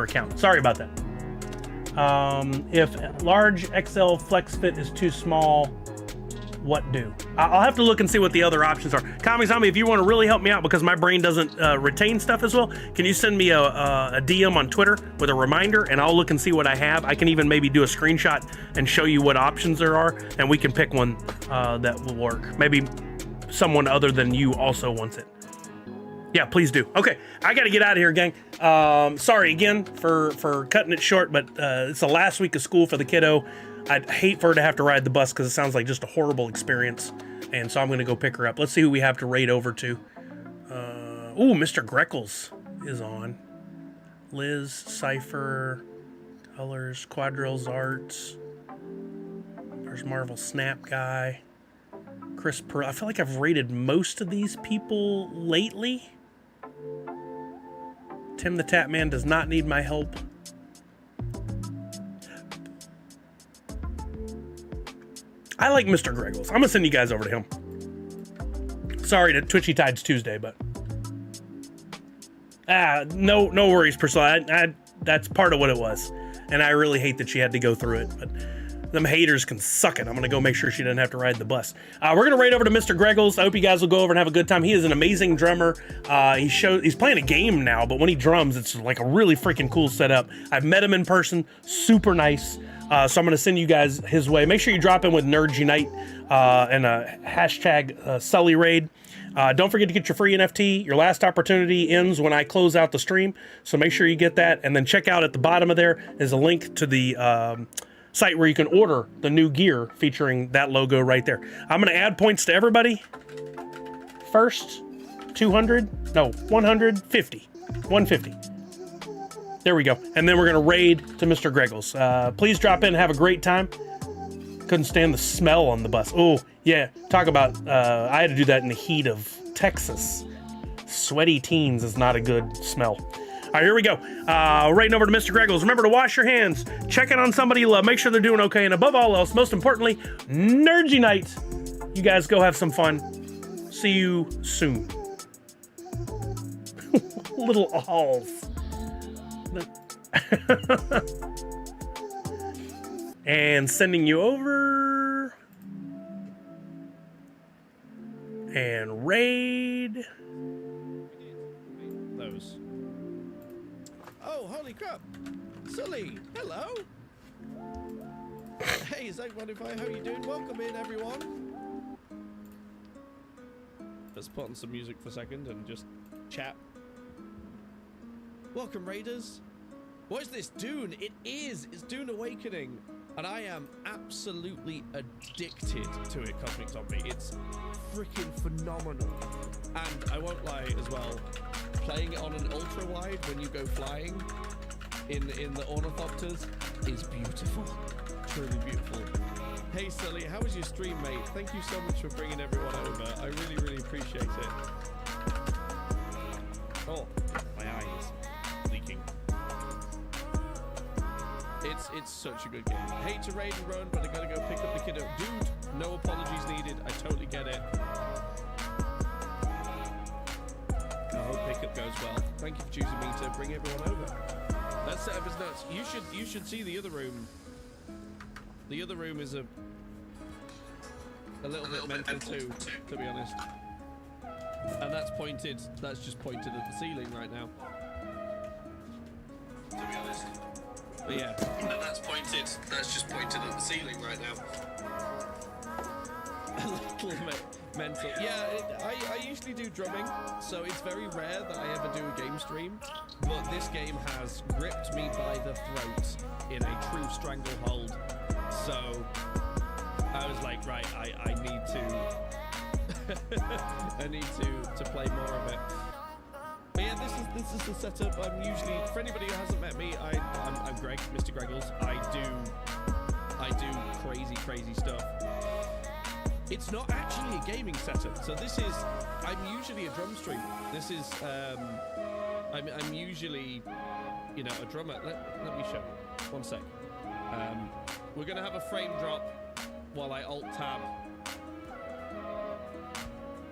account. Sorry about that. If large XL Flex Fit is too small, what do? I'll have to look and see what the other options are. Kami Zombie, if you want to really help me out because my brain doesn't retain stuff as well, can you send me a DM on Twitter with a reminder, and I'll look and see what I have. I can even maybe do a screenshot and show you what options there are, and we can pick one that will work. Maybe someone other than you also wants it. Yeah, please do. Okay, I got to get out of here, gang. Sorry again for cutting it short, but it's the last week of school for the kiddo. I'd hate for her to have to ride the bus because it sounds like just a horrible experience. And so I'm going to go pick her up. Let's see who we have to raid over to. Ooh, Mr. Greckles is on. Liz, Cypher, Colors, Quadrilles Arts. There's Marvel Snap Guy. Chris Pearl. I feel like I've raided most of these people lately. Tim the Tap Man does not need my help. I like Mr. Greggles. I'm gonna send you guys over to him. Sorry to Twitchy Tides Tuesday, but no worries, Priscilla. That's part of what it was, and I really hate that she had to go through it. But them haters can suck it. I'm gonna go make sure she doesn't have to ride the bus. We're gonna raid over to Mr. Greggles. I hope you guys will go over and have a good time. He is an amazing drummer. He's playing a game now, but when he drums, it's like a really freaking cool setup. I've met him in person. Super nice. So I'm going to send you guys his way. Make sure you drop in with Nerds Unite and a hashtag Sully Raid. Don't forget to get your free NFT. Your last opportunity ends when I close out the stream. So make sure you get that. And then check out at the bottom of there is a link to the site where you can order the new gear featuring that logo right there. I'm going to add points to everybody. First, 150. 150. There we go. And then we're going to raid to Mr. Greggles. Please drop in and have a great time. Couldn't stand the smell on the bus. Oh, yeah. Talk about, I had to do that in the heat of Texas. Sweaty teens is not a good smell. All right, here we go. Raiding over to Mr. Greggles. Remember to wash your hands. Check in on somebody you love. Make sure they're doing okay. And above all else, most importantly, Nerds Unite. You guys go have some fun. See you soon. Little alls. And sending you over and raid those. Oh, holy crap! Sully, hello. Hey, Zach105, how you doing? Welcome in, everyone. Let's put on some music for a second and just chat. Welcome, Raiders. What is this, Dune? It's Dune Awakening, and I am absolutely addicted to it, Cosmic Zombie. It's freaking phenomenal. And I won't lie as well, playing it on an ultra wide when you go flying in the ornithopters is beautiful, truly beautiful. Hey Sully, how was your stream, mate? Thank you so much for bringing everyone over. I really, really appreciate it. Oh, my eye is leaking. It's such a good game. Hate to raid and run, but I gotta go pick up the kiddo. Dude, no apologies needed. I totally get it. I hope pickup goes well. Thank you for choosing me to bring everyone over. That setup is nuts. You should see the other room. The other room is a little bit mental too, to be honest. And that's just pointed at the ceiling right now. To be honest. But yeah, and that's just pointed at the ceiling right now. A little mental. Yeah, I usually do drumming, so it's very rare that I ever do a game stream. But this game has gripped me by the throat in a true stranglehold. So I was like, right, I need to I need to play more of it. But yeah, this is the setup. I'm usually, for anybody who hasn't met me, I'm Greg, Mr. Greggles. I do crazy stuff. It's not actually a gaming setup. So I'm usually a drum streamer. This is I'm usually, you know, a drummer. Let me show you. 1 sec. We're gonna have a frame drop while I alt tab.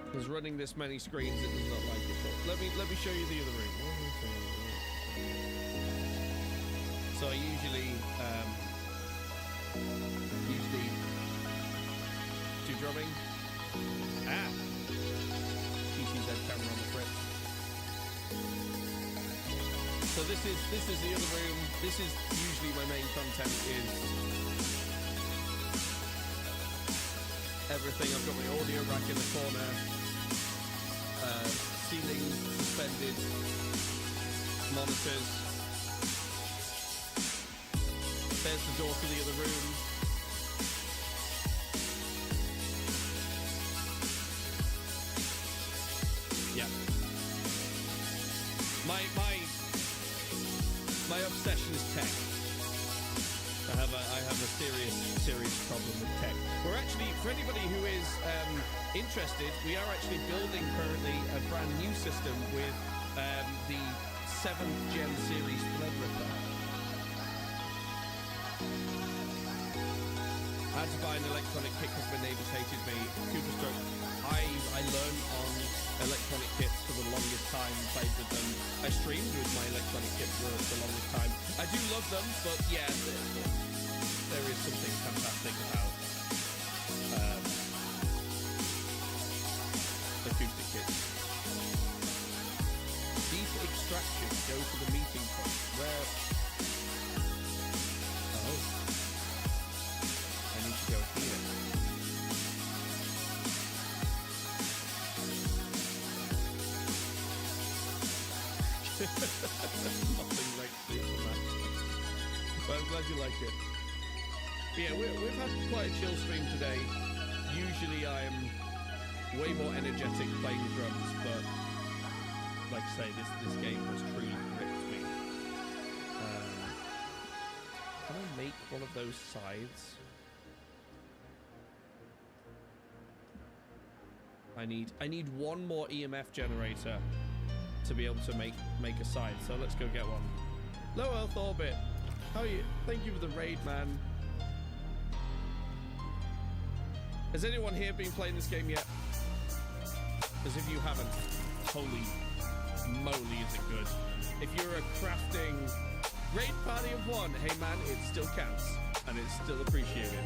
Because running this many screens, it does not like it. But let me show you the other room. So I usually do drumming. TCZ camera on the fritz. So this is the other room. This is usually my main content is everything. I've got my audio rack in the corner. Ceiling suspended monitors. There's the door to the other room. Yeah. My obsession is tech. I have a serious problem with tech. We're actually, for anybody who is interested, we are actually building currently a brand new system with the 7th Gen series Threadripper. I had to buy an electronic kit because my neighbours hated me. Cooper Stroke. I learned on electronic kits for the longest time, played with them. I streamed with my electronic kits for the longest time. I do love them, but yeah, there is something fantastic about acoustic kits. Deep extraction, go to the meeting point. Where? Oh. I need to go here. Nothing like this on that. But I'm glad you like it. But yeah, we've had quite a chill stream today. Usually I'm way more energetic playing drums, but like I say, this game has truly gripped me. Can I make one of those sides? I need one more EMF generator to be able to make a side. So let's go get one. Low Earth Orbit. How are you? Thank you for the raid, man. Has anyone here been playing this game yet? Because if you haven't, holy moly, is it good. If you're a crafting raid party of one, hey man, it still counts and it's still appreciated.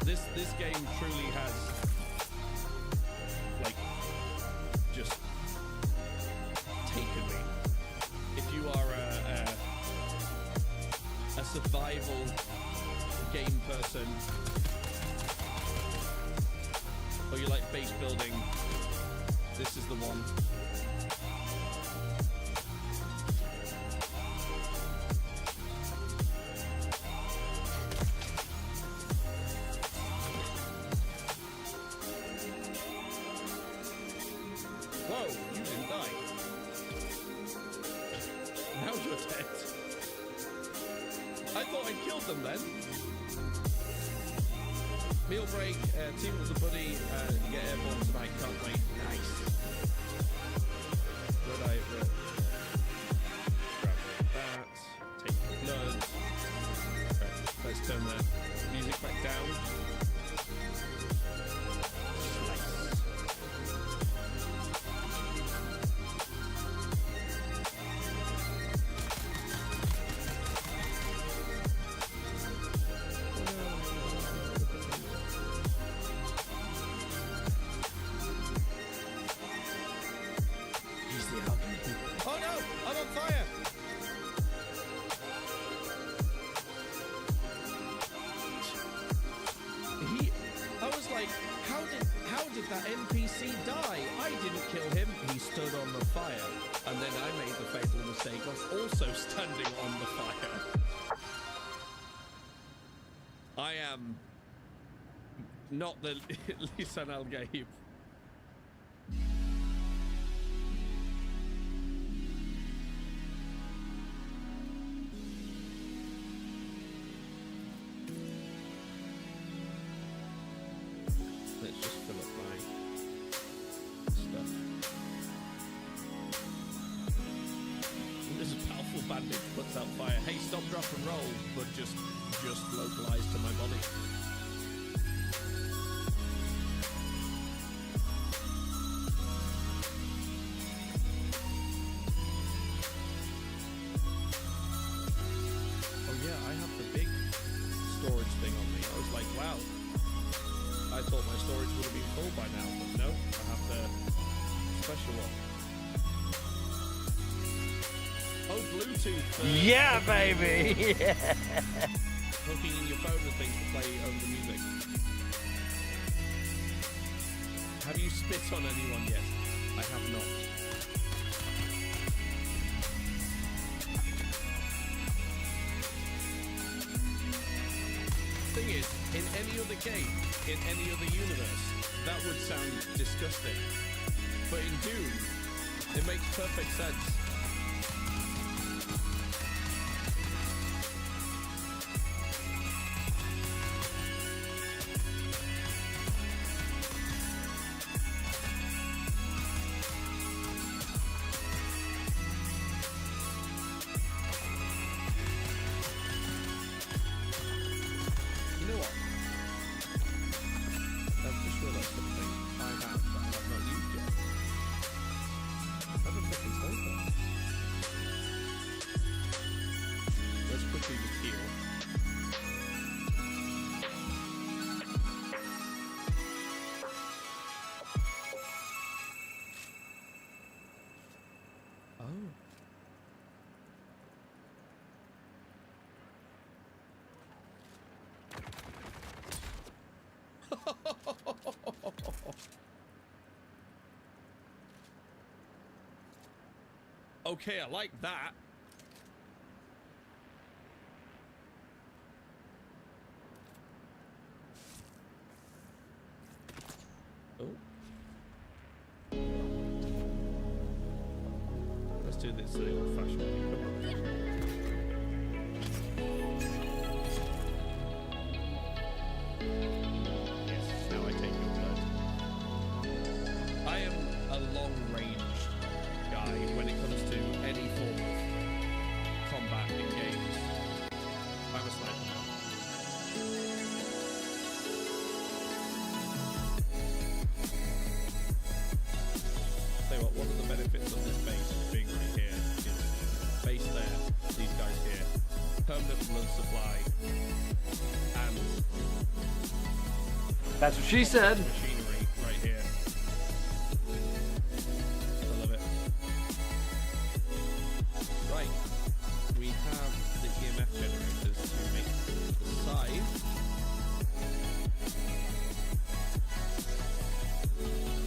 This game truly has like just taken me. If you are a survival game person, or you like base building, this is the one. Whoa, you didn't die. Now you're dead. I thought I killed them then. Meal break, team with a buddy, get airborne tonight, can't wait. Nice. Grab that, take turn the music back down. Oh no! I'm on fire! I was like, how did that NPC die? I didn't kill him. He stood on the fire. And then I made the fatal mistake of also standing on the fire. I am not the Lisan Al-Gaib. Let's just fill up my stuff. There's a powerful bandit puts out fire. Hey, stop, drop, and roll, but just localized to my body. Oh yeah, I have the big storage thing on me. I was like, wow. I thought my storage would have been full by now, but no, I have the special one. Oh, Bluetooth. Yeah, baby! Yeah. Hooking in your phone and things to play over the music. Have you spit on anyone yet? I have not. Thing is, in any other game, in any other universe, that would sound disgusting. But in Doom, it makes perfect sense. You know what? I've just realised something I have that I have not used yet. I have a fucking sniper. Let's quickly just heal. Oh. Okay, I like that. Oh. Let's do this the old-fashioned way. Come on. Yes, now I take your blood. I am a long-range guy when it comes to any form of combat in games. I'm a sniper now. Tell you what, one of the benefits of this base being right here is base there, these guys here, permanent blood supply, and That's what she said. machinery right here. I love it. Right, we have the EMF generators to make the scythe.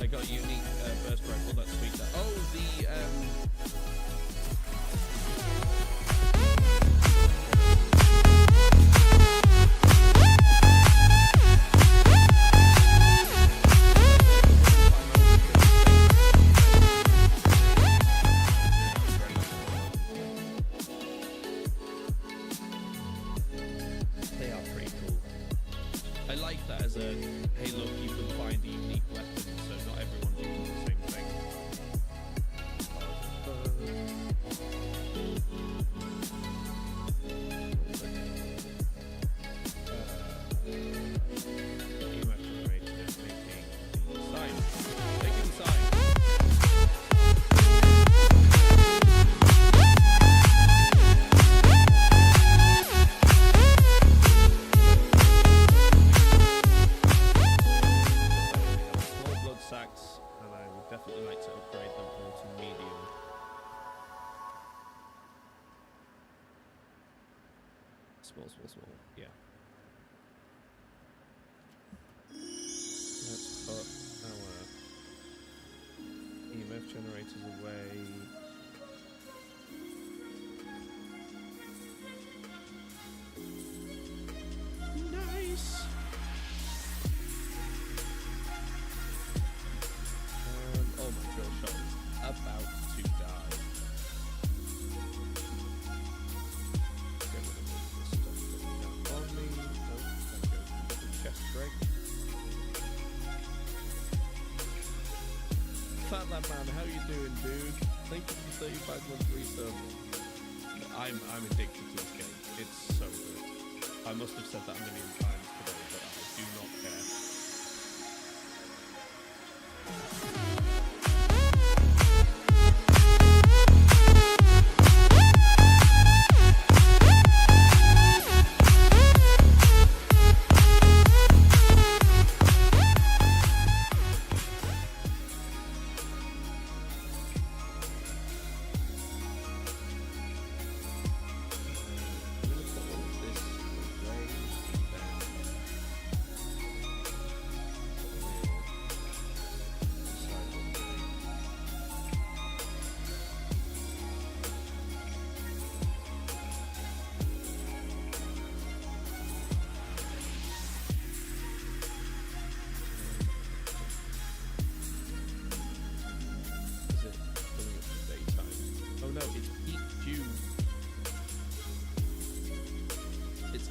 I got a unique burst rifle, that's sweet. Oh, the they are pretty cool. I like that as a, hey look, you can find a unique weapon, so not everyone's using the same thing. small. Yeah. Let's put our EMF generators away. Nice. Oh my drill shot is about to die. Get rid of all this stuff that we don't on me. Oh, that goes to the chest break. Fat Lab Man, how you doing, dude? Thank you for the 35-month resub. I'm addicted to this game. It's so good. I must have said that a million times today, but I do not care.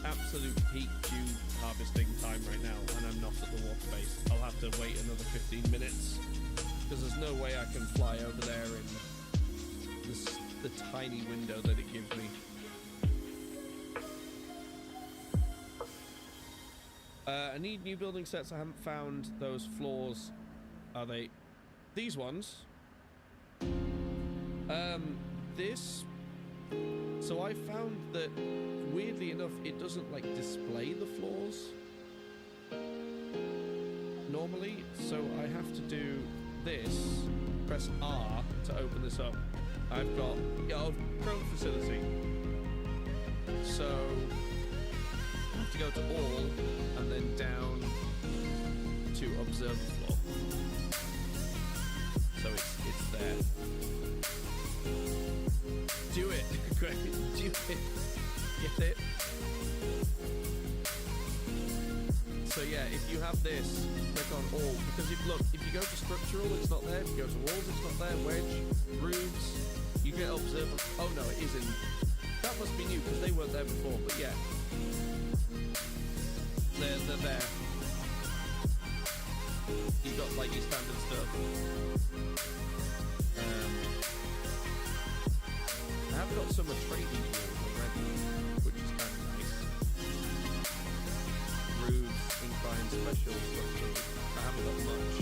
Absolute peak dew harvesting time right now, and I'm not at the water base. I'll have to wait another 15 minutes because there's no way I can fly over there in the tiny window that it gives me. I need new building sets. I haven't found those floors. Are they these ones? This. So I found that, weirdly enough, it doesn't like display the floors normally, so I have to do this, press R to open this up. I've got Chrome facility, so I have to go to all and then down to observe the floor. So it's there. Do it, Greg. Do it. Get it? So yeah, if you have this, click on all, because if you go to structural, it's not there. If you go to walls, it's not there. Wedge, roofs, you get observer. Oh no, it isn't. That must be new because they weren't there before. But yeah, they're there. You got like your standard stuff. I have got some trading tools already, which is kind of nice. Roofs, incline, special structures. I haven't got much.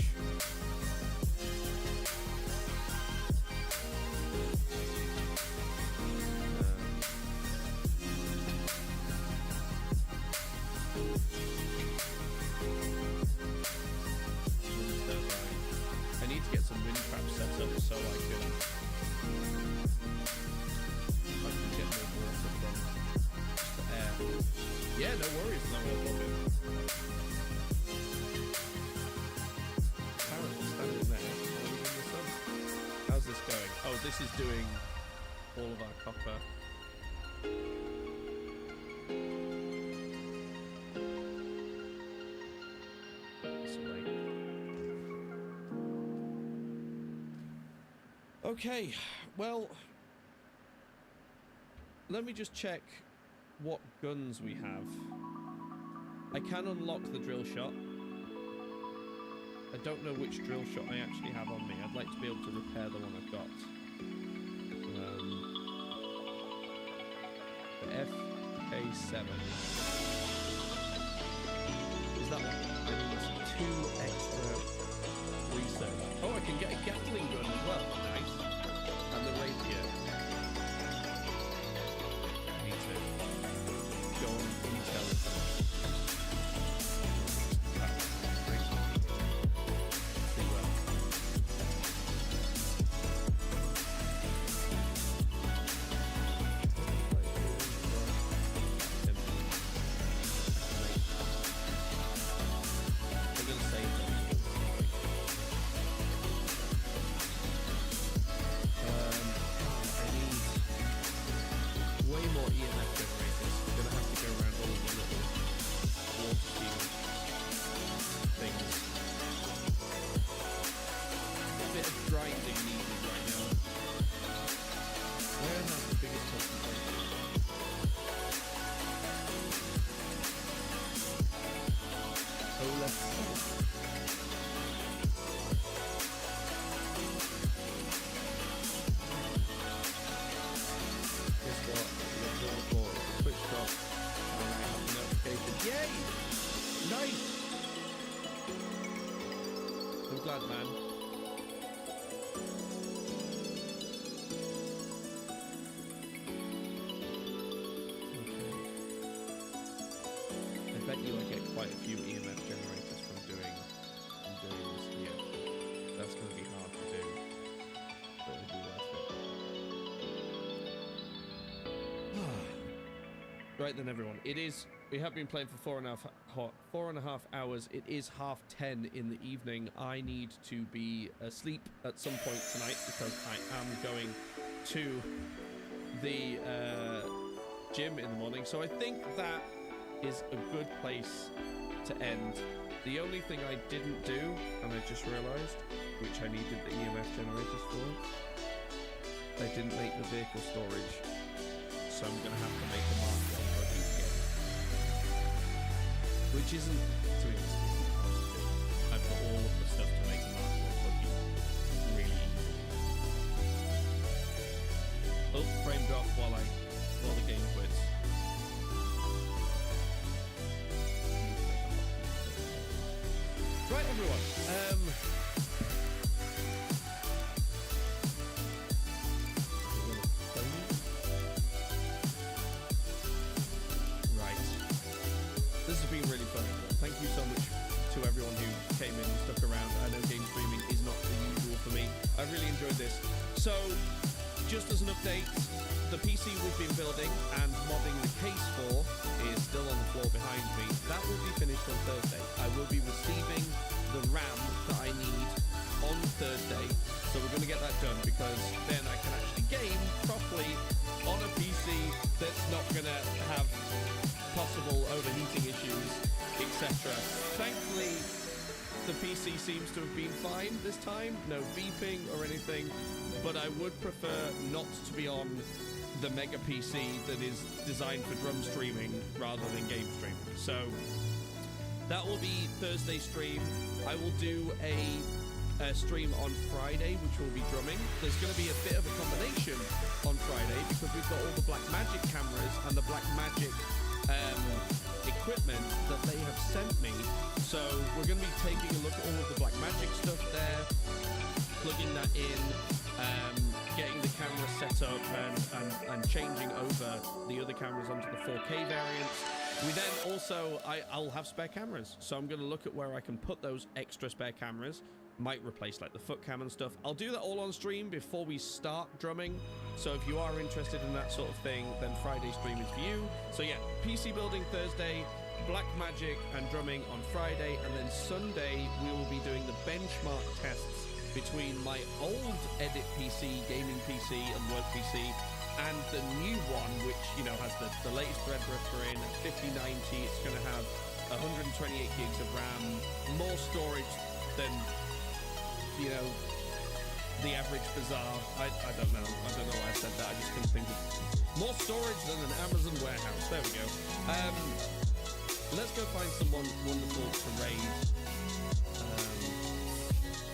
I need to get some wind traps set up so I can get more water from the air. Yeah, no worries, no problem. Apparently standing there, in the sun. How's this going? Oh, this is doing all of our copper. Okay, well, let me just check what guns we have. I can unlock the drill shot. I don't know which drill shot I actually have on me. I'd like to be able to repair the one I've got. The FK7. Is that one? I need 2 extra research. Oh, I can get a Gatling gun as well. Nice. And the rapier. I need to go on intel. less space. Guess what? Let's go for the Twitch shop. And I have a notification. Yay! Nice! I'm glad, man. I bet you I get quite a few EMF generators from doing this here. That's going to be hard to do, but it'll be worth it. Right then, everyone. We have been playing for 4.5 hours. It is 10:30 in the evening. I need to be asleep at some point tonight because I am going to the gym in the morning. So I think that is a good place to end. The only thing I didn't do, and I just realized, which I needed the EMF generators for, I didn't make the vehicle storage, so I'm gonna have to make a mark on buggy again, which isn't, to be honest, isn't hard to do. I've got all of the stuff to make a mark on buggy really easy. Oh, frame drop while the game quits. Right, everyone. Right. This has been really fun. Thank you so much to everyone who came in and stuck around. I know game streaming is not the usual for me. I really enjoyed this. So, just as an update, the PC we've been building and modding the case for is still on the floor behind me. That will be finished on Thursday. I will be receiving the RAM that I need on Thursday, so we're going to get that done because then I can actually game properly on a PC that's not going to have possible overheating issues, etc. Thankfully, the PC seems to have been fine this time, no beeping or anything, but I would prefer not to be on the mega PC that is designed for drum streaming rather than game streaming. So that will be Thursday stream. I will do a stream on Friday, which will be drumming. There's going to be a bit of a combination on Friday because we've got all the Blackmagic cameras and the Blackmagic equipment that they have sent me. So we're going to be taking a look at all of the Blackmagic stuff there, plugging that in, getting the camera set up and changing over the other cameras onto the 4K variants. We then also, I'll have spare cameras. So I'm going to look at where I can put those extra spare cameras. Might replace like the foot cam and stuff. I'll do that all on stream before we start drumming. So if you are interested in that sort of thing, then Friday stream is for you. So yeah, PC building Thursday, Blackmagic and drumming on Friday, and then Sunday we will be doing the benchmark tests between my old edit PC, gaming PC and work PC, and the new one, which, you know, has the latest Threadripper in, 5090. It's going to have 128 gigs of RAM, more storage than, you know, the average Bazaar. I don't know. I don't know why I said that. I just couldn't think of more storage than an Amazon warehouse. There we go. Let's go find someone wonderful to raid.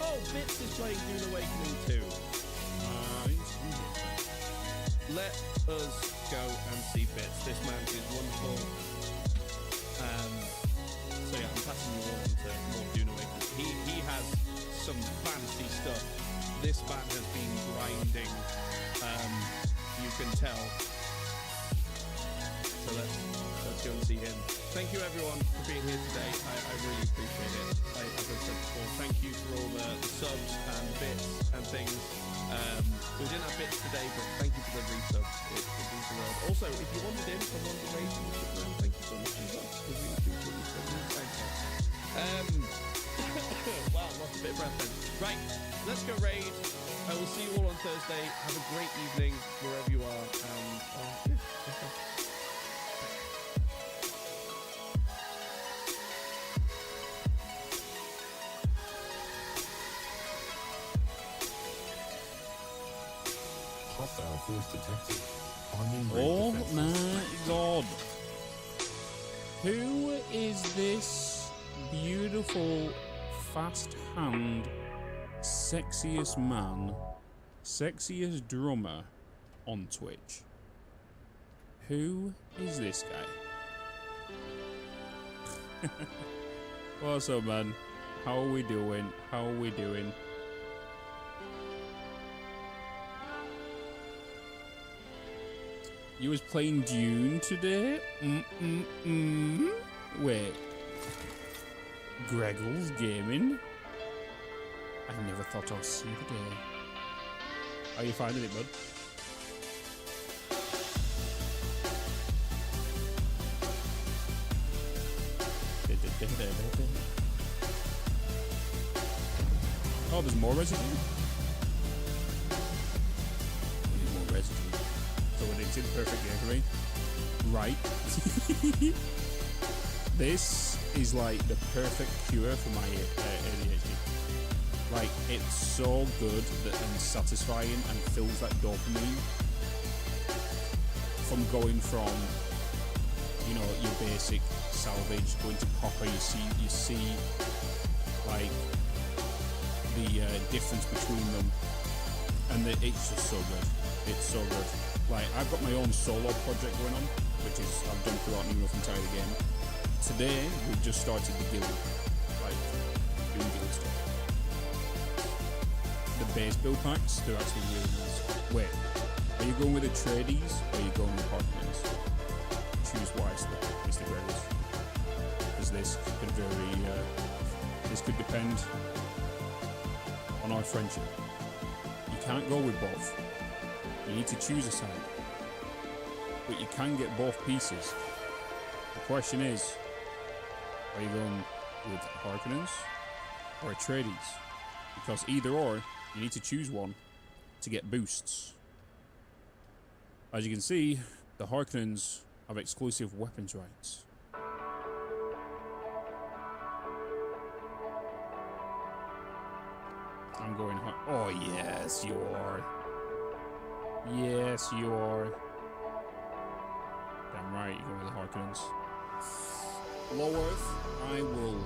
Oh, Bits is playing Dune Awakening too. Let us go and see Bits. This man is wonderful. So yeah, I'm passing you on to more Dune Awakening. He has some fancy stuff. This man has been grinding. You can tell. So let's go and see him. Thank you everyone for being here today. I really appreciate it. As I said before, thank you for all the subs and bits and things. We didn't have bits today, but thank you for the resubs. It means the world. Also, if you wanted in from one of the ratings, thank you so much as well. I really appreciate you so much. Thanks. Wow, lost a bit of breath then. Right, let's go raid. I will see you all on Thursday. Have a great evening wherever you are. And yeah, Hostile force detected. Oh my god. Who is this beautiful, fast hand, sexiest man, sexiest drummer on Twitch. Who is this guy? What's up, man? How are we doing? How are we doing? You was playing Dune today? Wait. Greggles Gaming? I never thought I'd see the day. How are you finding it, bud? Oh, there's more residue? We need more residue. So it's in perfect game for me. Right. This is like the perfect cure for my ADHD. Like, it's so good and satisfying and fills that dopamine from going from, you know, your basic salvage, going to copper. You see like the difference between them, and it's just so good. It's so good. Like, I've got my own solo project going on, which is I've done throughout the entire game. Today we've just started the guild, like doing guild stuff. The base build packs, they're actually really nice. Wait, are you going with the tradies or are you going with partners? Choose wisely, Mr. Gregors, because this could this could depend on our friendship. You can't go with both. You need to choose a side, but you can get both pieces. The question is, are you going with Harkonnens or Atreides? Because either or, you need to choose one to get boosts. As you can see, the Harkonnens have exclusive weapons rights. I'm going hard. Oh, yes, you are. Yes, you are. Damn right, you're going with the Harkonnens. Loworth, I will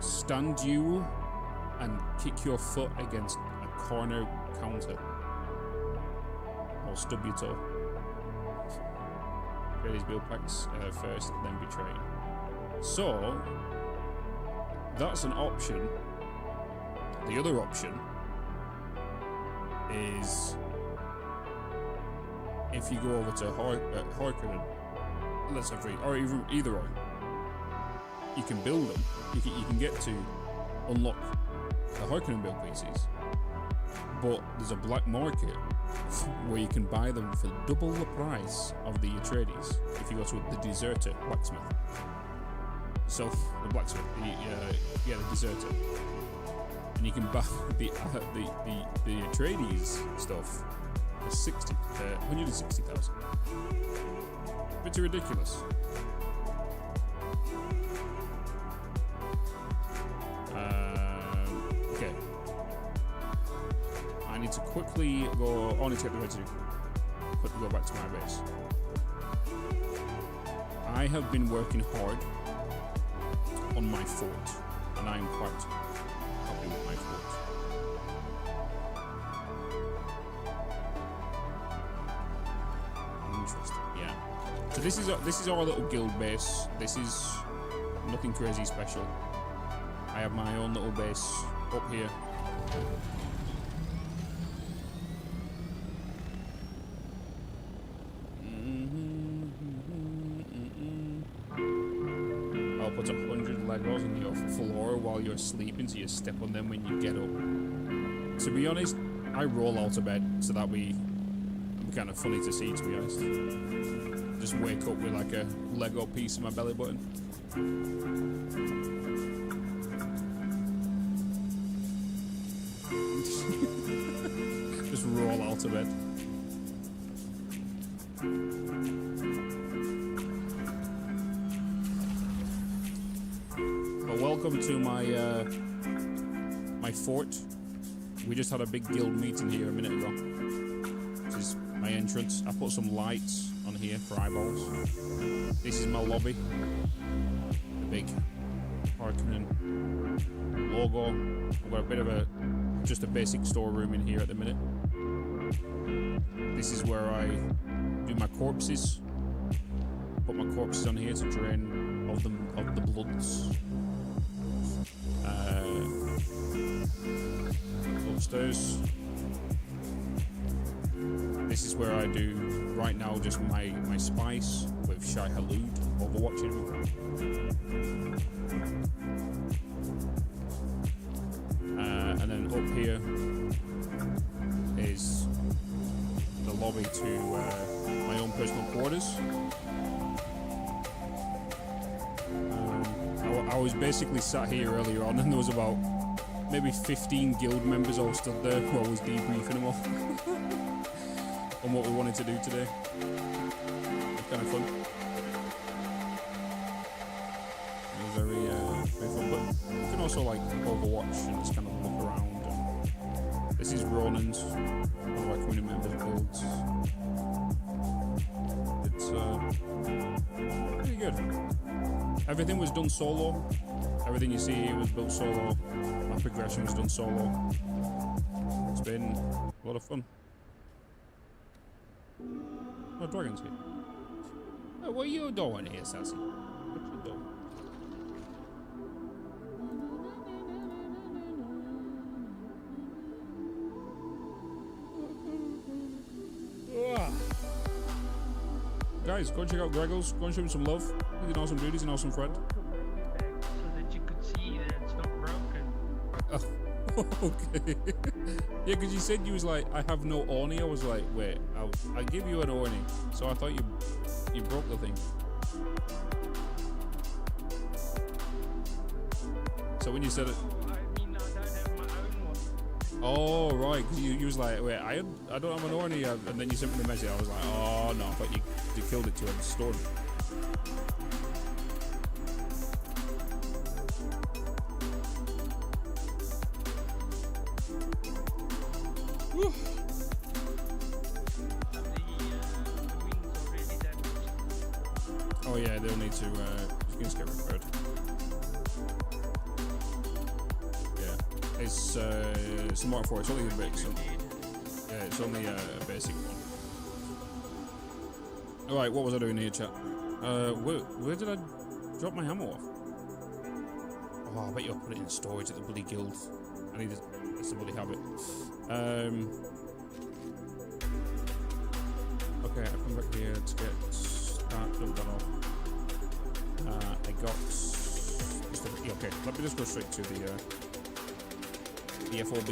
stand you and kick your foot against a corner counter. I'll stub your toe. Trade these build packs first, then betray. So, that's an option. The other option is if you go over to Harkonnen, let's say or even either or, you can build them. You can get to unlock the Harkonnen build pieces, but there's a black market where you can buy them for double the price of the Atreides if you go to the Deserter blacksmith. So the blacksmith, the Deserter, and you can buy the Atreides stuff for 160,000. Pretty ridiculous. Okay. I need to quickly go. I need to get the residue. Quickly go back to my base. I have been working hard on my fort, and I am quite happy with my fort. Interesting, yeah. So this is our little guild base. This is nothing crazy special. I have my own little base up here. I'll put 100 Legos on your floor while you're sleeping, so you step on them when you get up. To be honest, I roll out of bed, so that be kind of funny to see, to be honest. Just wake up with like a Lego piece in my belly button. Just roll out of bed. But welcome to my my fort. We just had a big guild meeting here a minute ago. This is my entrance. I put some lights on here for eyeballs. This is my lobby. The big Harkonnen logo. I've got a bit of just a basic storeroom in here at the minute. This is where I do my corpses. Put my corpses on here to drain of the bloods. Upstairs. This is where I do right now just my spice with Shai Halud overwatching. And then up here is the lobby to my own personal quarters. I was basically sat here earlier on and there was about maybe 15 guild members all stood there who I was debriefing them all on what we wanted to do today. It's kind of fun. It was very fun, but you can also like overwatch and just kind of look around. And this is Ronan's, one of our community members' builds. It's pretty good. Everything was done solo. Everything you see here was built solo. My progression was done solo. It's been a lot of fun. Oh, dragon's here. Oh, what are you doing here, Sassy? What you doing? Guys, go and check out Greggles. Go and show him some love. He's an awesome dude. He's an awesome friend. So that you could see that it's not broken. Oh, okay. Yeah, because you said you was like, I have no Orni. I was like, wait, I'll give you an Orni. So I thought you broke the thing. So when you said it. I mean, I don't have my own one. Oh, right. Because you was like, wait, I don't have an Orni. And then you sent me the message. I was like, oh, no. I thought you killed it to have stored it. Whew. Oh yeah, they'll need to just get repaired. Yeah, it's smart for it. It's only a bit. So, yeah, it's only a basic one. All right, what was I doing here, chat? Where did I drop my ammo off? Oh, I bet you'll put it in storage at the bloody guild. I need to bloody have it. Okay, I come back here to get that. Dump that off. I got. Okay, let me just go straight to the FOB.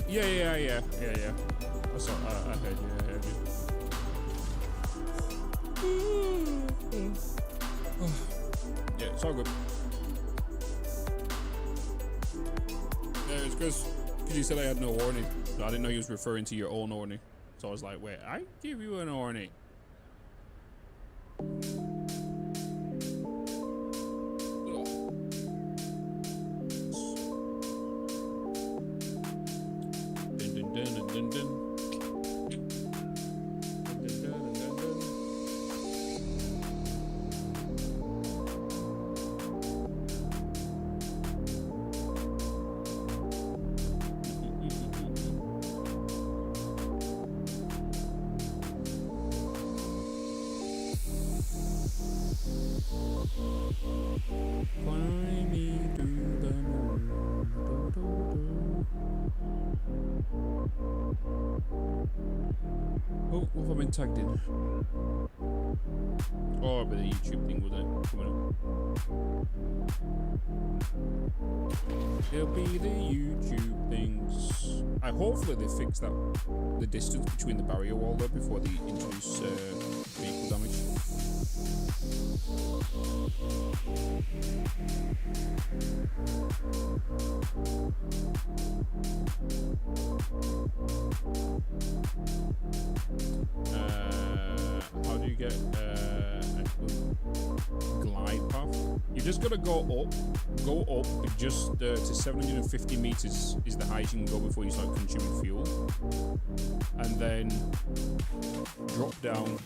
Yeah. I saw. I heard you. Yeah, it's all good. Yeah, it's because you said I had no Orni. So I didn't know you was referring to your own Orni. So I was like, wait, I give you an Orni. What have I been tagged in? Oh, but the YouTube thing was it coming up. It'll be the YouTube things. Hopefully they fix that the distance between the barrier wall there before they introduce vehicle damage. How do you get a glide path? You just gotta go up just to 750 meters is the highest you can go before you start consuming fuel, and then drop down,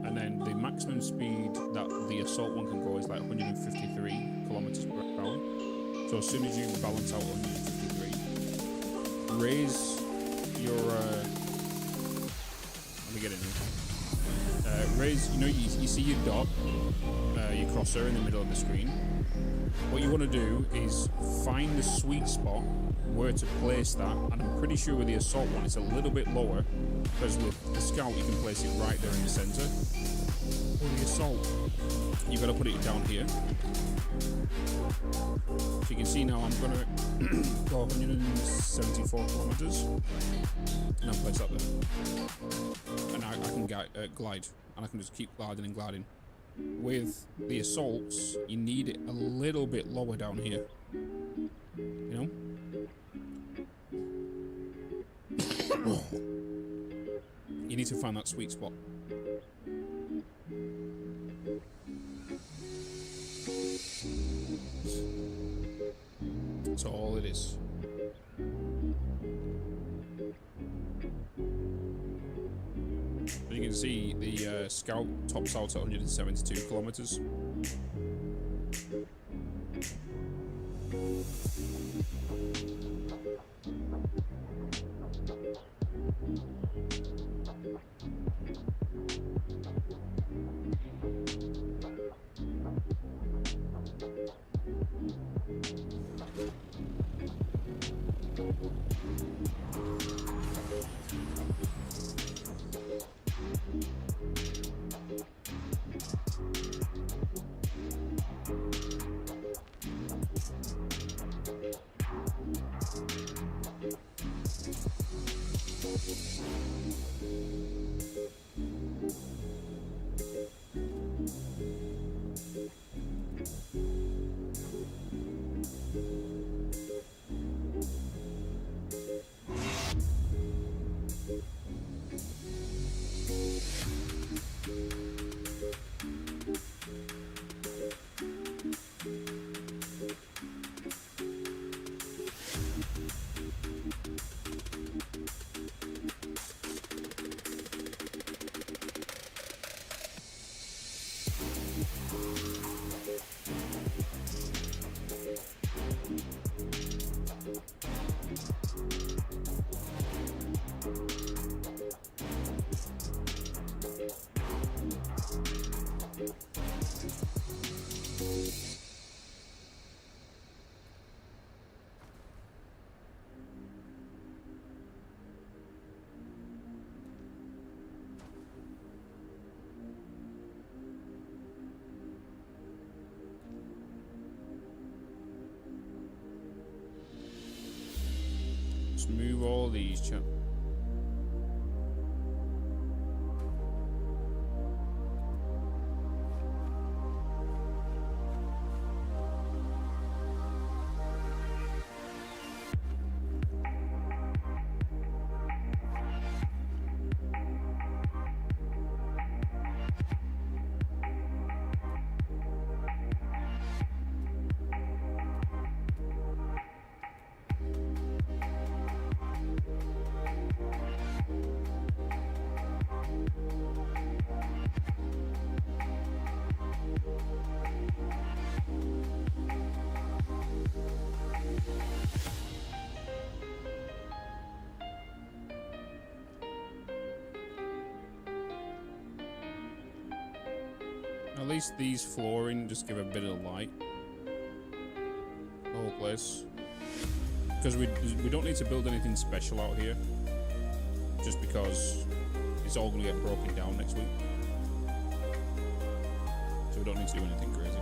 and then the maximum speed that the assault one can go is like 153 kilometers per hour. So as soon as you balance out 153, raise your let me get in here. Raise, you see your dot, your crosshair in the middle of the screen. What you want to do is find the sweet spot where to place that, and I'm pretty sure with the assault one it's a little bit lower, because with the scout you can place it right there in the center. With the assault, you've got to put it down here. So you can see now I'm going to go 174 kilometers, and I'll place that there. And I can glide, and I can just keep gliding and gliding. With the assaults, you need it a little bit lower down here. You know? You need to find that sweet spot. That's all it is. You can see the scout tops out at 172 kilometers. Move all these, chap. At least these flooring just give a bit of light. The whole place. Because we don't need to build anything special out here. Just because it's all going to get broken down next week. So we don't need to do anything crazy.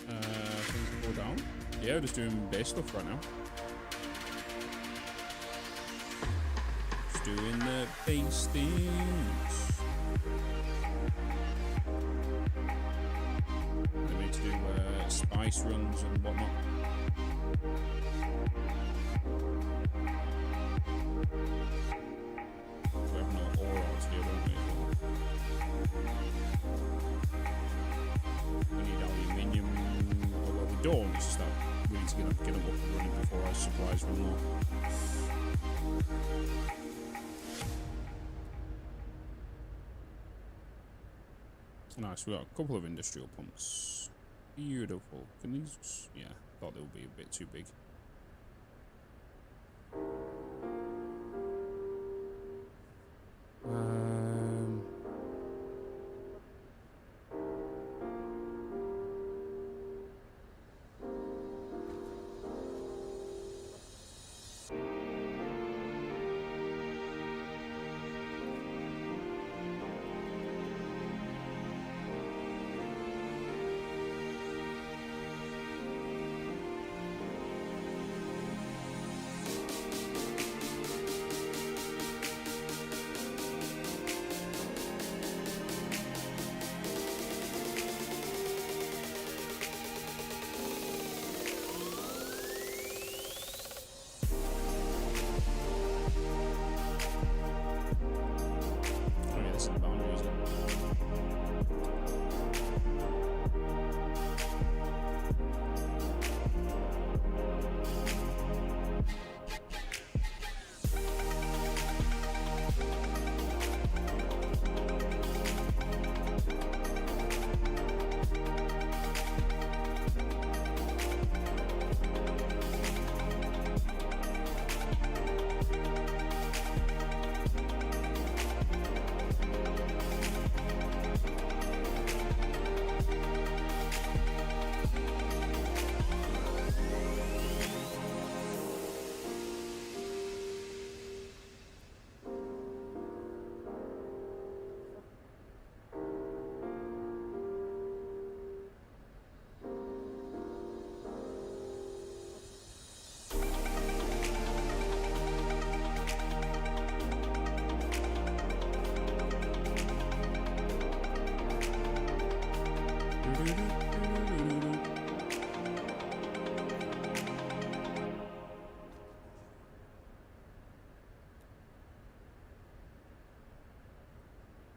Things go down. Yeah, we're just doing base stuff right now. Just doing the base things. We need to do spice runs and whatnot. We have no ore out here, don't we? We need aluminium. Although we don't, it's just that we need to get them up and running before our supplies run low. Nice, we got a couple of industrial pumps. Beautiful. Can these? Yeah, thought they would be a bit too big.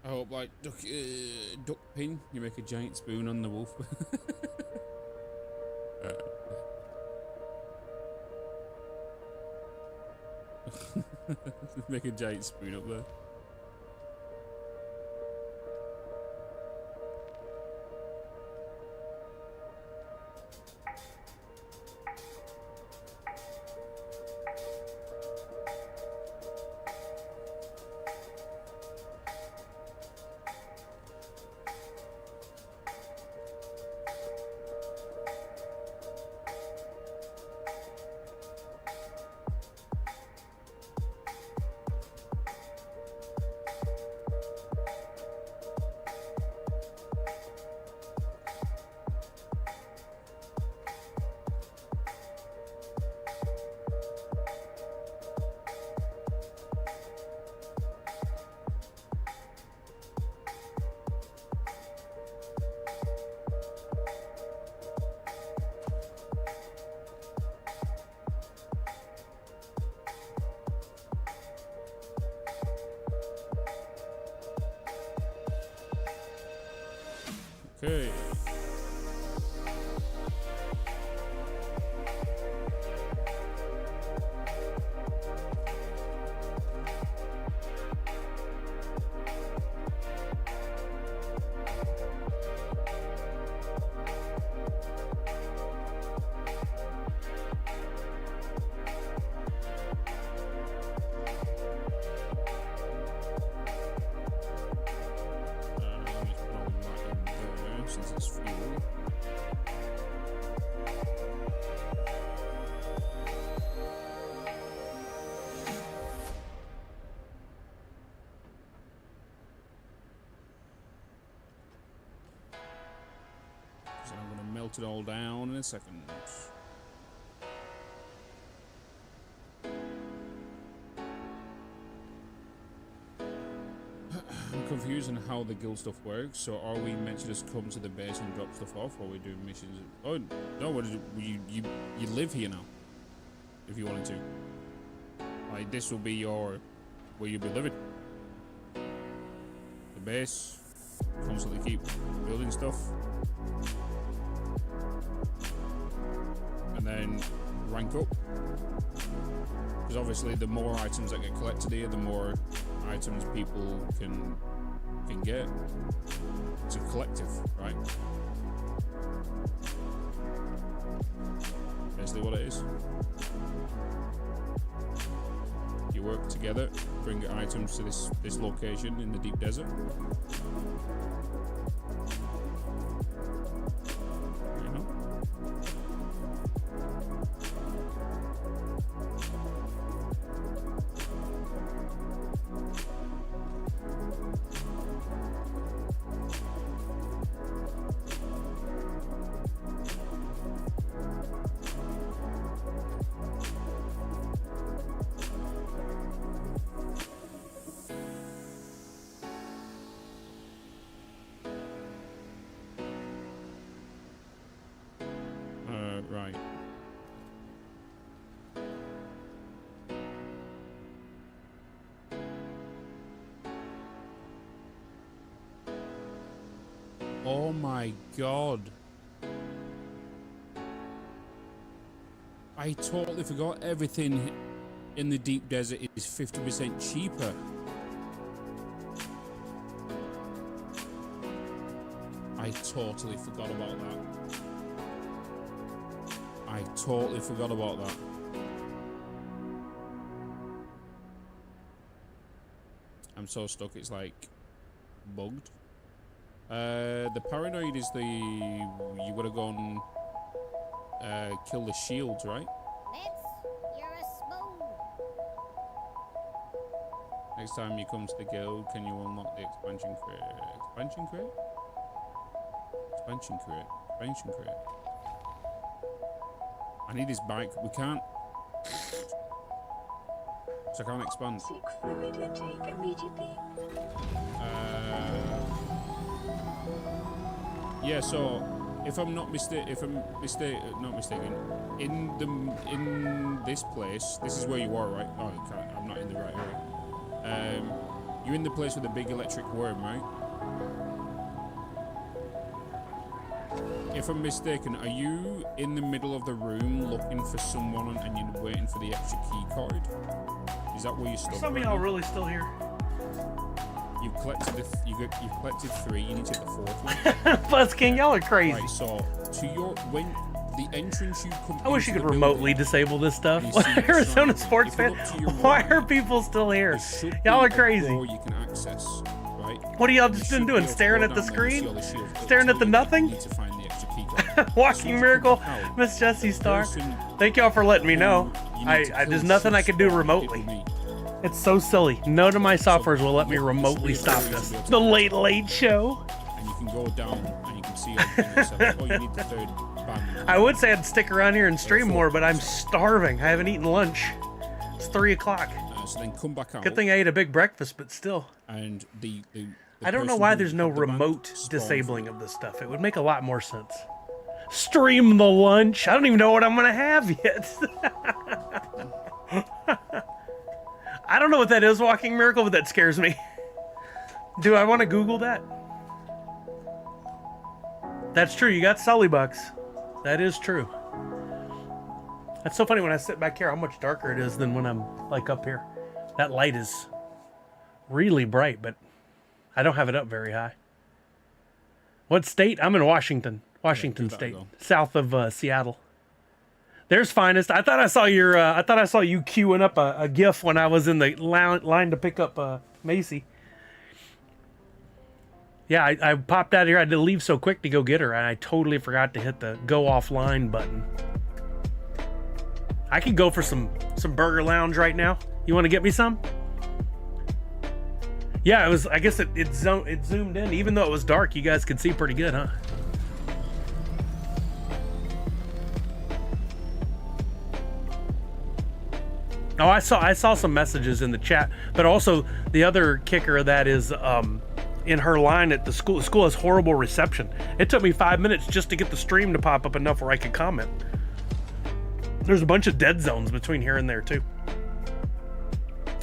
I hope, like, duck pin, you make a giant spoon on the wolf. Make a giant spoon up there. Okay. Since it's fuel. So I'm going to melt it all down in a second. I'm confused on how the guild stuff works. So are we meant to just come to the base and drop stuff off, or are we doing missions? Oh no! What is it? You live here now, if you wanted to. Like this will be where you'll be living. The base, constantly keep building stuff. And then rank up. Because obviously the more items that get collected here, the more items people can get. It's a collective, right? Basically what it is. You work together, bring items to this location in the deep desert. You know? Right. Oh my god. I totally forgot everything in the deep desert is 50% cheaper. I totally forgot about that. I totally forgot about that. I'm so stuck, it's like bugged. The paranoid is you gotta go and kill the shields, right? You're a smooth. Next time you come to the guild, can you unlock the expansion crate? Expansion crate? Expansion crate. Expansion crate. I need his bike. We can't. So I can't expand. Seek fluid intake immediately. Yeah. So if I'm not mistaken, in this place, this is where you are, right? Oh, you can't. I'm not in the right area. You're in the place with the big electric worm, right? If I'm mistaken, are you in the middle of the room looking for someone and you're waiting for the extra key card? Is that where you're stuck? Some of y'all really still here. You've collected you've collected 3. You need to hit the 4th one. Buzz King, y'all are crazy. Right, so when the entrance you come. I wish you into could the remotely building, disable this stuff. and you see the Arizona sign, sports if you fan. look to your Why right, are people still here? there should Y'all be are a crazy. door you can access, right? What are y'all You just should been be doing? able to Staring go at the down there and see screen? all the shields, but Staring at the until you nothing? need to find the extra key card. Walking miracle, Miss Jessie Star. Thank y'all for letting me know. There's nothing I can do remotely. It's so silly. None of my softwares will let me remotely stop this. The Late Late Show. And you can go down and you can see everything yourself. Oh, you need the 3rd band. I would say I'd stick around here and stream more, but I'm starving. I haven't eaten lunch. It's 3 o'clock. So then come back out. Good thing I ate a big breakfast, but still. And the I don't know person why who there's no had the band remote spawns disabling of this stuff. It would make a lot more sense. Stream the lunch. I don't even know what I'm gonna have yet. I don't know what that is, Walking Miracle, but that scares me. Do I want to Google that? That's true. You got Sully Bucks. That is true. That's so funny when I sit back here how much darker it is than when I'm like up here. That light is really bright, but I don't have it up very high. What state? I'm in Washington. Washington State, south of Seattle. There's Finest. I thought I saw your. I thought I saw you queuing up a GIF when I was in the line to pick up Macy. Yeah, I popped out of here. I had to leave so quick to go get her, and I totally forgot to hit the go offline button. I could go for some Burger Lounge right now. You want to get me some? Yeah, it was. I guess it zoomed in, even though it was dark. You guys could see pretty good, huh? Oh, I saw some messages in the chat, but also the other kicker of that is in her line at the school. The school has horrible reception. It took me 5 minutes just to get the stream to pop up enough where I could comment. There's a bunch of dead zones between here and there too.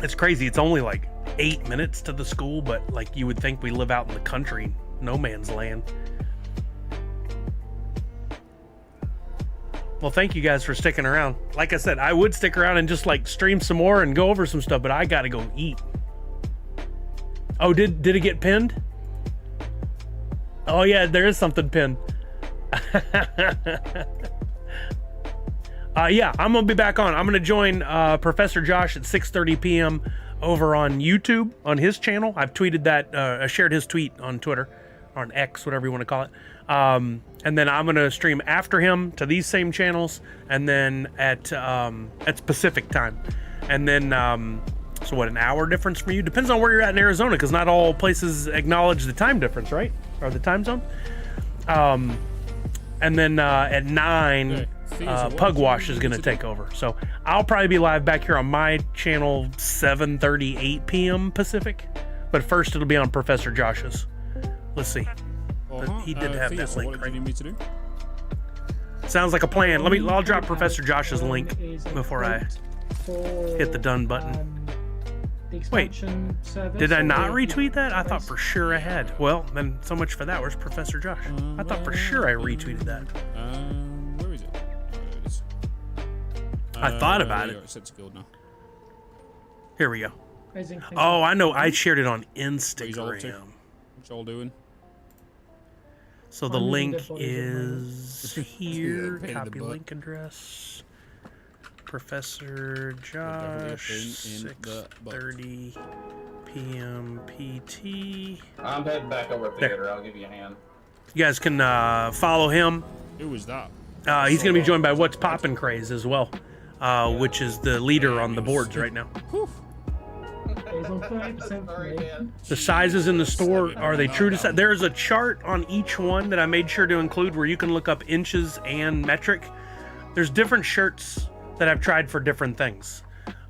It's crazy. It's only like 8 minutes to the school, but like you would think we live out in the country, no man's land. Well, thank you guys for sticking around. Like I said, I would stick around and just like stream some more and go over some stuff, but I gotta go eat. Oh, did it get pinned? Oh yeah, there is something pinned. Yeah, I'm gonna be back on. I'm gonna join Professor Josh at 6:30 p.m. over on YouTube on his channel. I've tweeted that. I shared his tweet on Twitter, or on X, whatever you want to call it. And then I'm gonna stream after him to these same channels, and then at Pacific time, and then so what, an hour difference for you? Depends on where you're at in Arizona, because not all places acknowledge the time difference, right? Or the time zone. And then at 9, Pugwash is gonna take over. So I'll probably be live back here on my channel 7:30, 8 p.m. Pacific, but first it'll be on Professor Josh's. Let's see. He did have that link, what do you need me to do? Sounds like a plan. I'll drop Professor Josh's link before I hit the done button. Wait, did I not retweet that? I thought for sure I had. Well, then so much for that. Where's Professor Josh? I thought for sure I retweeted that. Where is it? There it is. I thought about yeah, it. It's set to guild now. Here we go. Oh, I know. I shared it on Instagram. What's y'all doing? So the link is here. Yeah, Copy link address. Professor Josh, 6:30 p.m. PT. I'm heading back over to theater. I'll give you a hand. You guys can follow him. Who was that? He's going to be joined by What's Poppin' Craze as well, which is the leader on the boards right now. The sizes in the store, are they true to size? There's a chart on each one that I made sure to include where you can look up inches and metric. There's different shirts that I've tried for different things.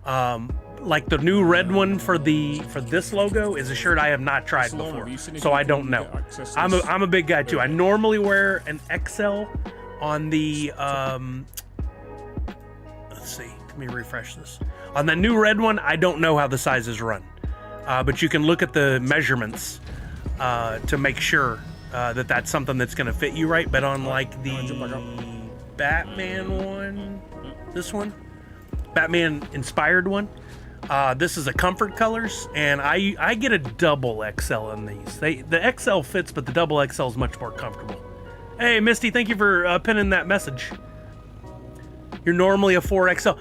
Like the new red one for this logo is a shirt I have not tried before, so I don't know. I'm a big guy too. I normally wear an XL on the let's see, let me refresh this. On the new red one, I don't know how the sizes run, but you can look at the measurements to make sure that that's something that's going to fit you right. But on like the Batman one, this one, Batman inspired one, this is a comfort colors, and I get a double XL in these. The XL fits, but the double XL is much more comfortable. Hey Misty, thank you for pinning that message. You're normally a 4XL.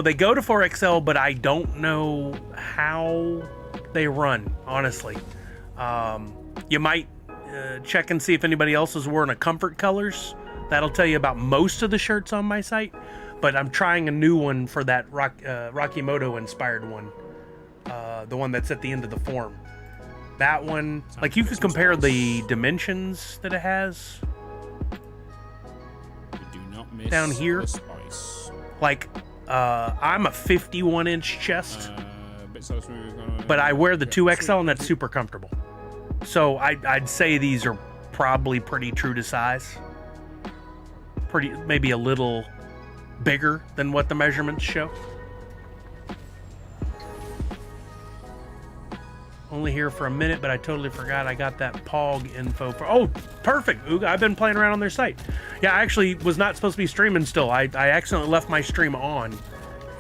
They go to 4XL, but I don't know how they run, honestly. You might check and see if anybody else is wearing a comfort colors. That'll tell you about most of the shirts on my site. But I'm trying a new one for that Rocky Moto inspired one. The one that's at the end of the form. That one, like you could compare the dimensions that it has. Down here, like I'm a 51-inch chest, but I wear the 2XL and that's super comfortable. So I'd say these are probably pretty true to size. Maybe a little bigger than what the measurements show. Only here for a minute, but I totally forgot I got that POG info for. Oh, perfect. Ooga, I've been playing around on their site. Yeah, I actually was not supposed to be streaming still. I accidentally left my stream on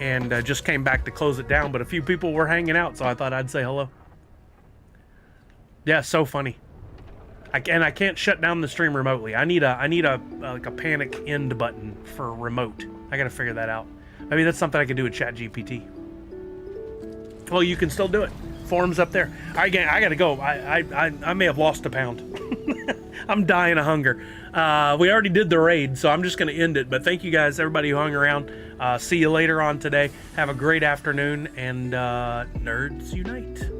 and just came back to close it down, but a few people were hanging out, so I thought I'd say hello. Yeah, so funny. I can't shut down the stream remotely. I need a like a panic end button for remote. I gotta figure that out. Maybe that's something I can do with ChatGPT. Well, you can still do it. Forms up there. All right, gang, I gotta go. I may have lost a pound. I'm dying of hunger. We already did the raid, so I'm just gonna end it. But thank you guys, everybody who hung around. See you later on today. Have a great afternoon, and nerds unite.